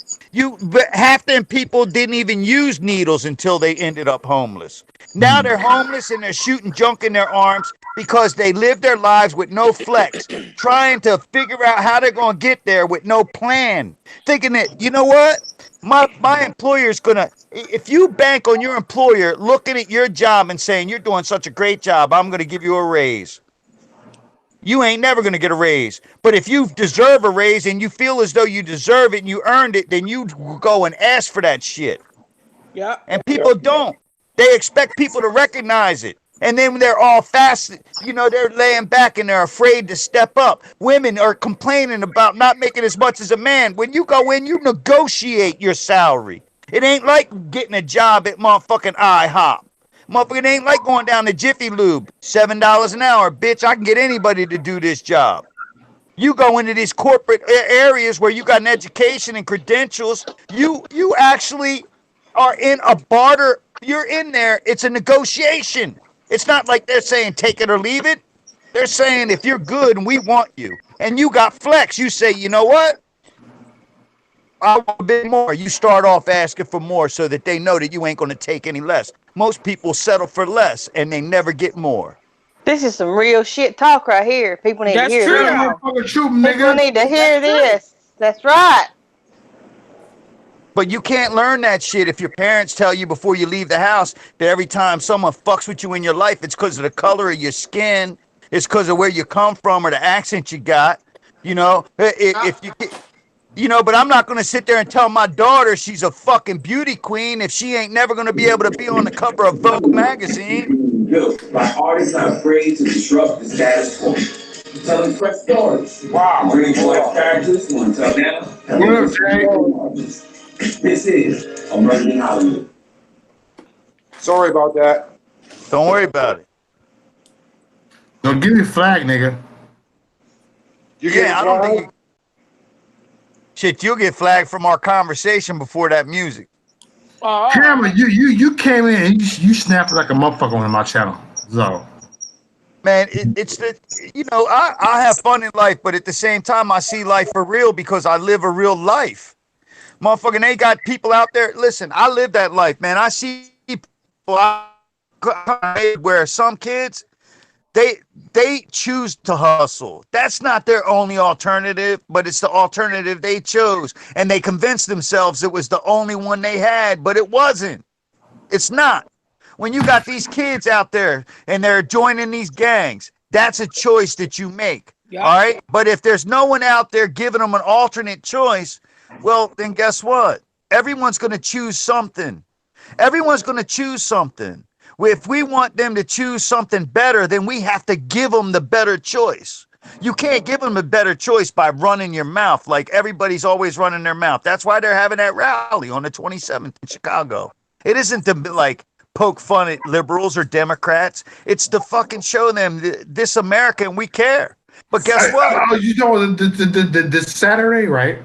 Half them people didn't even use needles until they ended up homeless. Now they're homeless and they're shooting junk in their arms because they live their lives with no flex, trying to figure out how they're going to get there with no plan. Thinking that, you know what? My employer's gonna, if you bank on your employer looking at your job and saying you're doing such a great job, I'm gonna give you a raise. You ain't never gonna get a raise. But if you deserve a raise and you feel as though you deserve it and you earned it, then you go and ask for that shit. Yeah. And people don't. They expect people to recognize it. And then they're all fast, you know, they're laying back and they're afraid to step up. Women are complaining about not making as much as a man. When you go in, you negotiate your salary. It ain't like getting a job at motherfucking IHOP. Motherfucking ain't like going down to Jiffy Lube. $7 an hour, bitch. I can get anybody to do this job. You go into these corporate areas where you got an education and credentials. You actually are in a barter you're in there, it's a negotiation. It's not like they're saying take it or leave it. They're saying if you're good and we want you, and you got flex, you say, you know what? I want a bit more. You start off asking for more so that they know that you ain't going to take any less. Most people settle for less and they never get more. This is some real shit talk right here. People need to That's hear true, this. That's though. motherfucking truth, People nigga. need to hear That's true. this. That's right. But you can't learn that shit if your parents tell you before you leave the house that every time someone fucks with you in your life, it's because of the color of your skin, it's because of where you come from or the accent you got. You know, if you get, you know, but I'm not going to sit there and tell my daughter she's a fucking beauty queen if she ain't never going to be able to be on the cover of Vogue magazine. Built by artists not afraid to disrupt the status quo. Telling fresh stories. Wow. Bringing fresh characters to Atlanta. What up, Jay? This is Emerging Hollywood. Sorry about that. Don't worry about it. Don't give me a flag, nigga. You Yeah, I don't think you, shit, you'll get flagged from our conversation before that music. Oh, Cameron, you came in and you snapped like a motherfucker on my channel. So Man, it's the, you know, I have fun in life, but at the same time, I see life for real because I live a real life. Motherfucking, they got people out there. Listen, I live that life, man. I see people where some kids, they choose to hustle. That's not their only alternative, but it's the alternative they chose. And they convinced themselves it was the only one they had, but it wasn't. It's not. When you got these kids out there and they're joining these gangs, that's a choice that you make. yeah. All right. But if there's no one out there giving them an alternate choice, well, then guess what? Everyone's going to choose something. Everyone's going to choose something. If we want them to choose something better, then we have to give them the better choice. You can't give them a better choice by running your mouth like everybody's always running their mouth. That's why they're having that rally on the 27th in Chicago. It isn't to like poke fun at liberals or Democrats. It's to fucking show them this America and we care. But guess what? you know this Saturday, right?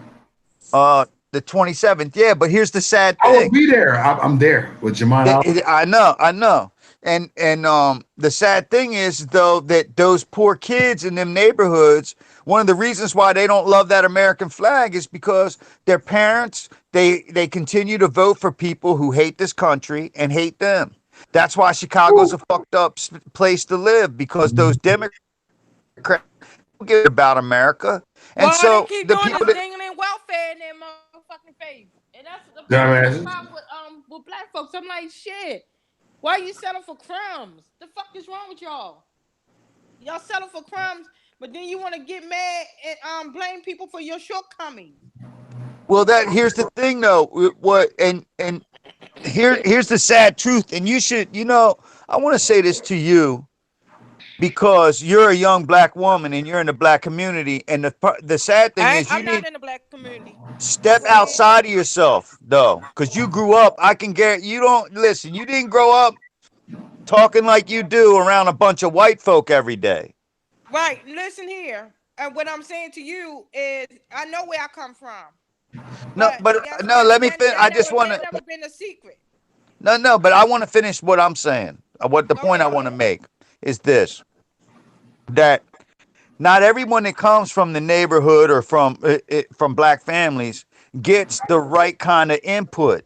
The 27th. Yeah, but here's the sad I will thing. be there. I'm there with Jamal. I know. And the sad thing is though that those poor kids in them neighborhoods, one of the reasons why they don't love that American flag is because their parents, they continue to vote for people who hate this country and hate them. That's why Chicago's a fucked up place to live, because those Democrats don't give about America. And Well, so they keep the doing people this that, dingling welfare in their motherfucking face, and that's the Dumbass. problem with black folks. I'm like, shit. Why you settle for crumbs? The fuck is wrong with y'all? Y'all settle for crumbs, but then you want to get mad and blame people for your shortcomings. well, that here's the thing though. What and here's the sad truth. And you should, you know, I want to say this to you because you're a young black woman and you're in the black community. And the sad thing is you I'm not need in the black community. step outside of yourself though, because you grew up. I can guarantee you don't listen. You didn't grow up talking like you do around a bunch of white folk every day. Right. Listen here. And what I'm saying to you is, I know where I come from. No, but guess no. what? Let me finish. I just want That to. never been a secret. No. But I want to finish what I'm saying. What the Go point I ahead. want to make is this: that not everyone that comes from the neighborhood or from black families gets the right kind of input.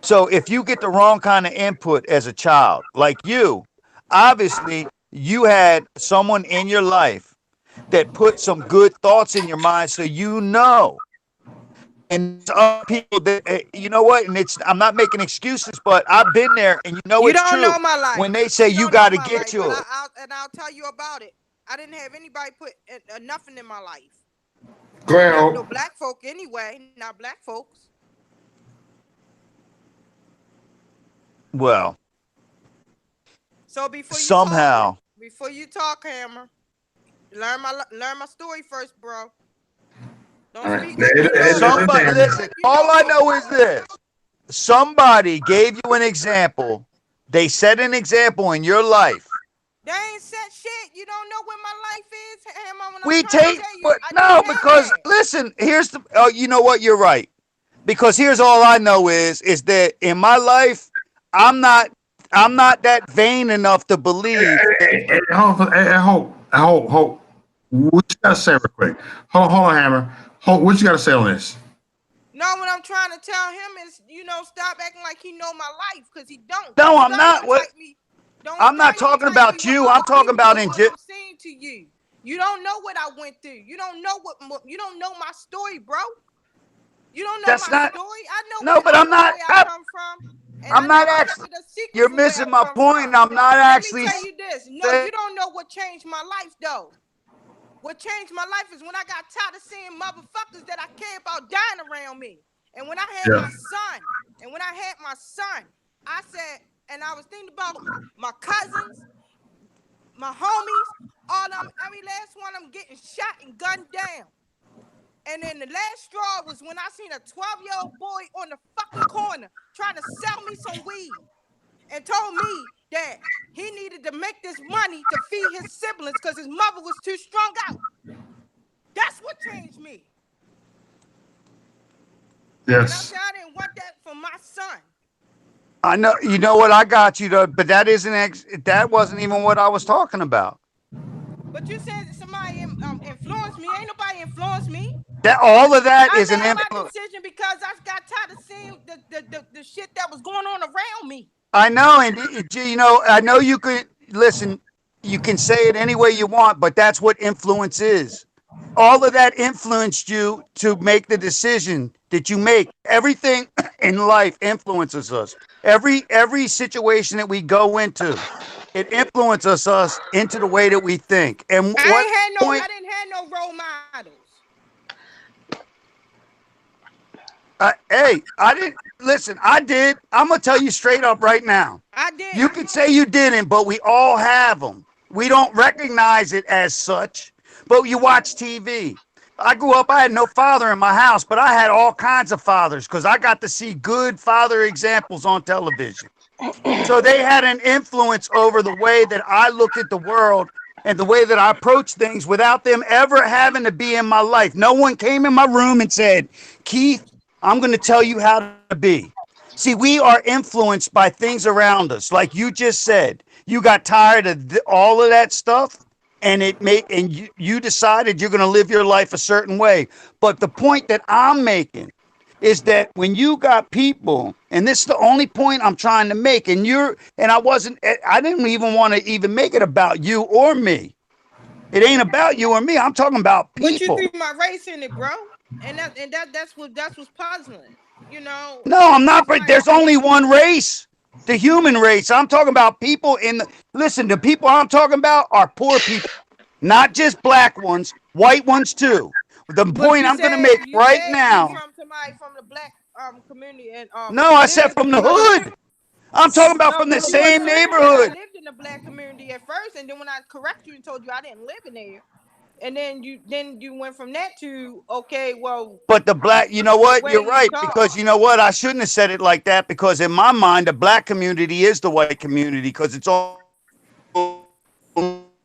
So if you get the wrong kind of input as a child, like you, obviously you had someone in your life that put some good thoughts in your mind, so you know. And other people that you know what, and it's I'm not making excuses, but I've been there, and you know You it's don't true. know my life. When they say you don't got know to my get life, to but it, I'll tell you about it. I didn't have anybody put nothing in my life. Girl, No black folk anyway, not black folks. well, So before somehow, you talk, Hammer, learn my story first, bro. Don't all right. speak like you know. somebody Don't speak listen. like you All I know. know is this: somebody gave you an example. They set an example in your life. They ain't said shit. You don't know what my life is, Hammer. When I'm We trying to take, tell you, but I no, didn't have because that. listen, here's the. Oh, you know what? You're right. Because here's all I know is that in my life, I'm not. I'm not that vain enough to believe that. Hold. What you gotta say real quick? Hold on, Hammer. What you gotta say on this? No, what I'm trying to tell him is, stop acting like he know my life, because he don't. No, Don't I'm not. What? stereotype me. Don't I'm not talking stereotype me about with you. I'm other talking people about with in. what I'm saying to you. You don't know what I went through. You don't know you don't know my story, bro. You don't know That's my not. story. I know No, but I'm not. where I come from, and I I'm not never kept actually. it a secret You're from where I missing my come point. from. I'm not Let me actually tell you this. No, saying. you don't know what changed my life, though. What changed my life is when I got tired of seeing motherfuckers that I care about dying around me. And when I had Yeah. my son, I said, and I was thinking about my cousins, my homies, all them, every last one of them getting shot and gunned down. And then the last straw was when I seen a 12-year-old boy on the fucking corner trying to sell me some weed and told me that he needed to make this money to feed his siblings because his mother was too strung out. That's what changed me. And I Yes. said I didn't want that for my son. I know. You know what? I got you though. But that isn't. That wasn't even what I was talking about. But you said somebody influenced me. Ain't nobody influenced me. That all of that I is an made my influence. decision because I got tired of seeing the shit that was going on around me. I know, and I know you could listen. You can say it any way you want, but that's what influence is. All of that influenced you to make the decision that you make. Everything in life influences us. Every situation that we go into, it influences us into the way that we think. And what I point? didn't have no role models. Hey, I didn't listen. I did. I'm gonna tell you straight up right now. I did. You could say you didn't, but we all have them. We don't recognize it as such, but you watch TV. I grew up, I had no father in my house, but I had all kinds of fathers because I got to see good father examples on television. So they had an influence over the way that I looked at the world and the way that I approached things without them ever having to be in my life. No one came in my room and said, Keith, I'm going to tell you how to be. See, we are influenced by things around us. Like you just said, you got tired of all of that stuff and you decided you're going to live your life a certain way. But the point that I'm making is that when you got people, and this is the only point I'm trying to make, I didn't even want to even make it about you or me. It ain't about you or me. I'm talking about But you people. threw my race in it, bro. That's what's puzzling. No, I'm not. It's like There's only one race, the human race. I'm talking about people listen, the people I'm talking about are poor people, not just black ones, white ones too. The but point I'm going to make you right said you now. from somebody from the black community and No, I said lived from the with a hood. I'm talking about no, from the but you same assumed that I neighborhood. lived in the black community at first, and then when I corrected you and told you I didn't live in there, and then you went from that to okay, well, But the black, you know the what? way You're you right. talk. Because you know what? I shouldn't have said it like that because in my mind, the black community is the white community because it's all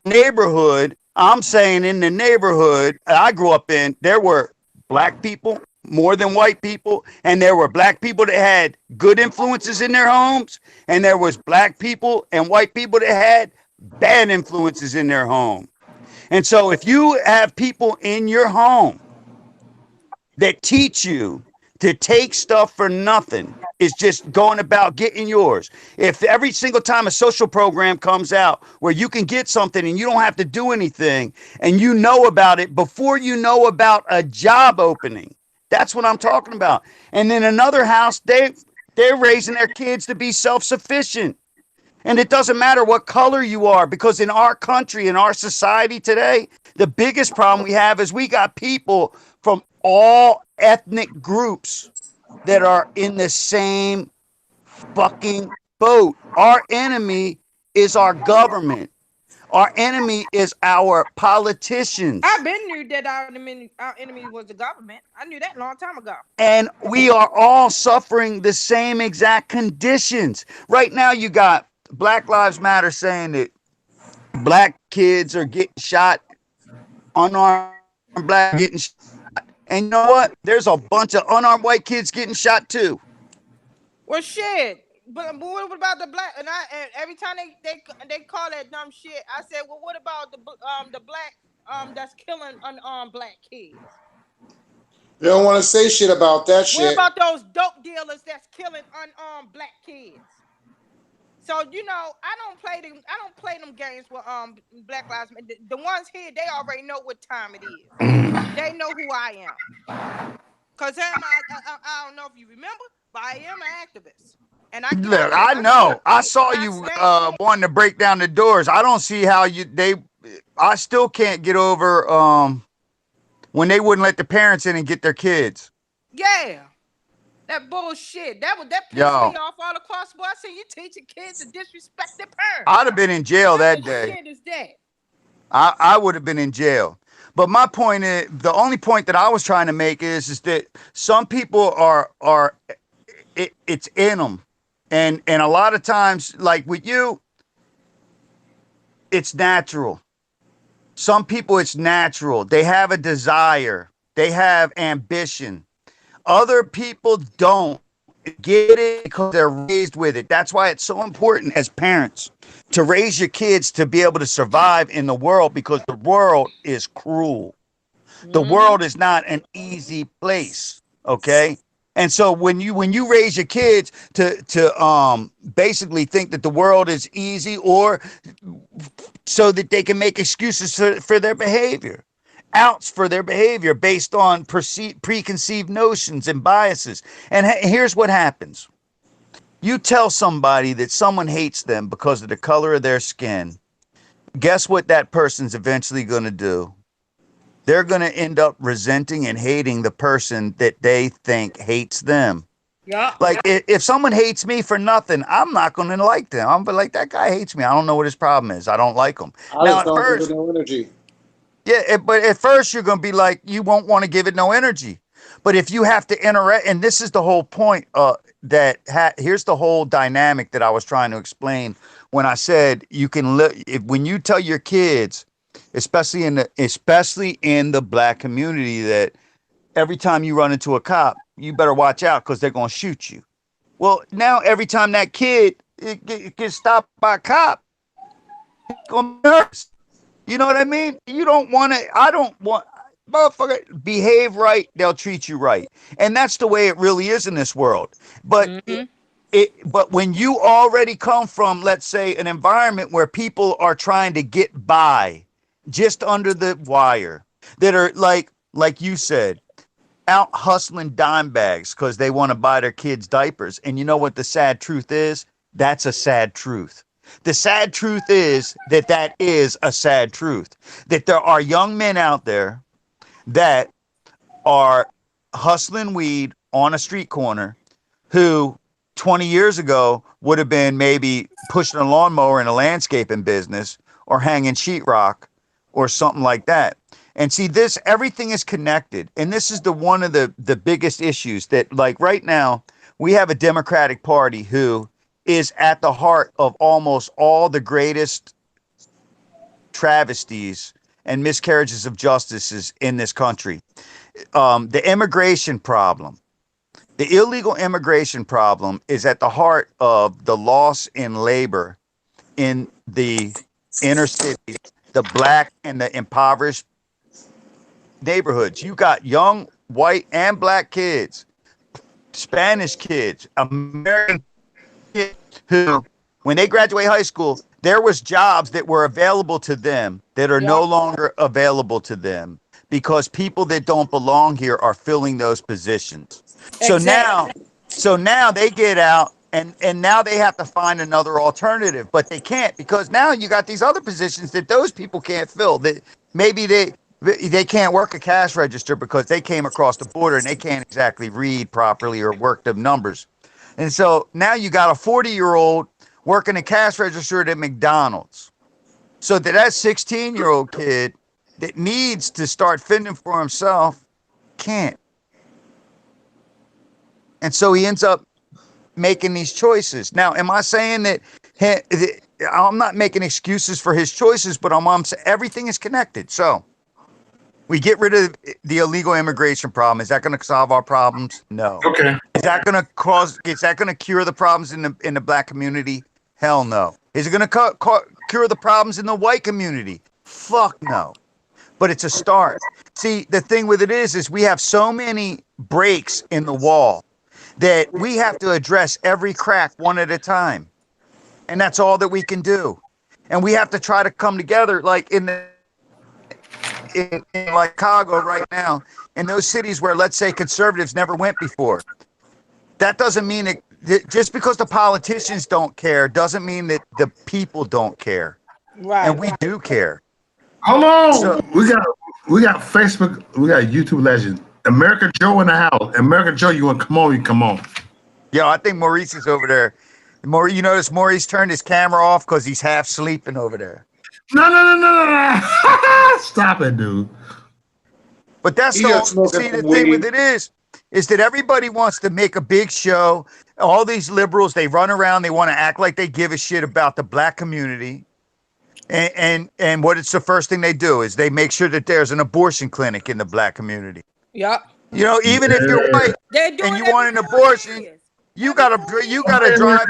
neighborhood. I'm saying in the neighborhood I grew up in, there were black people more than white people, and there were black people that had good influences in their homes, and there was black people and white people that had bad influences in their home. And so if you have people in your home that teach you to take stuff for nothing is just going about getting yours. If every single time a social program comes out where you can get something and you don't have to do anything and you know about it before you know about a job opening, that's what I'm talking about. And then another house, they're raising their kids to be self-sufficient. And it doesn't matter what color you are, because in our country, in our society today, the biggest problem we have is we got people from all ethnic groups that are in the same fucking boat. Our enemy is our government. Our enemy is our politicians. I've been knew that our enemy was the government. I knew that a long time ago. And we are all suffering the same exact conditions. Right now, you got Black Lives Matter saying that black kids are getting shot, unarmed black getting shot. And you know what? There's a bunch of unarmed white kids getting shot too. Well, shit. but what about the black? And every time they call that dumb shit, I said, well, what about the black that's killing unarmed black kids? They don't want to say shit about that What shit. about those dope dealers that's killing unarmed black kids? So I don't play them. I don't play them games with Black Lives Matter. The ones here, they already know what time it is. They know who I am. Cause I don't know if you remember, but I am an activist, and I get Look, on. I know. I saw I you stand. wanting to break down the doors. I don't see how I still can't get over when they wouldn't let the parents in and get their kids. Yeah, that bullshit. That pissed Yo, me off all across the board. I said you teaching kids to disrespect their parents. I'd have been in jail What that kind day. of shit is that? I would have been in jail. But my point is, the only point that I was trying to make is that some people are it's in them, and a lot of times, like with you, it's natural. Some people, it's natural. They have a desire. They have ambition. Other people don't get it because they're raised with it. That's why it's so important as parents to raise your kids to be able to survive in the world, because the world is cruel. The Mm-hmm. world is not an easy place. Okay. And so when you raise your kids to basically think that the world is easy, or so that they can make excuses for their behavior, outs for their behavior based on preconceived notions and biases. And here's what happens. You tell somebody that someone hates them because of the color of their skin. Guess what that person's eventually going to do? They're going to end up resenting and hating the person that they think hates them. Yeah. Like if someone hates me for nothing, I'm not going to like them. I'm like, that guy hates me. I don't know what his problem is. I don't like him. I Now just at don't give it first, no energy. yeah, but at first you're going to be like, you won't want to give it no energy. But if you have to interact, and this is the whole point, here's the whole dynamic that I was trying to explain when I said you can when you tell your kids, especially in the black community, that every time you run into a cop, you better watch out because they're going to shoot you. Well, now every time that kid gets stopped by a cop, he's going to be nervous. You know what I mean? You don't want to, I don't want, motherfucker, behave right, they'll treat you right. And that's the way it really is in this world. But Mm-hmm. but when you already come from, let's say, an environment where people are trying to get by just under the wire, that are like you said, out hustling dime bags because they want to buy their kids diapers. And you know what the sad truth is? That's a sad truth. The sad truth is that is a sad truth. That there are young men out there that are hustling weed on a street corner who 20 years ago would have been maybe pushing a lawnmower in a landscaping business or hanging sheetrock or something like that. And see, everything is connected. And this is one of the biggest issues that, like, right now, we have a Democratic Party who is at the heart of almost all the greatest travesties and miscarriages of justice in this country. The immigration problem, the illegal immigration problem, is at the heart of the loss in labor in the inner cities, the black and the impoverished neighborhoods. You got young white and black kids, Spanish kids, American kids who, when they graduate high school, there was jobs that were available to them that are no Yeah. longer available to them because people that don't belong here are filling those positions. So Exactly. now they get out and now they have to find another alternative, but they can't, because now you got these other positions that those people can't fill. That maybe they can't work a cash register because they came across the border and they can't exactly read properly or work the numbers. And so now you got a 40-year-old working a cash register at McDonald's. So that 16-year-old kid that needs to start fending for himself can't. And so he ends up making these choices. Now, am I saying that I'm not making excuses for his choices, but I'm saying everything is connected. So we get rid of the illegal immigration problem. Is that going to solve our problems? No. Okay. that going to cause? Is that going to cure the problems in the black community? Hell no. Is it going to cure the problems in the white community? Fuck no. But it's a start. See, the thing with it is we have so many breaks in the wall that we have to address every crack one at a time. And that's all that we can do. And we have to try to come together, like in like Chicago right now, in those cities where, let's say, conservatives never went before. That doesn't mean that just because the politicians don't care doesn't mean that the people don't care. Right. And we do care. Hold on. So, we got Facebook, we got YouTube legend. American Joe in the house. American Joe, you want to come on, you come on. Yo, I think Maurice is over there. You notice Maurice turned his camera off because he's half sleeping over there. No. Stop it, dude. But that's the thing with it is that everybody wants to make a big show. All these liberals, they run around, they want to act like they give a shit about the black community. And what it's the first thing they do is they make sure that there's an abortion clinic in the black community. Yeah. You know, even if you're white and you want an abortion, you gotta drive.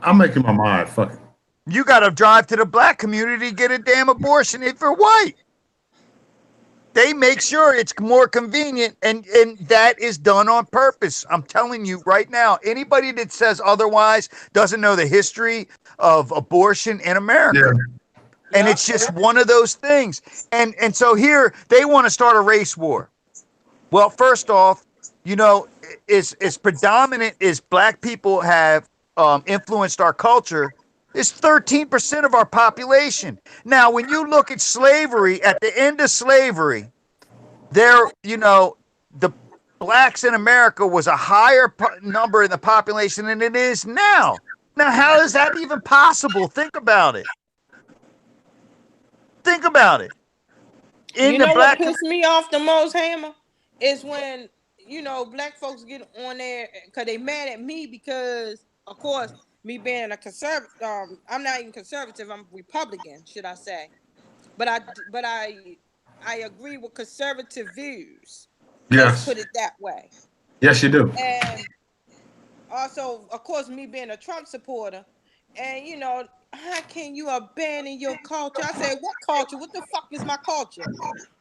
I'm making my mind. Fuck it. You gotta drive to the black community to get a damn abortion if you're white. They make sure it's more convenient, and that is done on purpose. I'm telling you right now, anybody that says otherwise doesn't know the history of abortion in America. Yeah. And it's just one of those things. And so here they want to start a race war. Well, first off, you know, is predominant is black people have influenced our culture. It's 13% of our population. Now, when you look at slavery, at the end of slavery, the blacks in America was a higher number in the population than it is now. Now, how is that even possible? Think about it. Think about it. What pissed me off the most, Hammer, is when, black folks get on there because they mad at me because, of course, me being a conservative, I'm not even conservative, I'm Republican, should I say. But I agree with conservative views. Yes. Let's put it that way. Yes, you do. And also, of course, me being a Trump supporter, and how can you abandon your culture? I said, what culture? What the fuck is my culture?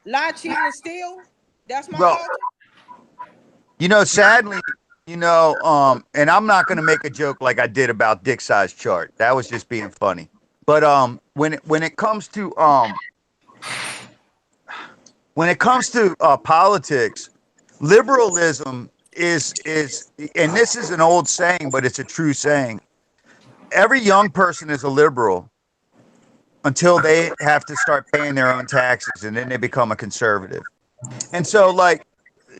Lie, cheating, and steal? That's my culture? Sadly, and I'm not going to make a joke like I did about dick size chart. That was just being funny. But when it comes to politics, liberalism is, and this is an old saying, but it's a true saying. Every young person is a liberal until they have to start paying their own taxes, and then they become a conservative. And so, like,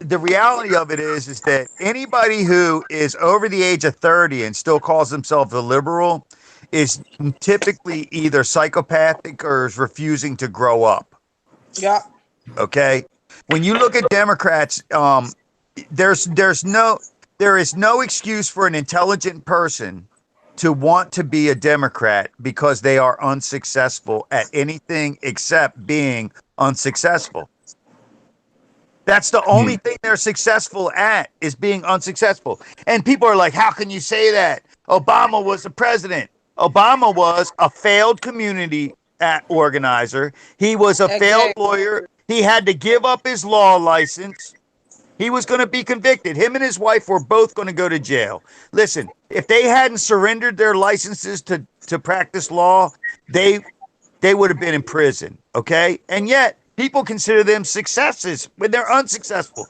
the reality of it is that anybody who is over the age of 30 and still calls themselves a liberal is typically either psychopathic or is refusing to grow up. Yeah. Okay. When you look at Democrats, there is no excuse for an intelligent person to want to be a Democrat because they are unsuccessful at anything except being unsuccessful. That's the only thing they're successful at, is being unsuccessful. And people are like, how can you say that? Obama was the president. Obama was a failed community organizer. He was a failed lawyer. He had to give up his law license. He was going to be convicted. Him and his wife were both going to go to jail. Listen, if they hadn't surrendered their licenses to practice law, they would have been in prison. Okay. And yet people consider them successes when they're unsuccessful.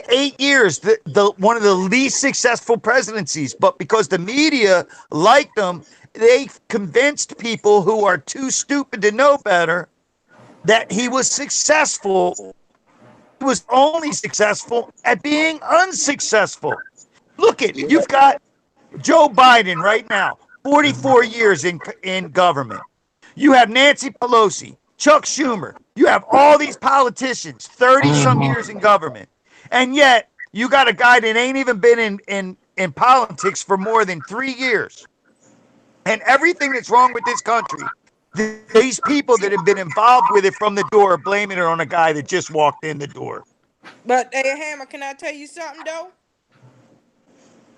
8 years, the one of the least successful presidencies, but because the media liked them, they convinced people who are too stupid to know better that he was successful. He was only successful at being unsuccessful. Look at, you've got Joe Biden right now, 44 years in government. You have Nancy Pelosi, Chuck Schumer. You have all these politicians, 30-some years in government. And yet, you got a guy that ain't even been in politics for more than 3 years. And everything that's wrong with this country, these people that have been involved with it from the door are blaming it on a guy that just walked in the door. But, hey, Hammer, can I tell you something, though?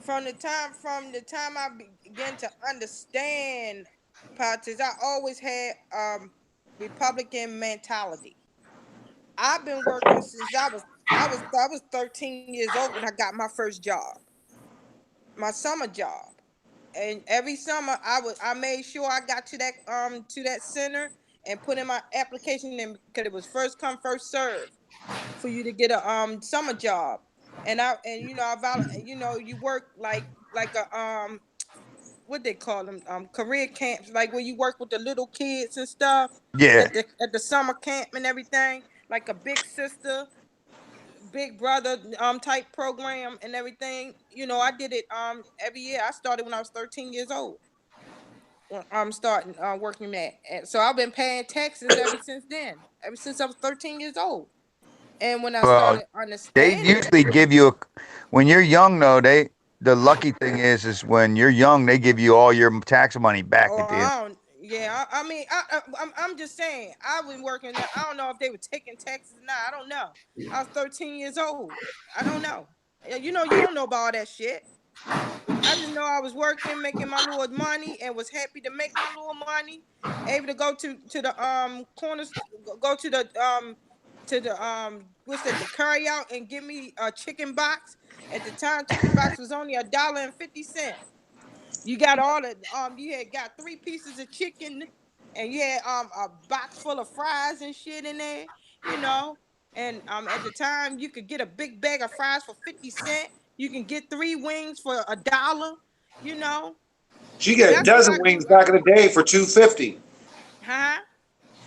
from the time I began to understand politics, I always had Republican mentality. I've been working since I was 13 years old when I got my first job, my summer job. And every summer I made sure I got to that center and put in my application in because it was first come first serve for you to get a summer job. And you work like a what they call them career camps, like where you work with the little kids and stuff Yeah. at the summer camp and everything, like a big sister big brother type program and everything. I did it every year. I started when I was 13 years old. I'm starting working that. And so I've been paying taxes ever since then. Ever since I was 13 years old. And when I Well, started they understanding, usually give you when you're young though, the lucky thing is when you're young, they give you all your tax money back oh, at the end. I don't. Yeah, I mean, I'm just saying. I've been working there. I don't know if they were taking taxes or not. I don't know. I was 13 years old. I don't know. You don't know about all that shit. I just know I was working, making my little money, and was happy to make my little money. Able to go to the corners, go to the what's that, the carry out and give me a chicken box. At the time, chicken box was only $1.50. You got all the you had got 3 pieces of chicken, and you had a box full of fries and shit in there, you know. And at the time you could get a big bag of fries for 50 cents. You can get 3 wings for $1, you know. She get a That's what dozen I grew wings back in the day for 250. huh?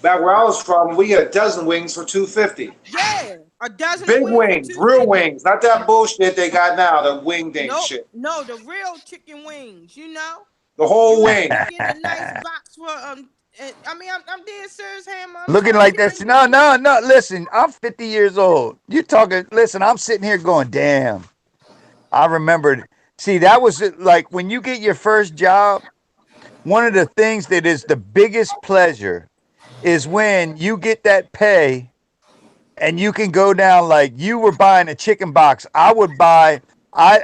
Back where I was from, we get a dozen wings for 250. Yeah. A dozen of Big wings for wings, real 250. wings, not that bullshit they got now, the wing ding Nope, shit. no, the real chicken wings, you know. The You whole able to wing. get a nice box for I mean, I'm dead serious, Hammer. I'm Looking trying to like tell this. you. No, no, no. Listen, I'm 50 years old. You talking? Listen, I'm sitting here going, damn. I remembered. See, that was like when you get your first job. One of the things that is the biggest pleasure is when you get that pay and you can go down like you were buying a chicken box. I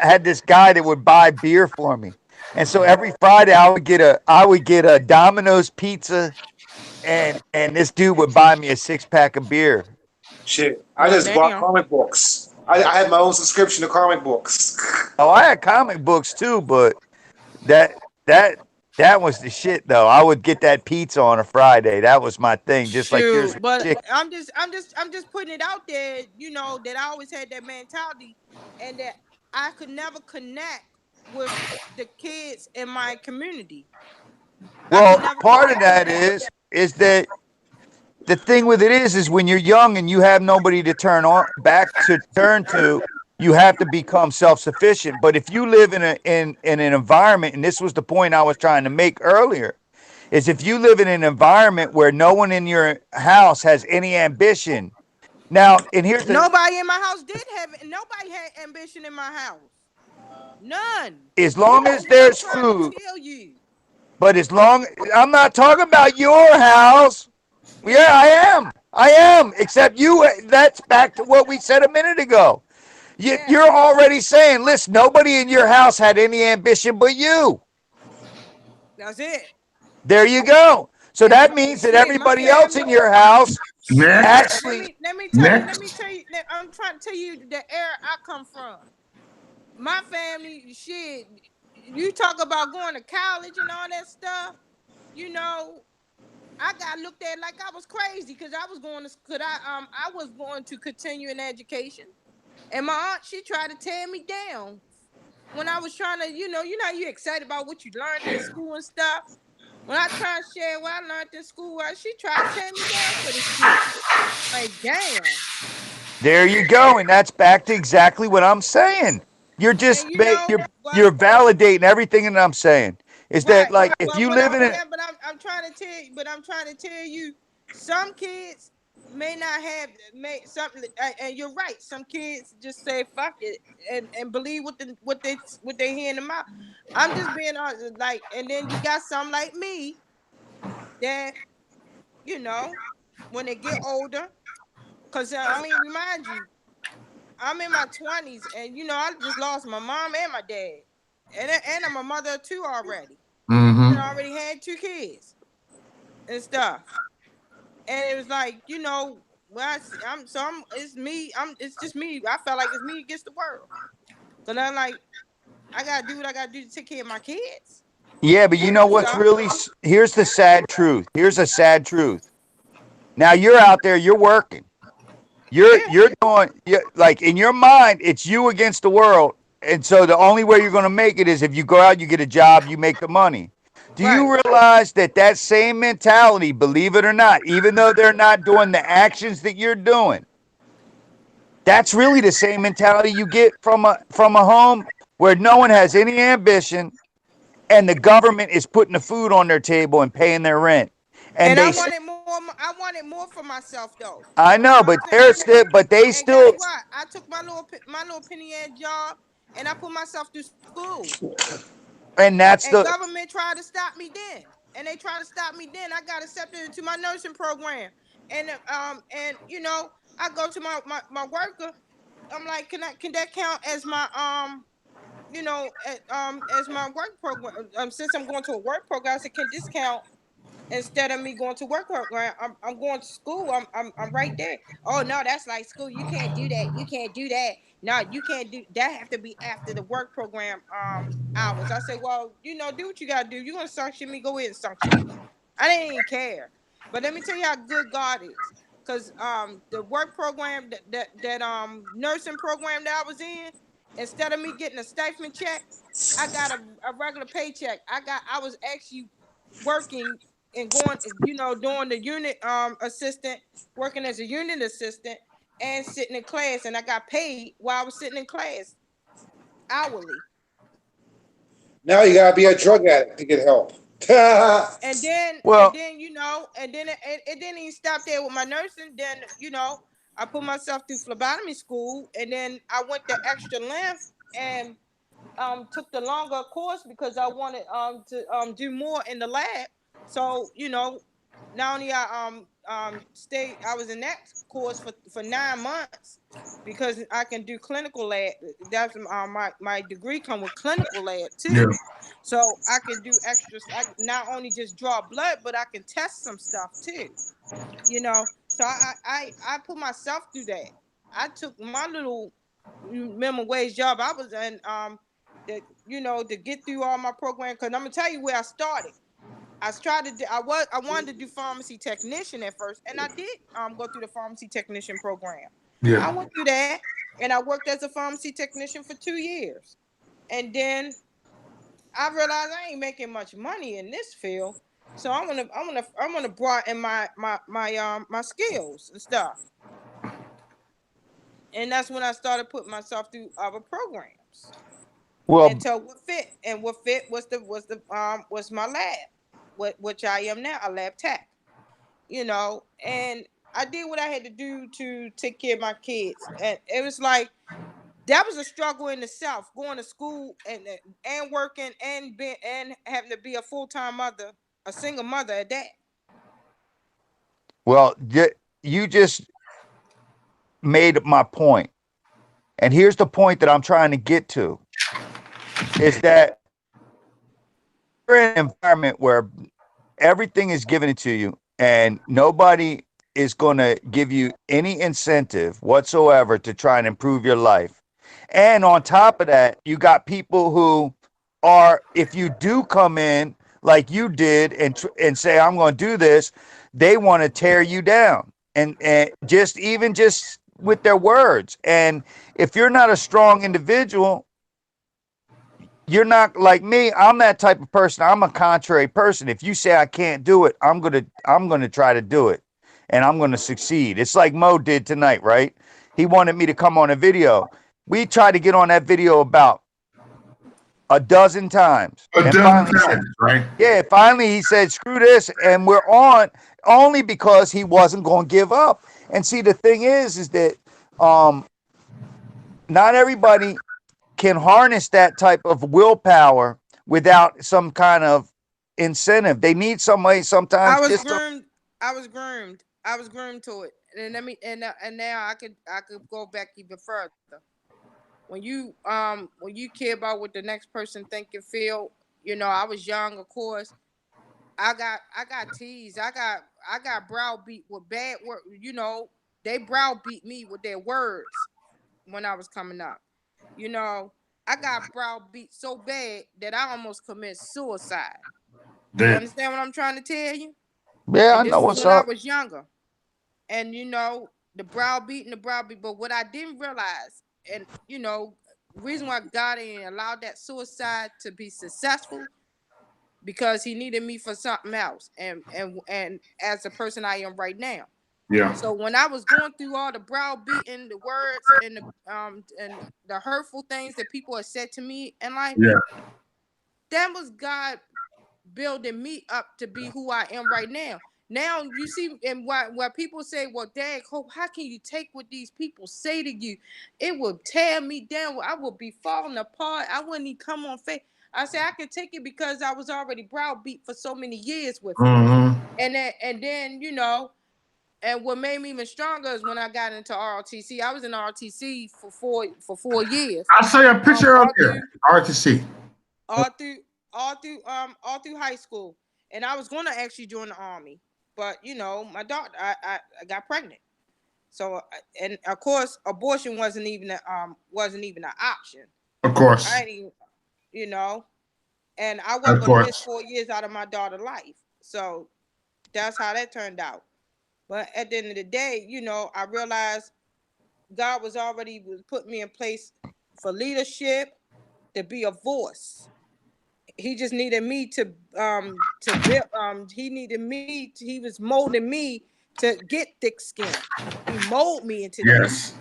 had this guy that would buy beer for me. And so every Friday I would get a Domino's pizza and this dude would buy me a 6 pack of beer. Shit. I Well, just bought damn. comic books. I had my own subscription to comic books. Oh, I had comic books too, but that that that was the shit though. I would get that pizza on a Friday. That was my thing. Just like yours Shoot, with but chicken. I'm just putting it out there, that I always had that mentality, and that I could never connect with the kids in my community. I Well, could never part of connect with that them. is that the thing with it is when you're young and you have nobody to turn to, you have to become self-sufficient. But if you live in an environment, and this was the point I was trying to make earlier, is if you live in an environment where no one in your house has any ambition. Now, and here's the Nobody in my house did have nobody had ambition in my house. None. as long as That's what I'm there's trying to food, tell you. but as long I'm not talking about your house. Yeah, Yeah. I am. I am. Except you. That's back to what we said a minute ago. Yeah. You're already saying, listen, nobody in your house had any ambition but you. That's it. There you go. So And that means that shit, my everybody else in family. your house Let me Next, let actually. me let me tell you. Let me next. tell you. I'm trying to tell you the era I come from. My family, shit. You talk about going to college and all that stuff. You know, I got looked at like I was crazy because I was going to. Could I was going to continue in education, and my aunt she tried to tear me down when I was trying to. How you excited about what you learned in school and stuff. When I tried to share what I learned in school, she tried to tear me down for this shit. Like, damn. There you go, and that's back to exactly what I'm saying. You're And just you're but validating everything that I'm saying. Is that right. like if But you what live I'm in a yeah, but I'm trying to tell you, some kids may not have may something, and you're right. Some kids just say fuck it and believe what they hear in the mouth. I'm just being honest, like, and then you got some like me that you know when they get older, because I mean, remind you, I'm in my 20s, and I just lost my mom and my dad. and I'm a mother of two already. Mm-hmm. And I already had 2 kids and stuff. And it was like, well, it's me. It's just me. I felt like it's me against the world. Cause I'm like, I gotta do what I gotta do to take care of my kids. Yeah, but you know And what's stuff. really, here's the sad truth. Here's a sad truth. Now you're out there, you're working. Yeah. You're doing, like in your mind, it's you against the world. And so the only way you're going to make it is if you go out, you get a job, you make the money. Do Right. you realize that that same mentality, believe it or not, even though they're not doing the actions that you're doing, that's really the same mentality you get from a home where no one has any ambition and the government is putting the food on their table and paying their rent. And And I they, wanted more. I wanted more for myself though. I You know know, what but I'm they're saying? still, but they And guess still, what? I took my little penny ad job, and I put myself through school. and that's And the, government tried to stop me then. And they tried to stop me then. I got accepted into my nursing program. And I go to my worker. I'm like, can that count as my as my work program? Since I'm going to a work program, I said, can this count instead of me going to work program? I'm going to school. I'm right there. Oh no, that's like school. You can't do that. You can't do that. No, you can't do that. Have to be after the work program hours. I said, well, do what you gotta do. You gonna sanction me? Go ahead and sanction me. I didn't even care. But let me tell you how good God is. Cause the work program that nursing program that I was in, instead of me getting a stipend check, I got a regular paycheck. I was actually working and going, doing the unit assistant, working as a unit assistant and sitting in class, and I got paid while I was sitting in class hourly. Now you gotta be a drug addict to get help. And then well, it didn't even stop there with my nursing. Then I put myself through phlebotomy school, and then I went the extra length and took the longer course because I wanted to do more in the lab. So not only I was in that course for 9 months because I can do clinical lab. That's my degree come with clinical lab Yeah. too. So I can do extras. I not only just draw blood, but I can test some stuff too. So I put myself through that. I took my little minimum wage job I was in to get through all my program, because I'm gonna tell you where I started. I wanted to do pharmacy technician at first, and I did go through the pharmacy technician program. Yeah. I went through that, and I worked as a pharmacy technician for 2 years, and then I realized I ain't making much money in this field, so I'm gonna broaden my skills and stuff. And that's when I started putting myself through other programs well, until what fit was my lab, which I am now, a lab tech. And I did what I had to do to take care of my kids, and it was like that was a struggle in itself, going to school and working and being and having to be a full-time mother, a single mother at that. well, you just made my point. And here's the point that I'm trying to get to is that you're in an environment where everything is given to you and nobody is going to give you any incentive whatsoever to try and improve your life. And on top of that, you got people who are, if you do come in like you did and say, I'm going to do this, they want to tear you down. And just with their words. And if you're not a strong individual, you're not like me. I'm that type of person. I'm a contrary person. If you say I can't do it, I'm gonna try to do it, and I'm gonna succeed. It's like Mo did tonight, right? He wanted me to come on a video. We tried to get on that video about a dozen times, A and dozen finally, times, right? yeah, finally he said, "Screw this," and we're on only because he wasn't going to give up. And see, the thing is that um, not everybody can harness that type of willpower without some kind of incentive. They need somebody I sometimes was just to, groomed. I was groomed. I was groomed to it. And let me and now I could go back even further. when you care about what the next person think and feel, I was young, of course. I got teased. I got browbeat with bad word. They browbeat me with their words when I was coming up. You know, I got browbeat so bad that I almost commit suicide. You Damn. understand what I'm trying to tell you? Yeah, I And know this is what's when I up. was younger. And the browbeat and the browbeat. But what I didn't realize, and reason why God ain't allowed that suicide to be successful, because He needed me for something else, and as the person I am right now. Yeah. So when I was going through all the browbeating, the words, and the hurtful things that people had said to me in life, Yeah. that was God building me up to be who I am right now. Now you see, and why people say, "Well, Dad, Hope, how can you take what these people say to you? It will tear me down. I would be falling apart. I wouldn't even come on face." I say I can take it because I was already browbeat for so many years with it, Mm-hmm. and then and what made me even stronger is when I got into ROTC. I was in ROTC for 4 years. I saw your picture up All here. through RTC. all through all through high school, and I was going to actually join the army, but my daughter, I got pregnant, so and of course abortion wasn't even an option. Of I course. ain't even, you know, and I wasn't Of going to miss course. 4 years out of my daughter's life, so that's how that turned out. But at the end of the day, I realized God was putting me in place for leadership, to be a voice. He just needed me to build. He was molding me to get thick skin. He molded me into that. Yes.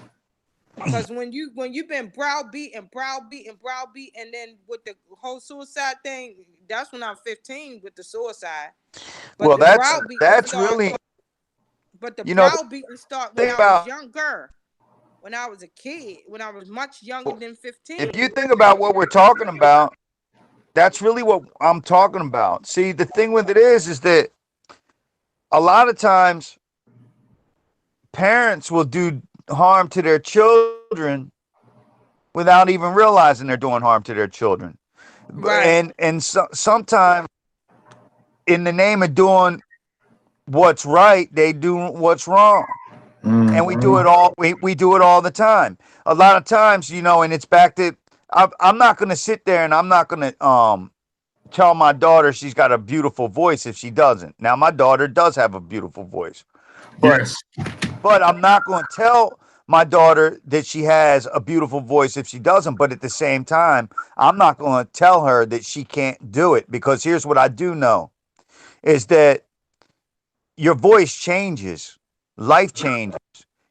Because when you've been browbeat and browbeat and browbeat, and then with the whole suicide thing, that's when I'm 15 with the suicide. But Well, the browbeating that's start. really, But the the browbeating start when thing I was about, younger, when I was a kid, when I was much younger than if 15. you think about what we're talking about, that's really what I'm talking about. See, the thing with it is that a lot of times parents will do harm to their children without even realizing they're doing harm to their children. Right. And sometimes in the name of doing what's right, they do what's wrong. And we do Mm-hmm. it all we do it all the time. A lot of times, and it's back to, I'm not going to sit there and I'm not going to tell my daughter she's got a beautiful voice if she doesn't. Now my daughter does have a beautiful voice. But Yes. but I'm not going to tell my daughter that she has a beautiful voice if she doesn't. But at the same time, I'm not going to tell her that she can't do it, because here's what I do know is that your voice changes, life changes.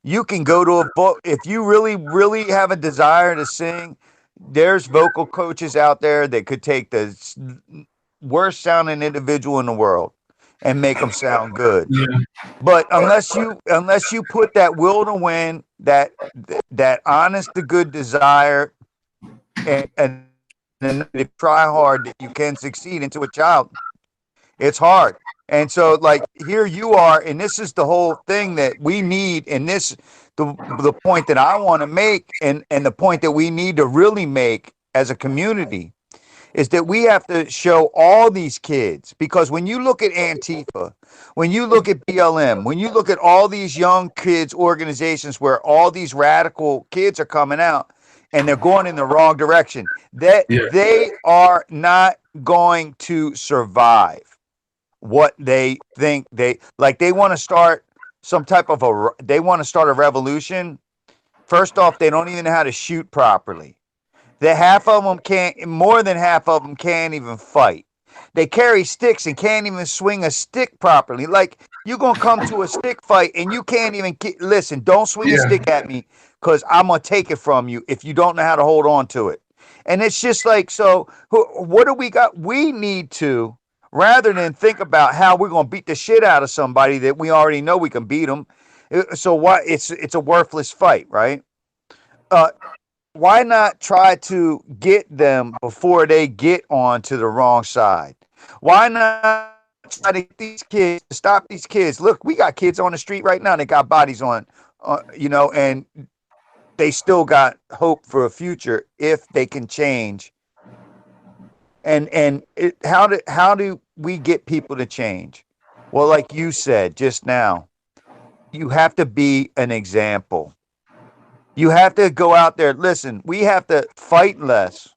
You can go to a book if you really, really have a desire to sing. There's vocal coaches out there that could take the worst sounding individual in the world and make them sound good. Yeah. But unless you put that will to win, that honest to good desire, and to try hard, that you can succeed into a child, it's hard. And so, like, here you are, and this is the whole thing that we need, and this the point that I want to make, and the point that we need to really make as a community, is that we have to show all these kids, because when you look at Antifa, when you look at BLM, when you look at all these young kids organizations where all these radical kids are coming out and they're going in the wrong direction, that Yeah. they are not going to survive what they think they want to start some type of they want to start a revolution. First off, they don't even know how to shoot properly. That half of them can't, more than half of them can't even fight. They carry sticks and can't even swing a stick properly. Like, you're going to come to a stick fight and you can't even listen, don't swing a Yeah. stick at me, because I'm going to take it from you if you don't know how to hold on to it. And it's just like, so what do we got? We need to, rather than think about how we're going to beat the shit out of somebody that we already know we can beat them. So why it's a worthless fight, right? Uh, why not try to get them before they get onto the wrong side? Why not try to get these kids, to stop these kids? Look, we got kids on the street right now that got bodies on, and they still got hope for a future if they can change. How do we get people to change? Well, like you said just now, you have to be an example. You have to go out there. Listen, we have to fight less.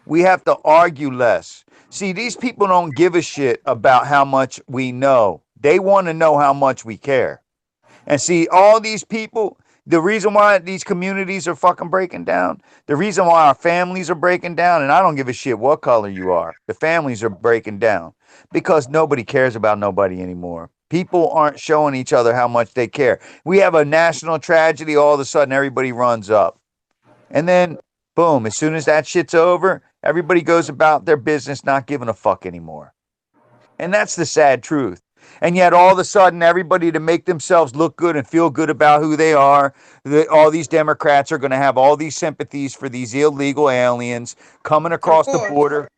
We have to argue less. See, these people don't give a shit about how much we know. They want to know how much we care. And see, all these people, the reason why these communities are fucking breaking down, the reason why our families are breaking down, and I don't give a shit what color you are, the families are breaking down because nobody cares about nobody anymore. People aren't showing each other how much they care. We have a national tragedy, all of a sudden everybody runs up. And then, boom, as soon as that shit's over, everybody goes about their business not giving a fuck anymore. And that's the sad truth. And yet, all of a sudden, everybody to make themselves look good and feel good about who they are, all these Democrats are going to have all these sympathies for these illegal aliens coming Of across the course. border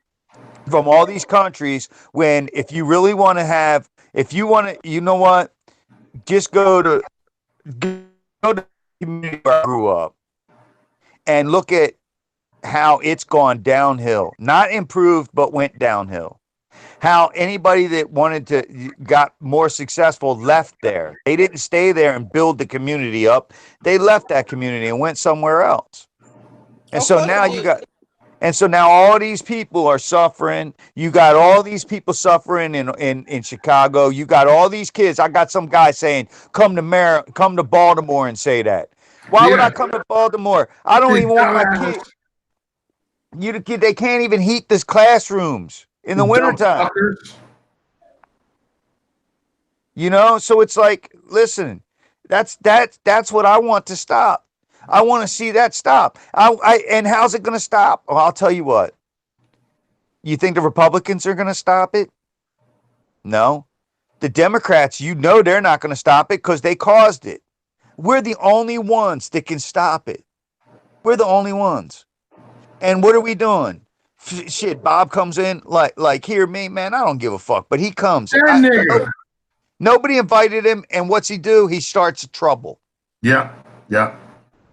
from all these countries. When if you really want to have, if you want to, you know what, just go to the community where I grew up and look at how it's gone downhill. Not improved, but went downhill. How anybody that wanted to got more successful left there. They didn't stay there and build the community up. They left that community and went somewhere else. And Of so course now it you did. got and so now all these people are suffering. You got all these people suffering in Chicago. You got all these kids. I got some guy saying, come to Baltimore and say that. Why would I Yeah. come to Baltimore? I don't These even want my kid. dumbasses. The kid, they can't even heat this classrooms in the These dumb wintertime. fuckers. So it's like, listen, that's what I want to stop. I want to see that stop. And how's it going to stop? Well, I'll tell you what. You think the Republicans are going to stop it? No. The Democrats, they're not going to stop it because they caused it. We're the only ones that can stop it. We're the only ones. And what are we doing? Shit, Bob comes in like here, me, man, I don't give a fuck. But he comes. That nigga. Nobody invited him, and what's he do? He starts trouble. Yeah. Yeah.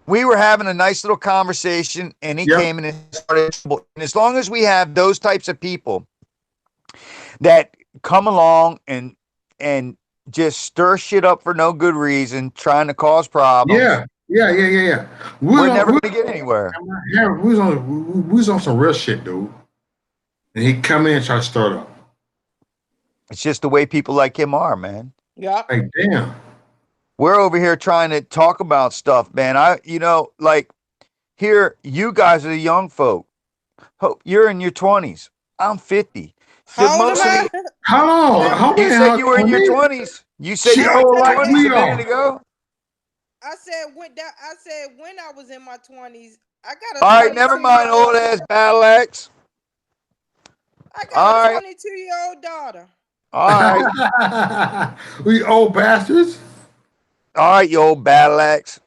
We were having a nice little conversation, and he Yep. came in and started trouble. And as long as we have those types of people that come along and just stir shit up for no good reason, trying to cause problems, Yeah. we're never going to get anywhere. We was on some real shit, dude. And he come in and try to start up. It's just the way people like him are, man. Yeah. Like, damn. We're over here trying to talk about stuff, man. Like here, you guys are the young folk. You're in your 20s. I'm 50. How old am I? How You said you were in your 20s. You said She you were in old your like 20s we a are. minute ago. I said when I was in my 20s. I got a All right, never mind, old ass battle axe. I got All a right. 22-year-old daughter. All right. We old bastards. All right, you old battle axe.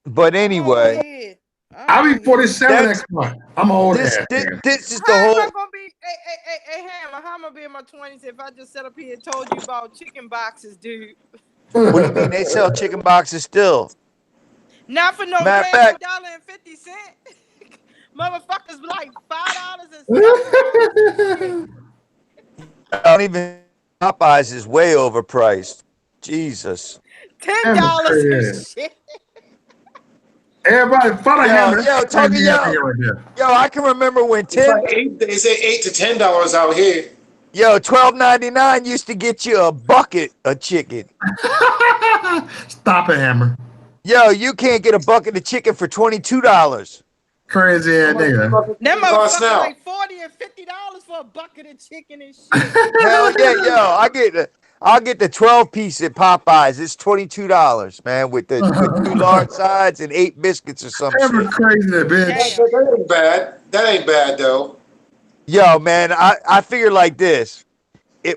But anyway, I'll be 47 That's- next month. I'm old this ass. this is the How am whole. I gonna be? Hey, Hammer. How am I gonna be in my 20s if I just sat up here and told you about chicken boxes, dude? What do you mean they sell chicken boxes still? Not for no Matter of damn fact- $1.50. Motherfuckers like $5 and $7. I don't even. Popeyes is way overpriced. Jesus. $10 and shit. Everybody, follow him. Yo, I can remember when They say $8 to $10 out here. Yo, $12.99 used to get you a bucket of chicken. Stop it, Hammer. Yo, you can't get a bucket of chicken for $22. Crazy ass nigga. Them motherfuckers like $40 and $50 for a bucket of chicken and shit. Hell yeah, yo, I'll get the 12-piece at Popeyes. It's $22, man, with 2 large sides and 8 biscuits or some shit. Crazy, bitch. That ain't bad. That ain't bad though. Yo, man, I figure like this.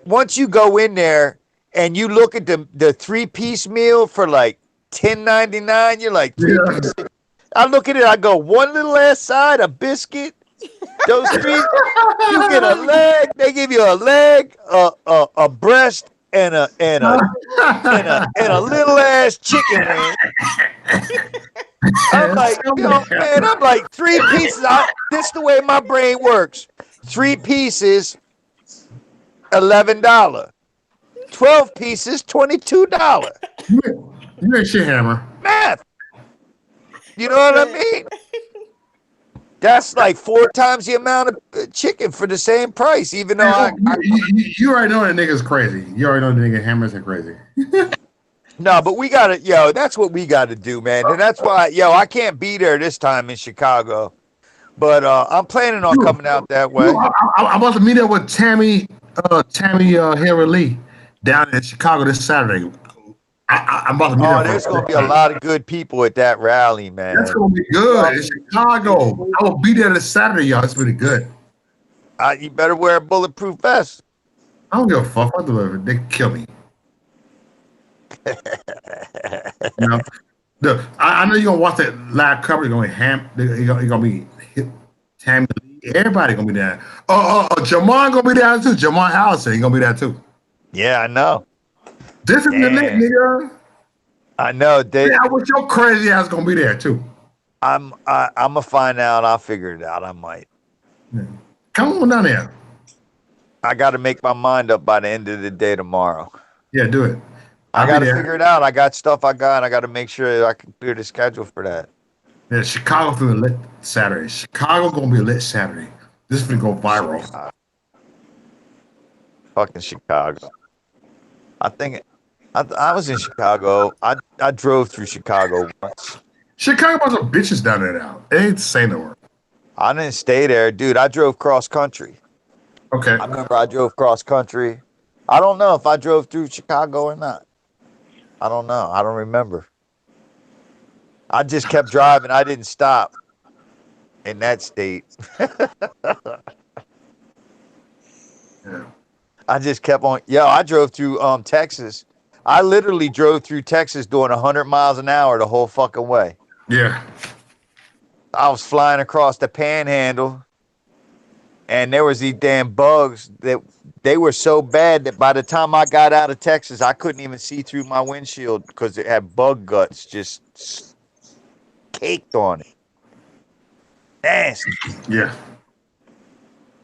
Once you go in there and you look at the 3-piece meal for like $10.99, you're like, I look at it, I go, one little ass side, a biscuit, those 3, you get a leg, they give you a leg, a breast, and a little ass chicken wing. I'm like, man, I'm like 3 pieces. This is the way my brain works. 3 pieces, $11. 12 pieces, $22. You ain't shit, Hammer. Math. You know what I mean? That's like 4 times the amount of chicken for the same price. Even though You already know that nigga's crazy. You already know the nigga Hammers are crazy. no, but we gotta, that's what we gotta do, man. And that's why, I can't be there this time in Chicago. But I'm planning on coming out that way. I'm about to meet up with Tammy Harry Lee down in Chicago this Saturday. I'm about to meet up. There's gonna be a lot of good people at that rally, man. That's gonna be good in Chicago. I will be there this Saturday, y'all. It's really good. You better wear a bulletproof vest. I don't give a fuck. I'll deliver it. They can kill me. You know? I know you're gonna watch that live cover. You're gonna be Tammy Lee. Everybody gonna be there. Jamon gonna be there too. Jamon Allison, he gonna be there too. Yeah, I know. Different than that, nigga. I know. I wish your crazy ass gonna be there too. I'm gonna find out. I'll figure it out. I might. Yeah. Come on down there. I got to make my mind up by the end of the day tomorrow. Yeah, do it. I got to figure it out. I got stuff I got. I got to make sure I can clear the schedule for that. Yeah, Chicago gonna be lit Saturday. Chicago gonna be a lit Saturday. This is gonna go viral. Fucking Chicago. I think I was in Chicago. I drove through Chicago once. Chicago bunch of bitches down there now. It ain't the same no more. I didn't stay there, dude. I drove cross country. Okay. I remember I drove cross country. I don't know if I drove through Chicago or not. I don't know. I don't remember. I just kept driving. I didn't stop in that state. Yeah. I just kept on. I drove through Texas. I literally drove through Texas doing 100 miles an hour the whole fucking way. Yeah. I was flying across the panhandle, and there was these damn bugs that they were so bad that by the time I got out of Texas, I couldn't even see through my windshield because it had bug guts just caked on it. Nasty. Yeah.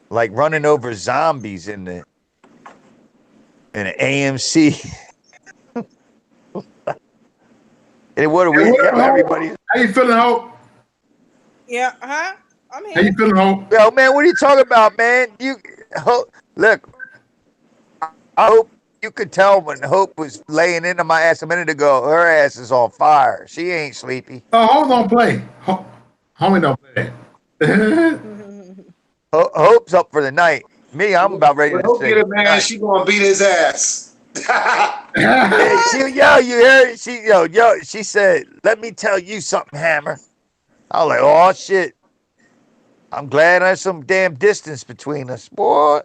Like running over zombies in the AMC. And what are we? Everybody. How you feeling, Hope? Yeah, huh? I'm here. How you feeling, Hope? Yo, man, what are you talking about, man? Look. I hope you could tell when Hope was laying into my ass a minute ago. Her ass is on fire. She ain't sleepy. Oh, Hope don't play. Homie don't play that. Hope's up for the night. Me, I'm about ready to Hope say get it, man. night. She gonna beat his ass. Yeah, you hear it? She said, "Let me tell you something, Hammer." I was like, "Oh shit." I'm glad there's some damn distance between us, boy.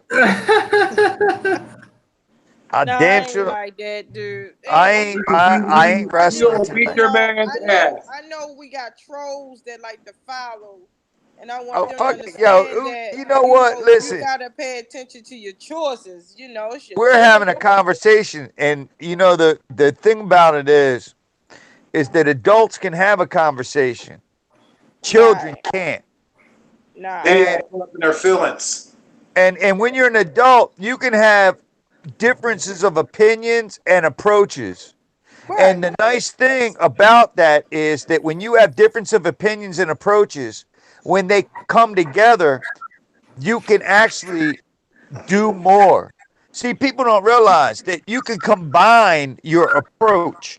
I damn sure like that, dude. I ain't wrestling. You gonna beat your man's ass. I know we got trolls that like to follow, and I want Oh, them fuck to it. understand that. You know what? Listen. You gotta pay attention to your choices. You know, We're having a conversation, and the thing about it is that adults can have a conversation. Children can't. Nah. They up in their feelings. And when you're an adult, you can have differences of opinions and approaches. Right. And the nice thing about that is that when you have difference of opinions and approaches, when they come together, you can actually do more. See, people don't realize that you can combine your approach.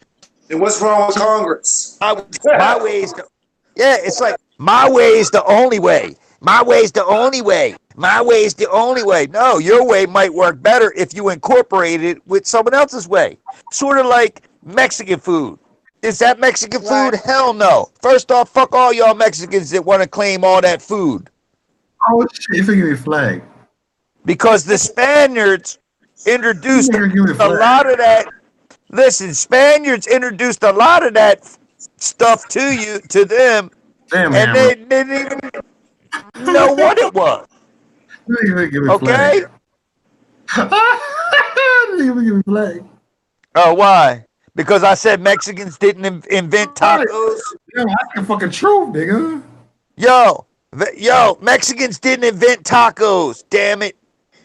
And what's wrong with Congress? My way is it's like my way is the only way. My way is the only way. My way is the only way. No, your way might work better if you incorporate it with someone else's way. Sort of like Mexican food. Is that Mexican food? Right. Hell no. First off, fuck all y'all Mexicans that want to claim all that food. Oh shit, you forget your flag. Because the Spaniards introduced a lot of that. Listen, Spaniards introduced a lot of that stuff to them. Damn, and they didn't even know what it was. Okay? Give me flag. Oh, why? Because I said Mexicans didn't invent Right. tacos. Yo, that's the fucking truth, nigga. Yo, Mexicans didn't invent tacos. Damn it.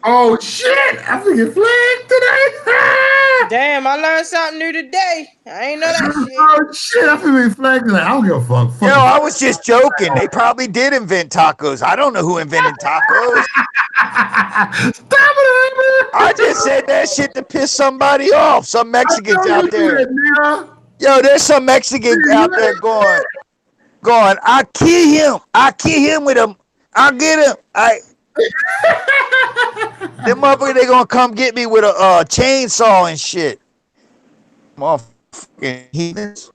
Oh shit! I'm thinking flag today. Damn, I learned something new today. I ain't know that shit. Oh shit! I'm thinking flag today. I don't give a fuck. Yo, Fuck I was just joking. They probably did invent tacos. I don't know who invented tacos. Stop it, I just said that shit to piss somebody off. Some I Mexicans told you out to do there. that, nigga. Yo, there's some Mexicans out there going, I kill him with him. I'll get him. Them motherfuckers, they gonna come get me with a chainsaw and shit. Motherfucking heathens.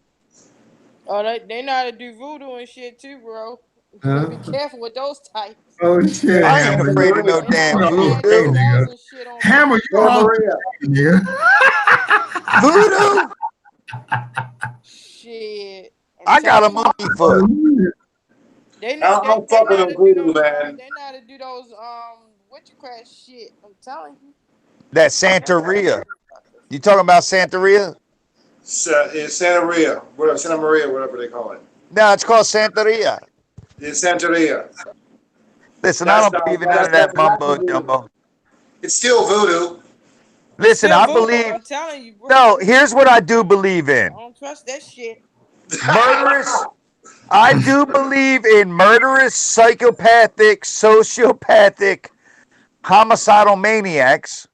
Oh, they know how to do voodoo and shit too, bro. You better Huh? be careful with those types. Oh shit, I ain't Hammer. afraid of no They know damn how to You add okay, voodoo. them laws nigga? and shit on Hammer, people. you all Maria. nigga. Voodoo? Shit. I'm I got a telling you. monkey foot. They I know don't they fuck know with how them to do voodoo, those man. they know how to do those witchcraft shit. I'm telling you. That Santeria. You talking about Santeria? It's Santa Maria, whatever, Santa Maria, whatever they call it. No, it's called Santeria. It's Santeria. Listen, I don't believe in none of that That's Latin mumbo voodoo. jumbo. It's still voodoo. It's Listen, still I voodoo. believe. I'm telling you, bro. No, here's what I do believe I in. don't trust that shit. Murderous. I do believe in murderous, psychopathic, sociopathic, homicidal maniacs.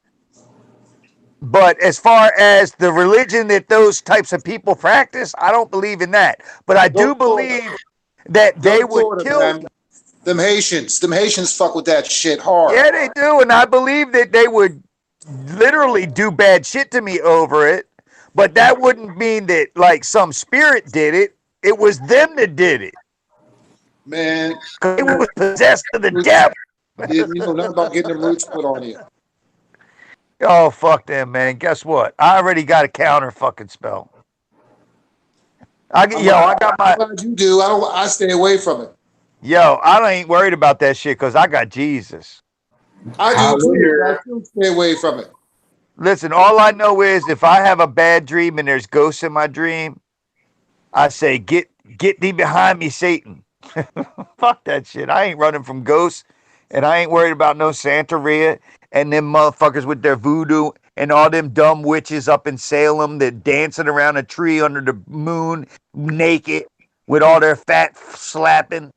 But as far as the religion that those types of people practice, I don't believe in that. But I Go do to Florida. believe that Go they to would Florida, kill. man. Them Haitians fuck with that shit hard. Yeah, they do. And I believe that they would literally do bad shit to me over it. But that wouldn't mean that, like, some spirit did it. It was them that did it. Man, Because it was possessed of the roots, devil. you know nothing about getting them roots put on you. Oh, fuck them, man. Guess what? I already got a counter fucking spell. I I'm got my. glad you do. I stay away from it. Yo, I ain't worried about that shit because I got Jesus. I do too, but I Hallelujah. still stay away from it. Listen, all I know is if I have a bad dream and there's ghosts in my dream, I say, get thee behind me, Satan. Fuck that shit. I ain't running from ghosts, and I ain't worried about no Santeria and them motherfuckers with their voodoo and all them dumb witches up in Salem that dancing around a tree under the moon naked with all their fat slapping.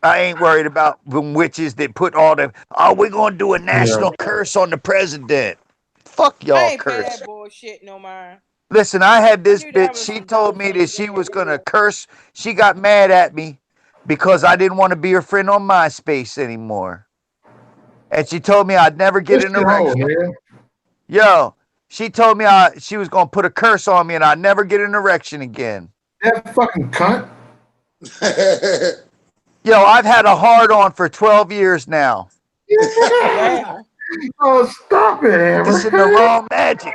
I ain't worried about them witches that put all the, we're going to do a Yeah. national curse on the president. Fuck I y'all ain't paying curse. that bullshit no mind. Listen, I had I this knew that bitch. was She some dumb told me that shit. she was going to curse. She got mad at me because I didn't want to be her friend on MySpace anymore. And she told me I'd never get Push an your hole, erection. man. Yo, she told me she was going to put a curse on me and I'd never get an erection again. That fucking cunt. Yo, I've had a hard on for 12 years now. Damn. Oh, stop it, Hammer. This is the wrong magic.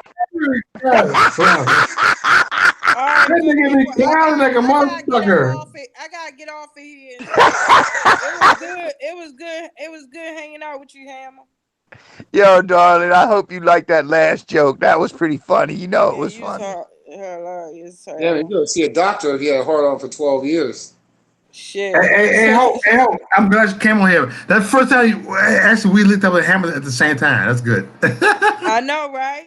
All right, That good nigga be people. clowning like a I gotta get motherfucker. off it. I gotta get off of here and stuff. It was good. It was good. It was good hanging out with you, Hammer. Yo, darling, I hope you liked that last joke. That was pretty funny. You know it Yeah, was you was funny. hilarious. Yeah, you go see a doctor if you had a hard on for 12 years. Shit. Hey, ho, I'm glad you came on here. That first time, actually, we linked up with Hammer at the same time. That's good. I know, right?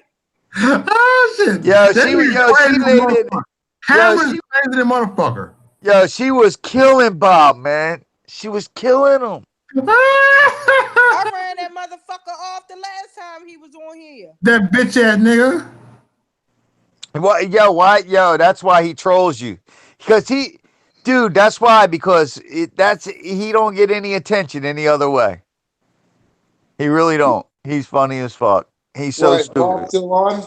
Oh, shit. Yo, That she nigga she crazy laid in. motherfucker. Yo, Hammer's crazy than motherfucker. she was killing Bob, man. She was killing him. I ran that motherfucker off the last time he was on here. That bitch ass nigga. What? Yo, that's why he trolls you, because dude, that's why because he don't get any attention any other way. He really don't. He's funny as fuck. He's so What, Bob stupid. still on?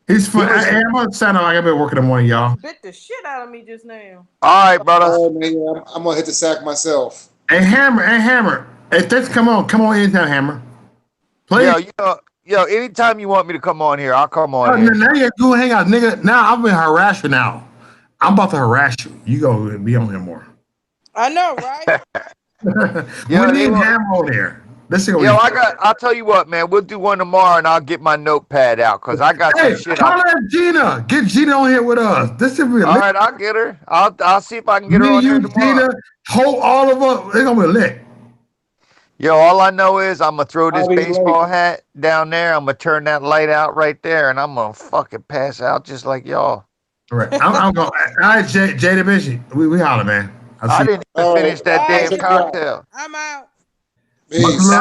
He's fun. He was- I'm gonna sign up. I gotta be working in the morning, y'all. Bit the shit out of me just now. All right, brother. Oh, man, yeah, I'm going to hit the sack myself. Hey, Hammer. Hey, Hammer. Hey, thanks. Come on anytime, Hammer. Please. Yo, anytime you want me to come on here, I'll come Oh, on here. now you do hang out, nigga. Now I'm gonna harass you now. I'm about to harass you. You gonna be on here more. I know, right? We Yo, they need want- Hammer on here. Let's see. Yo, I'll tell you what, man. We'll do one tomorrow, and I'll get my notepad out because I got Hey, some shit. holler at Gina. Get Gina on here with us. This is real. All right, I'll get her. I'll see if I can get her Me, on here you, tomorrow. Gina, Hope, all of us. They're gonna be lit. Yo, all I know is I'm gonna throw this I'll be baseball hat down there. I'm gonna turn that light out right there, and I'm gonna fucking pass out just like y'all. All right, I'm going. All right, Jay the Bishop. We holler, man. I didn't even All right. finish that All right, damn Check it y'all. out. cocktail. I'm out. Peace. Much love.